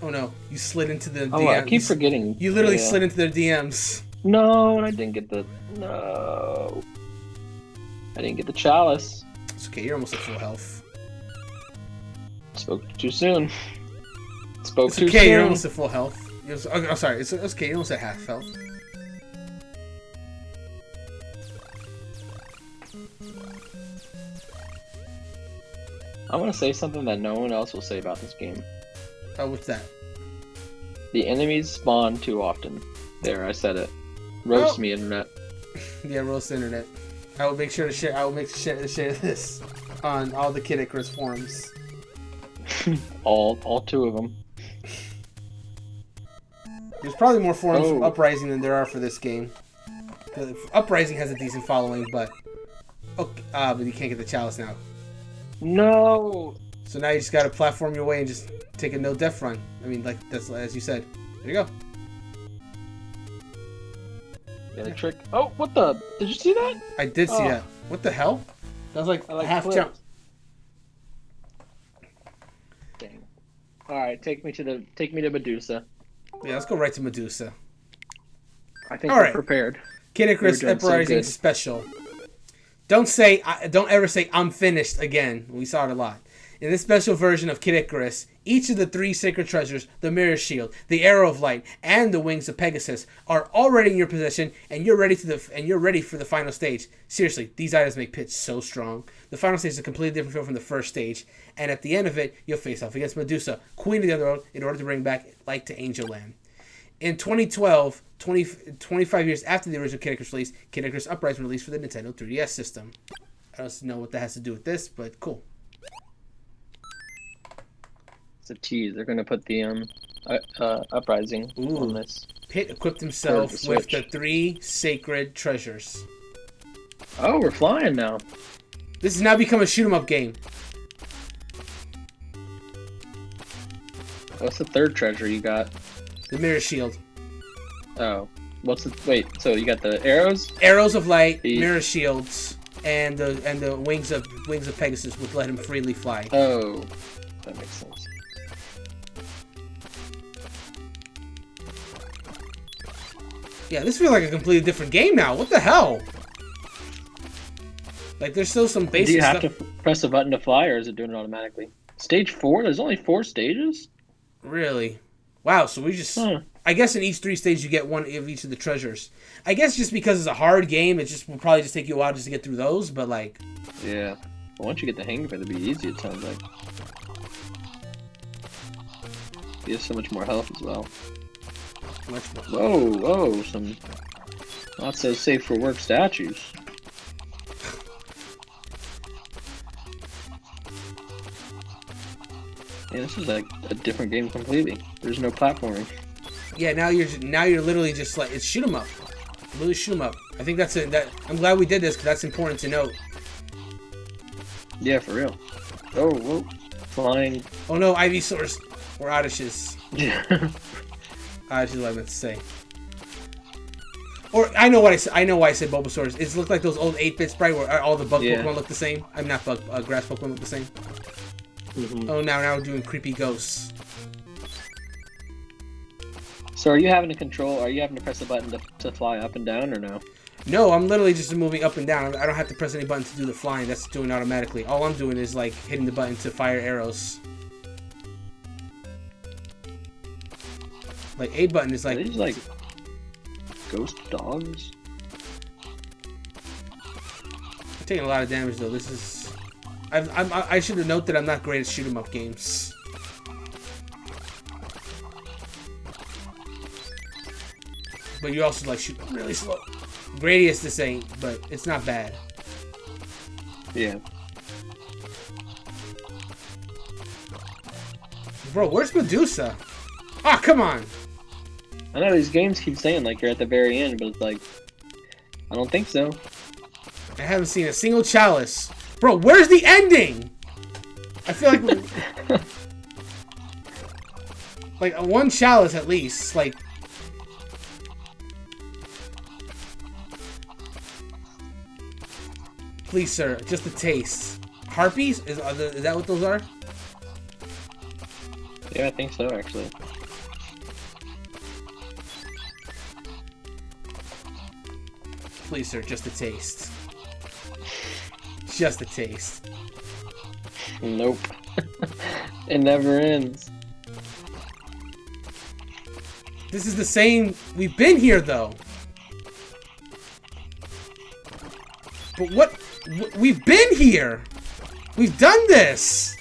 Oh no, you slid into the DMs. Oh, I keep forgetting. You literally slid into their DMs. No, and I didn't get the chalice. It's okay, you're almost at full health. Spoke too soon. It's okay, you're almost at full health. I'm sorry, it's okay, you're almost at half health. I want to say something that no one else will say about this game. Oh, what's that? The enemies spawn too often. There, I said it. Roast me, internet. Yeah, roast internet. I will make sure to share. I will make sure to share this on all the Kid Icarus forums. all 2 of them. There's probably more forums for Uprising than there are for this game. Uprising has a decent following, but but you can't get the chalice now. No. So now you just gotta platform your way and just take a no death run. I mean, like that's as you said. There you go. Yeah, trick. Oh, what the? Did you see that? I did see that. What the hell? That was like a half jump. Dang. All right, take me to Medusa. Yeah, let's go right to Medusa. I think we're prepared. Kid Icarus Uprising Special. Don't ever say I'm finished again. We saw it a lot. In this special version of Kid Icarus, each of the 3 sacred treasures, the Mirror Shield, the Arrow of Light, and the Wings of Pegasus, are already in your possession, and you're ready for the final stage. Seriously, these items make Pit so strong. The final stage is a completely different feel from the first stage, and at the end of it, you'll face off against Medusa, Queen of the Underworld, in order to bring back Light to Angel Land. In 2012, 25 years after the original Kid Icarus release, Kid Icarus Uprising released for the Nintendo 3DS system. I don't know what that has to do with this, but cool. It's a tease. They're going to put the Uprising on this. Pit equipped himself with the 3 sacred treasures. Oh, we're flying now. This has now become a shoot 'em up game. What's the 3rd treasure you got? The Mirror Shield. Oh. Wait, so you got the arrows? Arrows of Light, Mirror Shields, and the wings of Pegasus, which let him freely fly. Oh. That makes sense. Yeah, this feels like a completely different game now. What the hell? Like, there's still some Do basic you have stuff. to press a button to fly, or is it doing it automatically? Stage 4? There's only 4 stages? Really? Wow, so we just... Huh. I guess in each 3 stages you get one of each of the treasures. I guess just because it's a hard game, it just will probably just take you a while just to get through those, but like... Yeah. But once you get the hang of it, it'll be easy, it sounds like. You have so much more health as well. Much more. Whoa, some not so safe for work statues. Yeah, this is like a different game completely. There's no platforming. Yeah, now you're literally just like, it's shoot 'em up. Really shoot 'em up. I think that's it. I'm glad we did this because that's important to note. Yeah, for real. Oh, whoa. Flying. Oh no, Ivysaurs. Or Oddishes. Yeah. Oddishes is what I meant to say. Or, I know what I said. I know why I said Bulbasaurs. It's looked like those old 8-bit sprite where all the bug Pokemon look the same. I'm not bug, grass Pokemon look the same. Mm-hmm. Oh, now we're doing creepy ghosts. So are you having to control, are you having to press the button to fly up and down, or no? No, I'm literally just moving up and down. I don't have to press any button to do the flying. That's doing it automatically. All I'm doing is like hitting the button to fire arrows. Like A button is like... Are these like ghost dogs? I'm taking a lot of damage though. This is... I should have noted that I'm not great at shoot 'em up games. But you also like shoot really slow. Gradius this ain't, but it's not bad. Yeah. Bro, where's Medusa? Ah, come on! I know these games keep saying like you're at the very end, but it's like, I don't think so. I haven't seen a single chalice. Bro, where's the ending? I feel like... like, one chalice at least. Like... Please, sir, just a taste. Harpies? Is that what those are? Yeah, I think so, actually. Please, sir, just a taste. Just a taste. Nope. It never ends. This is the same... We've been here, though. But what... We've been here! We've done this!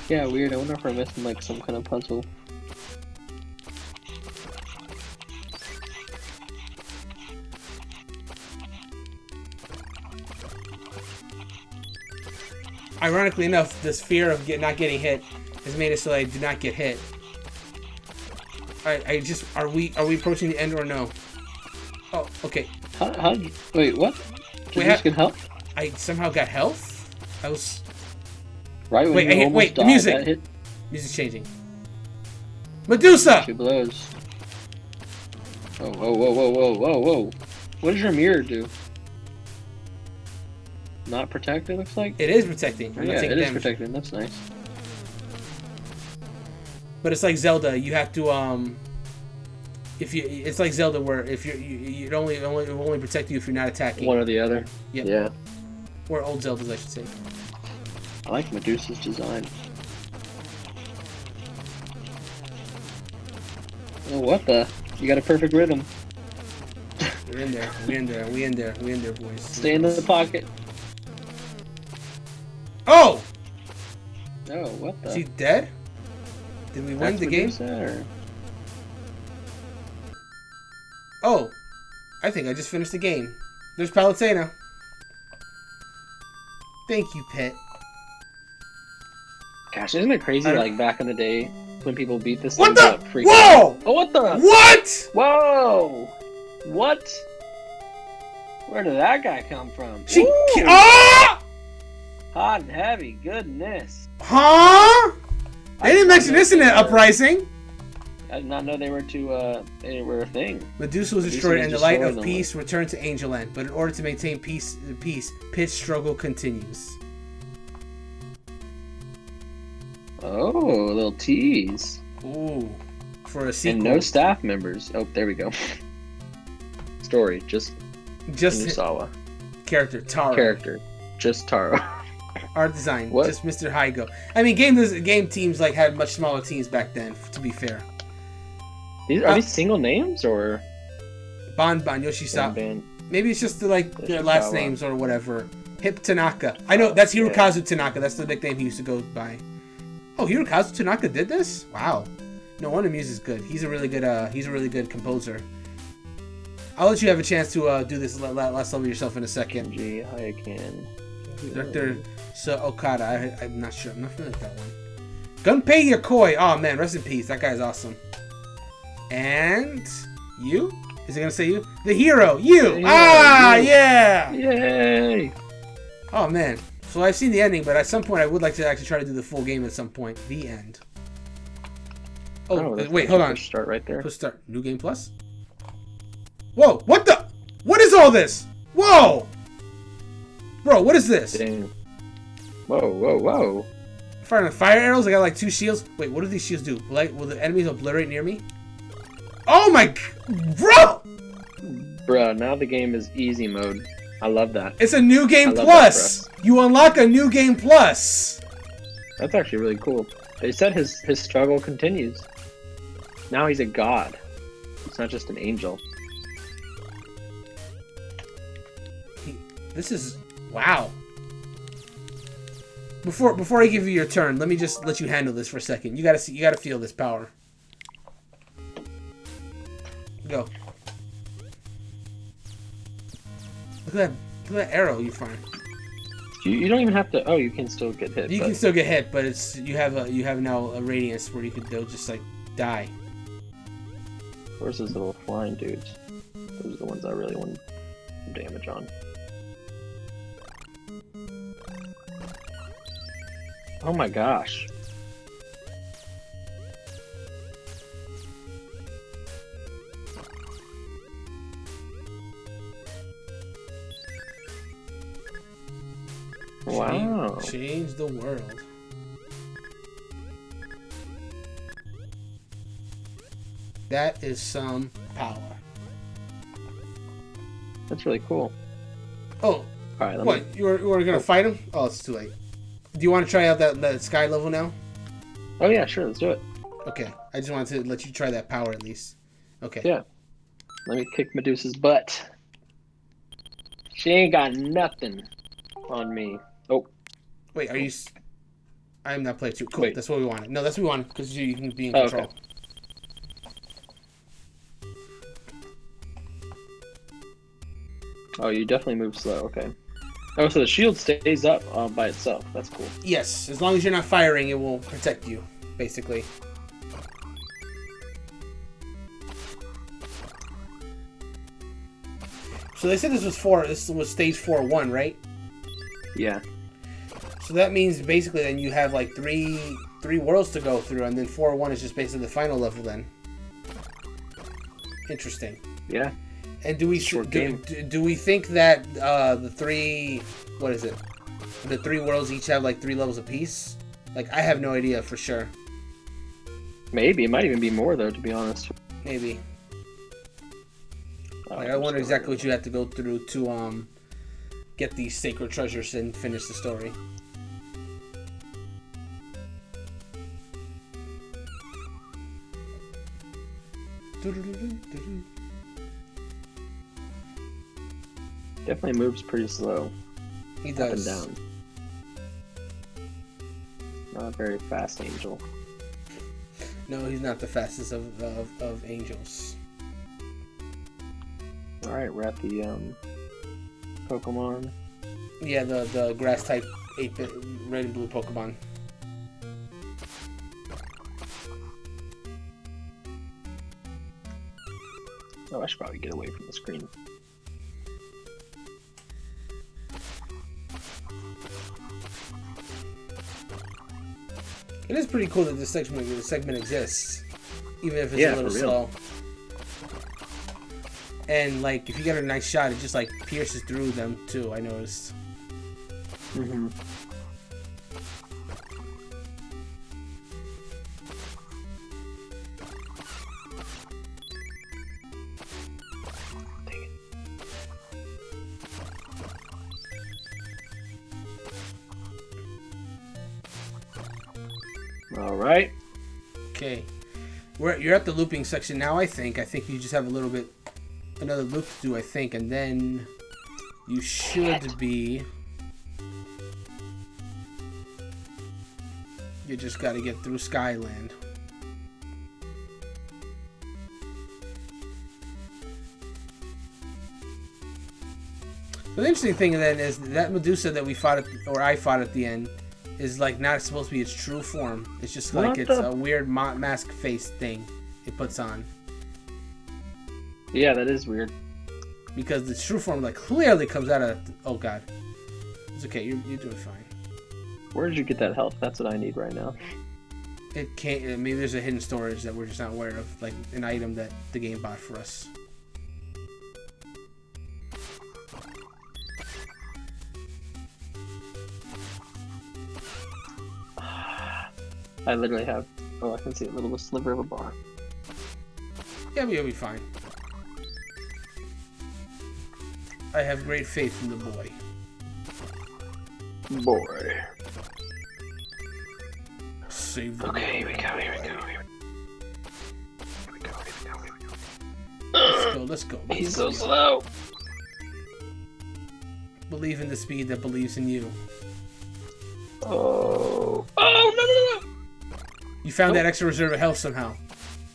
Yeah, weird. I wonder if we're missing like some kind of puzzle. Ironically enough, this fear of not getting hit has made it so I do not get hit. I just... Are we approaching the end or no? Oh, okay. How did you... Wait, what? Did you just get help? I somehow got health? I was... Right when Wait, you almost wait, the died, music! that hit Music's changing. Medusa! 2 blows. Oh, whoa, whoa, whoa, whoa, whoa, whoa. What does your mirror do? Not protect, it looks like? It is protecting. Oh, I'm not yeah, taking it is damage. protecting. That's nice. But it's like Zelda. You have to if you, it's like Zelda where if it will only protect you if you're not attacking. One or the other. Yep. Yeah. Or old Zeldas, I should say. I like Medusa's design. Oh, what the? You got a perfect rhythm. We're in there. We in there. We in there. We in there, boys. Stay in the pocket. Oh! Oh, what Is the? he dead? Did we win the game? Medusa, or... Oh, I think I just finished the game. There's Palutena. Thank you, Pet. Gosh, isn't it crazy? Like back in the day when people beat this. What thing, the? freaking Whoa! out. Oh, what the? What? Whoa! What? Where did that guy come from? She. Ooh, Ah! hot and heavy. Goodness. Huh? They didn't mention this in the uprising. I did not know they were they were a thing. Medusa was destroyed, and the light of peace returned to Angel Land. But in order to maintain peace, Pit's struggle continues. Oh, a little tease. Ooh, for a sequel. And no staff members. Oh, there we go. Story, just Misawa. Character Taro. Character, just Taro. Art design, What? just Mr. Hygo. I mean, game teams like had much smaller teams back then. To be fair, Are these single names or? Bon Yoshisa. Ban? Maybe it's just like their Yoshikawa. last names or whatever. Hip Tanaka. I know that's Hirokazu Tanaka. That's the nickname he used to go by. Oh, Hirokazu Tanaka did this? Wow. No wonder Muse is good. He's a really good composer. I'll let you have a chance to do this last level yourself in a second. Kenji Hayakan. Director Okada. I'm not sure. I'm not familiar with that one. Gunpei Yokoi. Oh man, rest in peace. That guy's awesome. And you? Is it gonna say you? The hero. You. The hero, ah, you. yeah. Yay! Oh man. So I've seen the ending, but at some point I would like to actually try to do the full game at some point. The end. Oh, wait, hold on. Start right there. Push start. New game plus? Whoa, what the? What is all this? Whoa! Bro, what is this? Dang. Whoa. Firing fire arrows? I got like 2 shields. Wait, what do these shields do? Will the enemies obliterate near me? Oh my... Bro! Bruh, now the game is easy mode. I love that. It's a new game I love plus! You unlock a new game plus! That's actually really cool. They said his struggle continues. Now he's a god. It's not just an angel. This is... Wow. Before I give you your turn, let me just let you handle this for a second. You gotta feel this power. Go. Look at that arrow you find. You don't even have to. Oh, you can still get hit. You can still get hit, but it's you have now a radius where they'll just like die. Where's those little flying dudes? Those are the ones I really want some damage on. Oh my gosh. Wow. Change the world. That is some power. That's really cool. Oh, Alright, let what? me... You were gonna fight him? Oh, it's too late. Do you want to try out that sky level now? Oh yeah, sure, let's do it. Okay, I just wanted to let you try that power at least. Okay. Yeah. Let me kick Medusa's butt. She ain't got nothing on me. Oh. Wait, are you... I'm not playing too. Cool, Wait. that's what we wanted. No, that's what we wanted, because you can be in control. Okay. Oh, you definitely move slow, okay. Oh, so the shield stays up by itself. That's cool. Yes, as long as you're not firing, it will protect you, basically. So they said this was stage 4-1, right? Yeah. So that means basically then you have like three worlds to go through, and then 4-1 is just basically the final level then. Interesting. Yeah. And do we think that the three worlds each have like 3 levels apiece? Like I have no idea for sure. Maybe. It might even be more though, to be honest. Maybe. Like I wonder exactly what you have to go through to get these sacred treasures and finish the story. Definitely moves pretty slow. He Up does. and down. Not a very fast angel. No, he's not the fastest of angels. Alright, we're at the Pokemon. Yeah, the grass type 8-bit red and blue Pokemon. Oh, I should probably get away from the screen. It is pretty cool that this segment exists, even if it's Yeah, a little for real. slow. And like, if you get a nice shot, it just like pierces through them too. I noticed. Mm-hmm. All right. Okay. You're at the looping section now, I think. I think you just have another loop to do, I think, and then you should be... You just got to get through Skyland. The interesting thing then is that Medusa that we fought I fought at the end is like not supposed to be its true form. It's just like it's a weird mask face thing it puts on. Yeah, that is weird. Because the true form like clearly comes out of... Oh god. It's okay, you're doing fine. Where did you get that health? That's what I need right now. It can't... Maybe there's a hidden storage that we're just not aware of. Like an item that the game bought for us. I literally have... Oh, I can see a little sliver of a bar. Yeah, but you'll be fine. I have great faith in the boy. Boy. Save the Okay, here we go. Let's go. He's so slow. Believe in the speed that believes in you. Oh, no. You found that extra reserve of health somehow.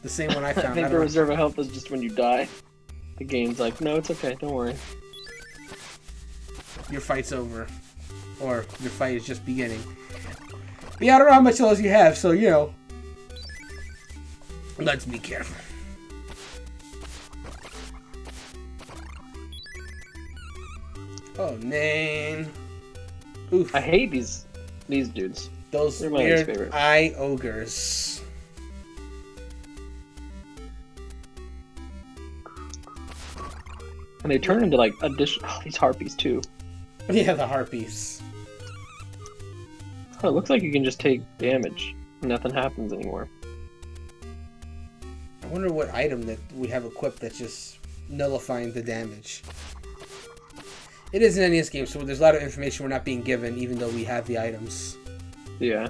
The same one I found. I think the reserve of health is just when you die. The game's like, no, it's okay, don't worry. Your fight's over. Or your fight is just beginning. But yeah, I don't know how much health you have, so, you know. Let's be careful. Oh, man. Oof. I hate these dudes. Those They're my least weird favorite. eye ogres. And they turn into like these harpies too. Yeah, the harpies. Oh, it looks like you can just take damage. Nothing happens anymore. I wonder what item that we have equipped that's just nullifying the damage. It is an NES game, so there's a lot of information we're not being given, even though we have the items. Yeah.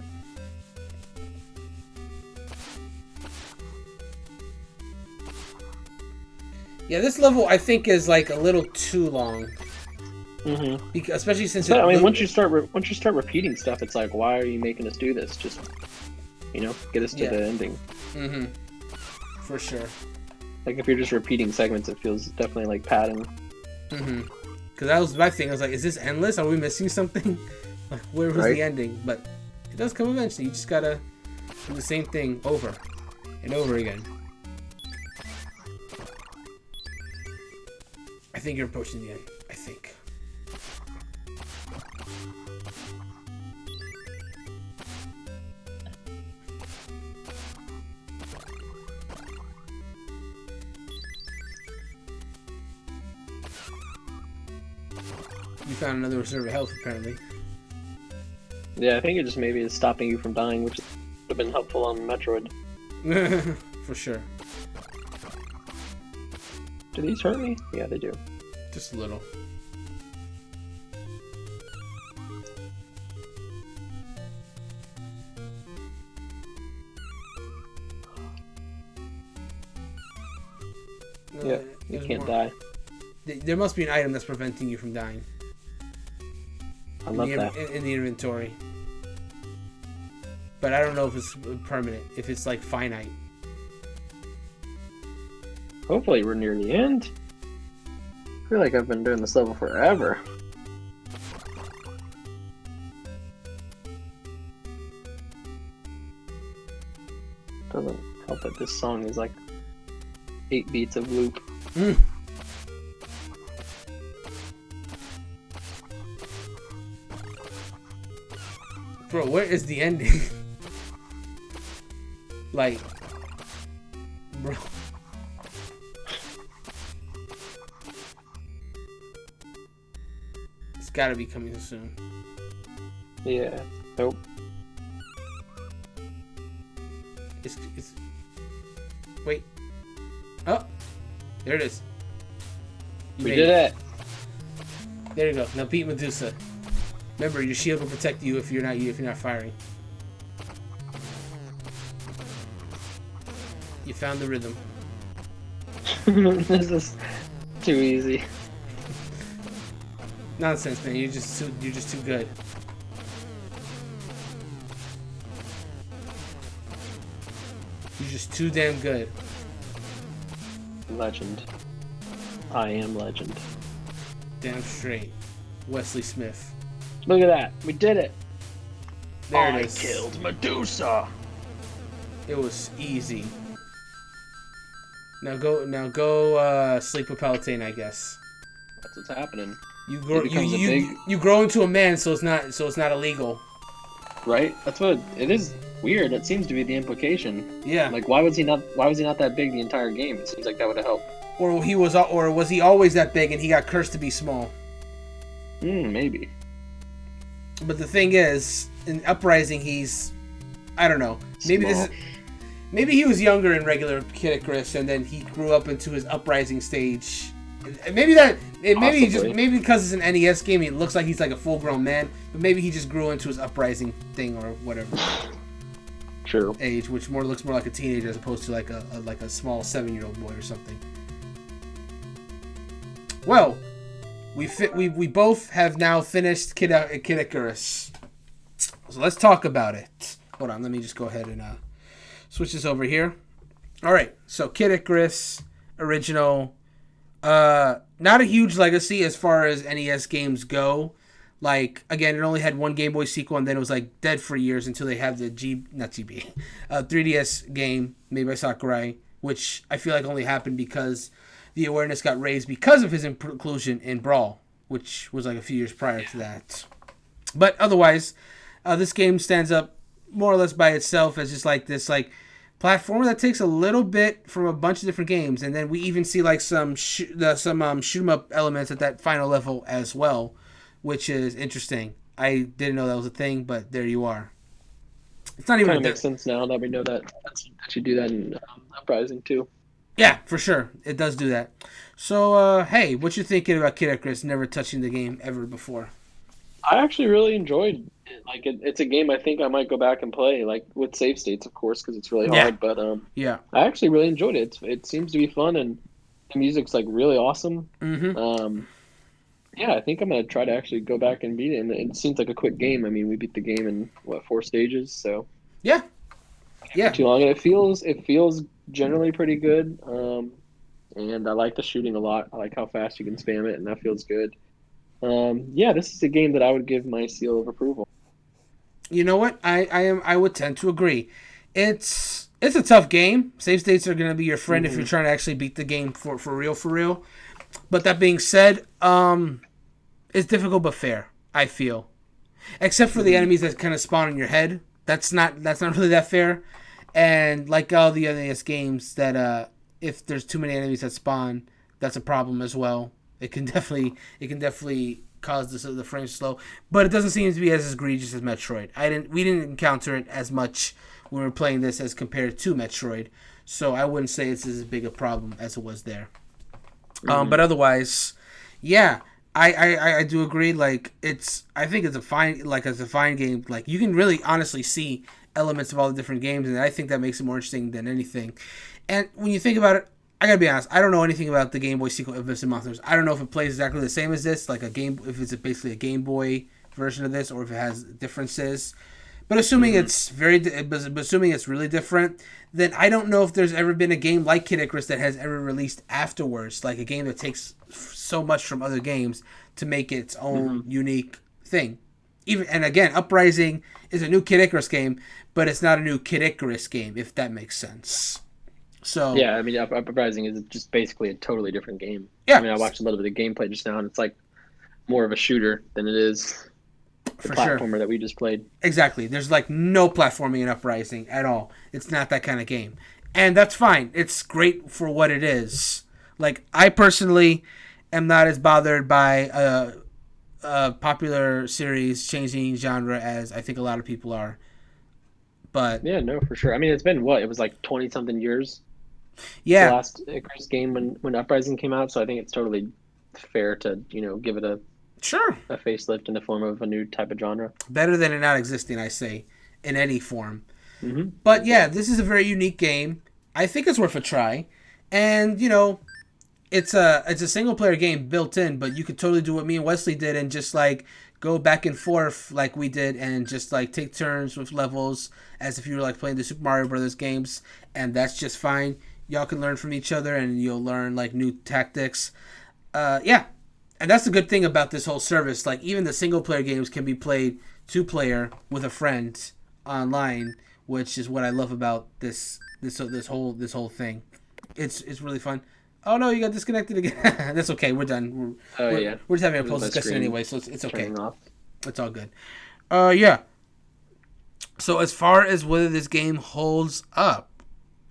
Yeah, this level I think is like a little too long. Mm-hmm. Because, especially since So, I mean, once you start repeating stuff, it's like, why are you making us do this? Just, get us to the ending. Mm-hmm. For sure. Like if you're just repeating segments, it feels definitely like padding. Mm-hmm. Because that was my thing. I was like, is this endless? Are we missing something? Like, where was the ending? But it does come eventually. You just gotta do the same thing over and over again. I think you're approaching the end. I think. You found another reserve of health, apparently. Yeah, I think it just maybe is stopping you from dying, which would have been helpful on Metroid. For sure. Do these hurt me? Yeah, they do. Just a little. Yeah, you can't die. There must be an item that's preventing you from dying. I love that. In the inventory. But I don't know if it's permanent, if it's like finite. Hopefully we're near the end. I feel like I've been doing this level forever. Doesn't help that this song is like 8 beats of loop. Mm. Bro, where is the ending? Like, bro. It's gotta be coming soon. Yeah. Nope. It's wait. Oh, there it is. We did it. There you go. Now beat Medusa. Remember, your shield will protect you if you're not firing. You found the rhythm. This is too easy. Nonsense, man. You're just too good. You're just too damn good. Legend. I am legend. Damn straight. Wesley Smith. Look at that. We did it. There it is. I killed Medusa. It was easy. Now go sleep with Palatine, I guess. That's what's happening. You grow He becomes a big- you grow into a man, so it's not illegal. Right? That's what it is. Weird. That seems to be the implication. Yeah. Like, why was he not that big the entire game? It seems like that would have helped. Or was he always that big and he got cursed to be small? Maybe. But the thing is, in Uprising, I don't know. Maybe he was younger in regular Kid Icarus, and then he grew up into his Uprising stage. Maybe because it's an NES game, he looks like he's like a full-grown man. But maybe he just grew into his Uprising thing or whatever. True. Age, which looks more like a teenager as opposed to like a small 7-year-old boy or something. Well, we both have now finished Kid Icarus. So let's talk about it. Hold on, let me just go ahead and switch this over here. All right, so Kid Icarus original, not a huge legacy as far as NES games go. Like, again, it only had one Game Boy sequel, and then it was like dead for years until they had the 3DS game made by Sakurai, which I feel like only happened because the awareness got raised because of his inclusion in Brawl, which was like a few years prior to that. But otherwise, this game stands up more or less by itself as just like this like platformer that takes a little bit from a bunch of different games, and then we even see like some shoot 'em up elements at that final level as well, which is interesting. I didn't know that was a thing, but there you are. It's not even Kind of makes sense now that we know that you do that in Uprising too. Yeah, for sure. It does do that. So, hey, what you thinking about Kid Icarus never touching the game ever before? I actually really enjoyed it. Like, it's a game I think I might go back and play, like with save states, of course, because it's really hard. But yeah, I actually really enjoyed it. It seems to be fun, and the music's like really awesome. Mm-hmm. Yeah, I think I'm gonna try to actually go back and beat it. And it seems like a quick game. I mean, we beat the game in 4 stages, so yeah. Not too long, and it feels generally pretty good. And I like the shooting a lot. I like how fast you can spam it, and that feels good. Yeah, this is a game that I would give my seal of approval. You know what? I would tend to agree. It's a tough game. Save states are gonna be your friend if you're trying to actually beat the game for real. But that being said, it's difficult but fair, I feel. Except for the enemies that kind of spawn in your head. That's not really that fair. And like all the other NES games, that if there's too many enemies that spawn, that's a problem as well. It can definitely cause the frames slow. But it doesn't seem to be as egregious as Metroid. We didn't encounter it as much when we were playing this as compared to Metroid. So I wouldn't say it's as big a problem as it was there. But otherwise, yeah, I do agree. Like, I think it's a fine game. Like, you can really honestly see elements of all the different games, and I think that makes it more interesting than anything. And when you think about it, I gotta be honest, I don't know anything about the Game Boy sequel of Vincent Monsters. I don't know if it plays exactly the same as this, like if it's basically a Game Boy version of this, or if it has differences. But assuming it's really different, then I don't know if there's ever been a game like Kid Icarus that has ever released afterwards, like a game that takes so much from other games to make its own unique thing. And again, Uprising is a new Kid Icarus game, but it's not a new Kid Icarus game, if that makes sense. So yeah, I mean, Uprising is just basically a totally different game. Yeah, I mean, I watched a little bit of gameplay just now, and it's like more of a shooter than it is the platformer that we just played. Exactly. There's like no platforming in Uprising at all. It's not that kind of game. And that's fine. It's great for what it is. Like, I personally am not as bothered by a popular series changing genre as I think a lot of people are. But yeah, no, for sure. I mean, it's been it was like 20-something years. Yeah. The last Icarus game when Uprising came out, so I think it's totally fair to, give it a facelift in the form of a new type of genre. Better than it not existing, I say, in any form. Mm-hmm. But yeah, this is a very unique game. I think it's worth a try. And it's a single player game built in, but you could totally do what me and Wesley did and just like go back and forth like we did and just like take turns with levels as if you were like playing the Super Mario Brothers games, and that's just fine. Y'all can learn from each other and you'll learn like new tactics. Yeah. And that's the good thing about this whole service. Like even the single player games can be played 2-player with a friend online, which is what I love about this whole thing. It's really fun. Oh no, you got disconnected again. That's okay. We're done. We're just having a close discussion anyway, so it's okay. It's all good. Yeah. So as far as whether this game holds up,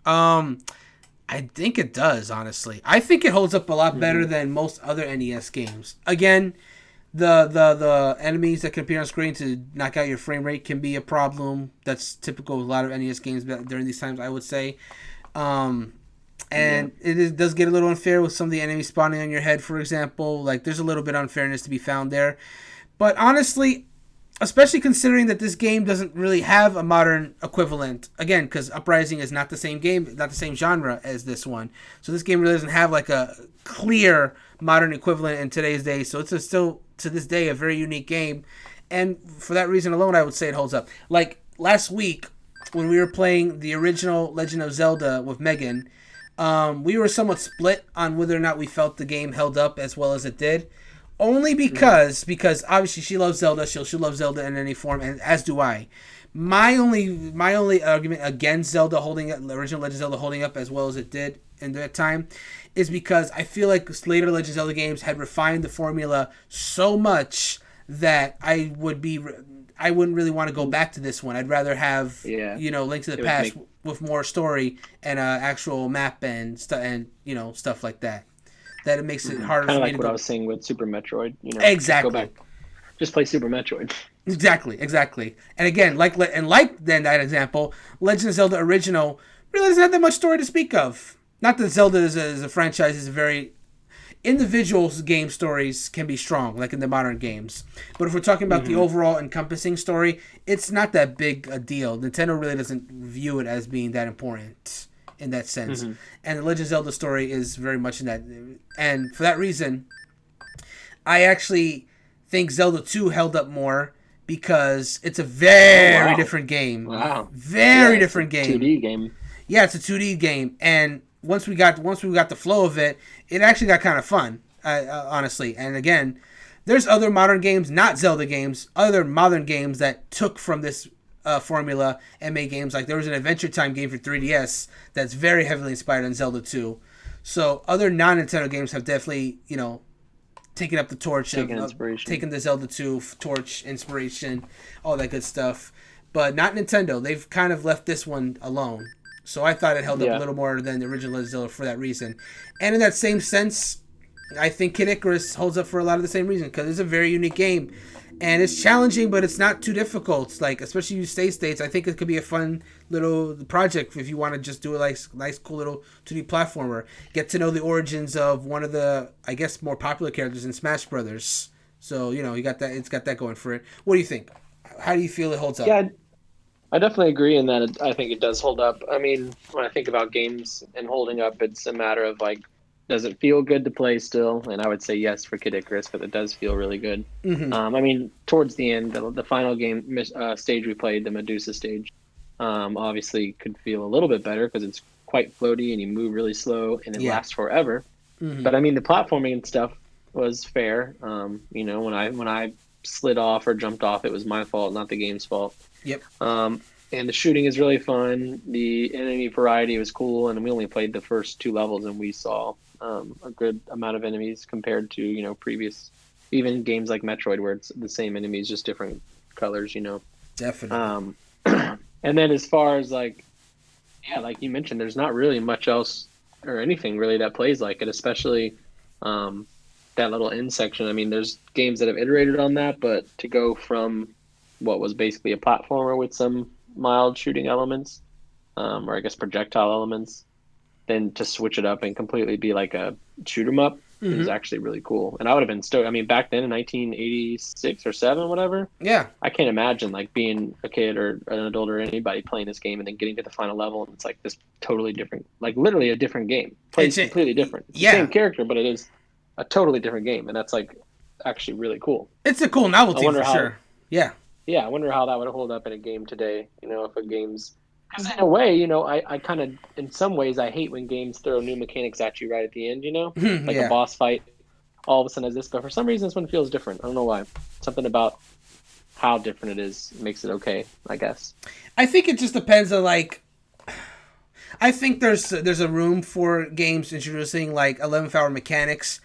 I think it does. Honestly, I think it holds up a lot better than most other NES games. Again, the enemies that can appear on screen to knock out your frame rate can be a problem. That's typical of a lot of NES games during these times, I would say. And it does get a little unfair with some of the enemies spawning on your head, for example. Like, there's a little bit of unfairness to be found there. But honestly, especially considering that this game doesn't really have a modern equivalent. Again, because Uprising is not the same game, not the same genre as this one. So this game really doesn't have like a clear modern equivalent in today's day. So it's still, to this day, a very unique game. And for that reason alone, I would say it holds up. Like, last week, when we were playing the original Legend of Zelda with Megan, we were somewhat split on whether or not we felt the game held up as well as it did. Only because obviously she loves Zelda, she'll love Zelda in any form, and as do I. My only argument against Zelda holding up, the original Legend of Zelda holding up as well as it did in that time, is because I feel like later Legend of Zelda games had refined the formula so much that I wouldn't really want to go back to this one. I'd rather have Link to the Past with more story and actual map and stuff like that. That it makes it harder for me to go. Kind of like what I was saying with Super Metroid. Exactly. Go back, just play Super Metroid. Exactly. And again, like that example, Legend of Zelda Original really doesn't have that much story to speak of. Not that Zelda as a franchise is a very individual game stories can be strong, like in the modern games. But if we're talking about the overall encompassing story, it's not that big a deal. Nintendo really doesn't view it as being that important in that sense. And the Legend of Zelda story is very much in that. And for that reason, I actually think Zelda 2 held up more because it's a very different game. Wow. Very different game. 2D game. Yeah, it's a 2D game. And once we got the flow of it, it actually got kind of fun, honestly. And again, there's other modern games, not Zelda games, other modern games that took from this formula and made games. Like there was an Adventure Time game for 3DS that's very heavily inspired on Zelda 2. So other non-Nintendo games have definitely, taken up the torch, taken the Zelda 2 torch, inspiration, all that good stuff. But not Nintendo. They've kind of left this one alone. So I thought it held up a little more than the original Legend of Zelda for that reason. And in that same sense, I think Kid Icarus holds up for a lot of the same reason, because it's a very unique game. And it's challenging, but it's not too difficult. Like, especially you states, I think it could be a fun little project if you want to just do a nice, cool little 2D platformer. Get to know the origins of one of the, I guess, more popular characters in Smash Brothers. So, you got that. It's got that going for it. What do you think? How do you feel it holds up? Yeah, I definitely agree in that. I think it does hold up. I mean, when I think about games and holding up, it's a matter of does it feel good to play still? And I would say yes for Kid Icarus, because it does feel really good. I mean, towards the end, the final game stage we played, the Medusa stage, obviously could feel a little bit better because it's quite floaty and you move really slow and it lasts forever. But I mean, the platforming and stuff was fair. When I slid off or jumped off, it was my fault, not the game's fault. Yep. And the shooting is really fun. The enemy variety was cool, and we only played the first 2 levels, and we saw a good amount of enemies compared to even games like Metroid, where it's the same enemies, just different colors. Definitely. And then as far as like you mentioned, there's not really much else or anything really that plays like it, especially that little end section. I mean, there's games that have iterated on that, but to go from what was basically a platformer with some mild shooting elements, or I guess projectile elements, then to switch it up and completely be like a shoot 'em up, is actually really cool. And I would have been stoked. I mean, back then in 1986 or 7, whatever, Yeah. I can't imagine like being a kid or an adult or anybody playing this game and then getting to the final level and it's like this totally different, like literally a different game. Plays completely different. It's the same character, but it is a totally different game, and that's like actually really cool. It's a cool novelty for sure. Yeah. Yeah, I wonder how that would hold up in a game today. You know, if a game's because in a way, you know, I kind of in some ways I hate when games throw new mechanics at you right at the end. You know, like a boss fight, all of a sudden has this, but for some reason this one feels different. I don't know why. Something about how different it is makes it okay, I guess. I think it just depends on like. I think there's a room for games introducing like 11th hour mechanics,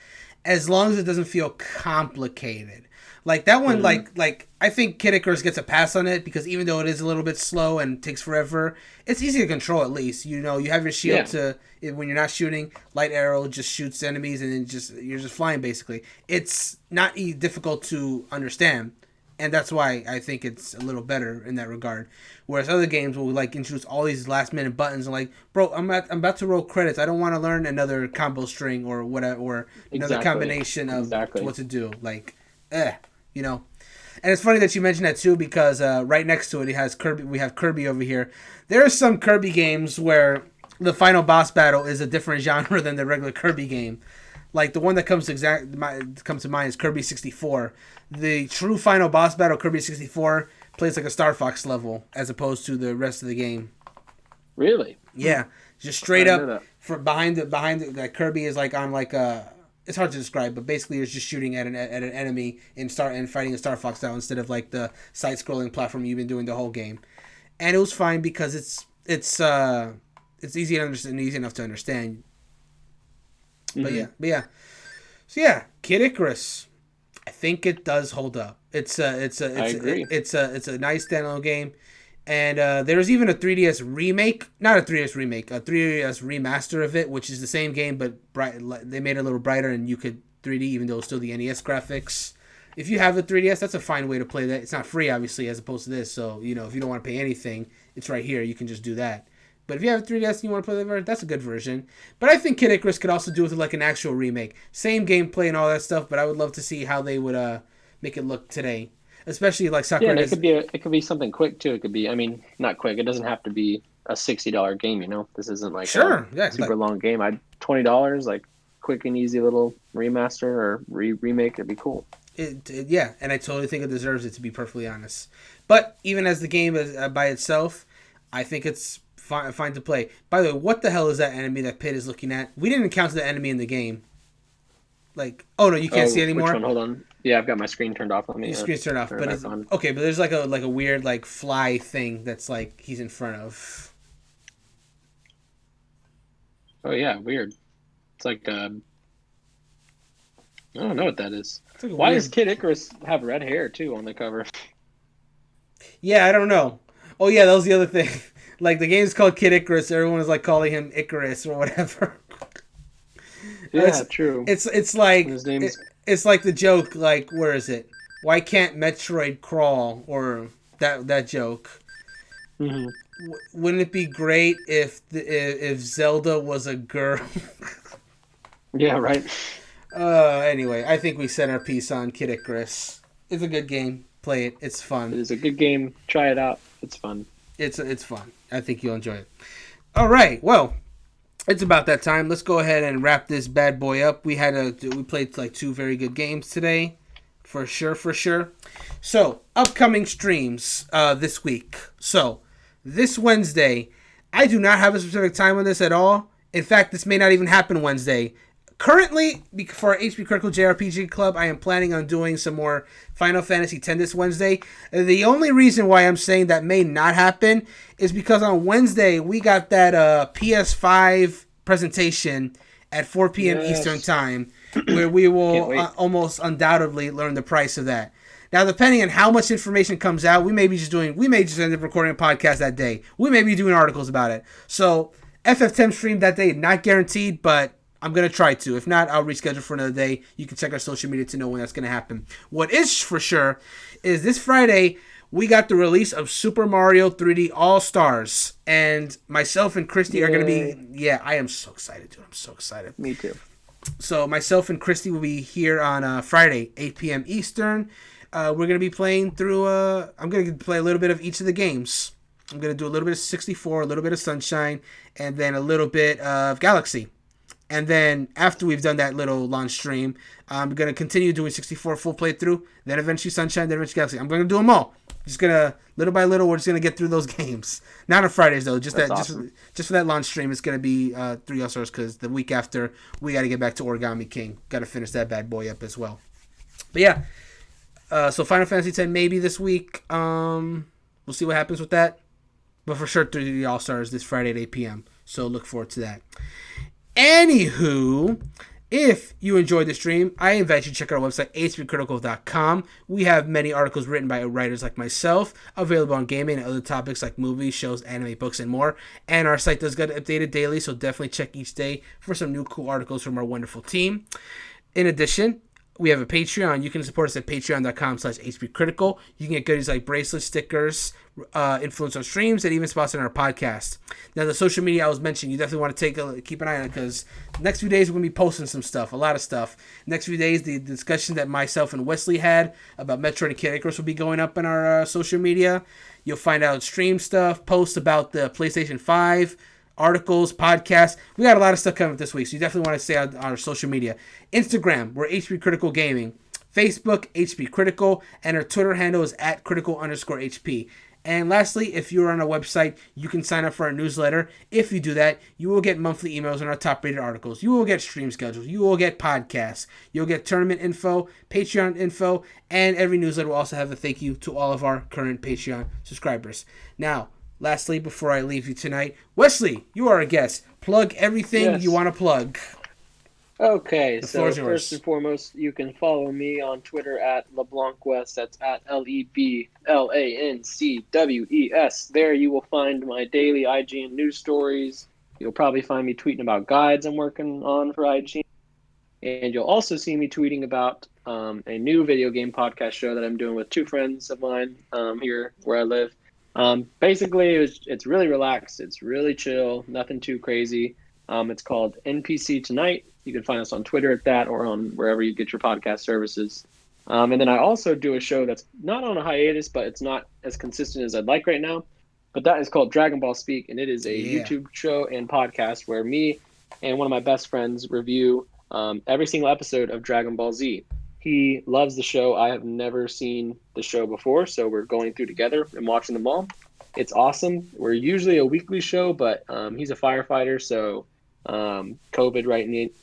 as long as it doesn't feel complicated. Like that one, like I think Kid Icarus gets a pass on it because even though it is a little bit slow and takes forever, it's easy to control at least. You know, you have your shield when you're not shooting, light arrow just shoots enemies and then you're just flying basically. It's not difficult to understand. And that's why I think it's a little better in that regard. Whereas other games will like introduce all these last minute buttons and like, bro, I'm about to roll credits. I don't want to learn another combo string or whatever or another combination of what to do. Like, you know. And it's funny that you mentioned that too because right next to it has Kirby. We have Kirby over here. There are some Kirby games where the final boss battle is a different genre than the regular Kirby game. Like the one that comes to mind is Kirby 64. The true final boss battle, Kirby 64, plays like a Star Fox level as opposed to the rest of the game. Really? Yeah, just straight up for behind the like Kirby is like on like a. It's hard to describe, but basically you're just shooting at an enemy and fighting a Star Fox style instead of like the side-scrolling platform you've been doing the whole game. And it was fine because it's easy to understand, easy enough to understand. But yeah. So yeah, Kid Icarus. I think it does hold up. It's a nice standalone game, and there's even a 3DS remake, not a 3DS remake, a 3DS remaster of it, which is the same game but they made it a little brighter and you could 3D even though it's still the NES graphics. If you have the 3DS, that's a fine way to play that. It's not free obviously as opposed to this, so you know if you don't want to pay anything, it's right here. You can just do that. But if you have a 3DS and you want to play that version, that's a good version. But I think Kid Icarus could also do with like an actual remake. Same gameplay and all that stuff, but I would love to see how they would make it look today. Especially like Sakura. Yeah, it could be something quick too. It could be, I mean, not quick. It doesn't have to be a $60 game, you know? This isn't like a super long game. $20, like quick and easy little remaster or remake, it'd be cool. Yeah, and I totally think it deserves it, to be perfectly honest. But even as the game is, by itself, I think it's fine to play. By the way, what the hell is that enemy that Pit is looking at? We didn't encounter the enemy in the game. Like, oh no, you can't see it anymore. Which one? Hold on. Yeah, I've got my screen turned off. Your screen's turned off, but okay. But there's like a weird like fly thing that's like he's in front of. Oh yeah, weird. It's like I don't know what that is. Like why does Kid Icarus have red hair too on the cover? Yeah, I don't know. Oh yeah, that was the other thing. Like the game's called Kid Icarus, everyone is like calling him Icarus or whatever. Yeah, true. It's like it's like the joke. Like where is it? Why can't Metroid crawl? Or that joke. Mm-hmm. Wouldn't it be great if Zelda was a girl? Yeah, right. Anyway, I think we set our piece on Kid Icarus. It's a good game. Play it. It's fun. It is a good game. Try it out. It's fun. It's fun. I think you'll enjoy it. All right. Well, it's about that time. Let's go ahead and wrap this bad boy up. We played like 2 very good games today, for sure. So upcoming streams this week. So this Wednesday, I do not have a specific time on this at all. In fact, this may not even happen Wednesday. Currently, for our HPCritical JRPG Club, I am planning on doing some more Final Fantasy X this Wednesday. The only reason why I'm saying that may not happen is because on Wednesday, we got that PS5 presentation at 4 p.m. Eastern Time, where we will almost undoubtedly learn the price of that. Now, depending on how much information comes out, we may just end up recording a podcast that day. We may be doing articles about it. So, FF10 stream that day, not guaranteed, but I'm going to try to. If not, I'll reschedule for another day. You can check our social media to know when that's going to happen. What is for sure is this Friday, we got the release of Super Mario 3D All-Stars. And myself and Christy are going to be... Yeah, I am so excited, dude. I'm so excited. Me too. So myself and Christy will be here on Friday, 8 p.m. Eastern. We're going to be playing through... I'm going to play a little bit of each of the games. I'm going to do a little bit of 64, a little bit of Sunshine, and then a little bit of Galaxy. And then after we've done that little launch stream, I'm going to continue doing 64 full playthrough, then eventually Sunshine, then eventually Galaxy. I'm going to do them all. Just going to, little by little, we're just going to get through those games. Not on Fridays, though. Just That's that, awesome. just for that launch stream, it's going to be 3 All-Stars because the week after, we got to get back to Origami King. Got to finish that bad boy up as well. But yeah, so Final Fantasy X maybe this week. We'll see what happens with that. But for sure, 3 All-Stars this Friday at 8 p.m. So look forward to that. Anywho, if you enjoyed the stream, I invite you to check out our website, HPCritical.com. We have many articles written by writers like myself, available on gaming and other topics like movies, shows, anime, books, and more. And our site does get updated daily, so definitely check each day for some new cool articles from our wonderful team. In addition, we have a Patreon. You can support us at patreon.com/HPCritical. You can get goodies like bracelets, stickers, influence on streams, and even spots on our podcast. Now, the social media I was mentioning, you definitely want to keep an eye on it because next few days we're going to be posting some stuff, a lot of stuff. Next few days, the discussion that myself and Wesley had about Metroid and Kid Icarus will be going up in our social media. You'll find out stream stuff, posts about the PlayStation 5, articles, podcasts. We got a lot of stuff coming up this week, so you definitely want to stay on our social media. Instagram, we're HP Critical Gaming. Facebook, HP Critical, and our Twitter handle is @critical_HP. And lastly, if you're on our website, you can sign up for our newsletter. If you do that, you will get monthly emails on our top-rated articles. You will get stream schedules. You will get podcasts. You'll get tournament info, Patreon info, and every newsletter will also have a thank you to all of our current Patreon subscribers. Now, lastly, before I leave you tonight, Wesley, you are a guest. Plug everything you want to plug. Okay, The floor so is yours. first and foremost, you can follow me on Twitter at LeBlancWest. That's at LEBLANCWES. There you will find my daily IGN news stories. You'll probably find me tweeting about guides I'm working on for IGN. And you'll also see me tweeting about a new video game podcast show that I'm doing with 2 friends of mine here where I live. Basically, it's really relaxed. It's really chill. Nothing too crazy. It's called NPC Tonight. You can find us on Twitter at that or on wherever you get your podcast services. And then I also do a show that's not on a hiatus, but it's not as consistent as I'd like right now. But that is called Dragon Ball Speak, and it is a YouTube show and podcast where me and one of my best friends review every single episode of Dragon Ball Z. He loves the show. I have never seen the show before, so we're going through together and watching them all. It's awesome. We're usually a weekly show, but he's a firefighter, so COVID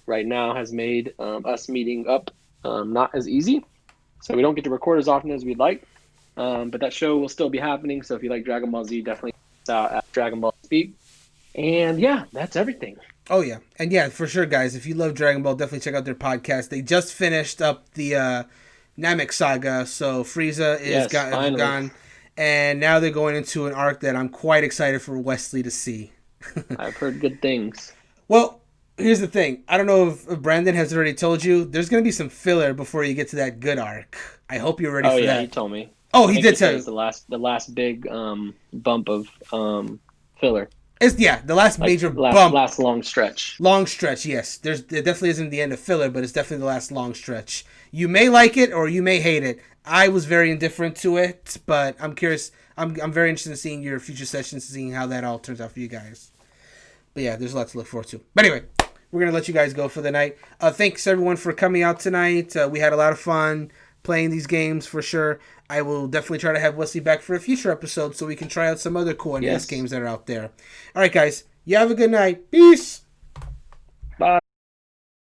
right now has made us meeting up not as easy. So we don't get to record as often as we'd like. But that show will still be happening, so if you like Dragon Ball Z, definitely check out at Dragon Ball Speak. And yeah, that's everything. Oh, yeah. And yeah, for sure, guys, if you love Dragon Ball, definitely check out their podcast. They just finished up the Namek saga, so Frieza is gone. And now they're going into an arc that I'm quite excited for Wesley to see. I've heard good things. Well, here's the thing. I don't know if Brandon has already told you. There's going to be some filler before you get to that good arc. I hope you're ready for that. Oh, yeah, he told me. Oh, he did tell you. The last big bump of filler. It's the last major last, bump. Last long stretch. Long stretch, yes. There definitely isn't the end of filler, but it's definitely the last long stretch. You may like it or you may hate it. I was very indifferent to it, but I'm curious. I'm very interested in seeing your future sessions, seeing how that all turns out for you guys. But yeah, there's a lot to look forward to. But anyway, we're going to let you guys go for the night. Thanks, everyone, for coming out tonight. We had a lot of fun playing these games for sure. I will definitely try to have Wesley back for a future episode so we can try out some other cool NES games that are out there. All right, guys. You have a good night. Peace.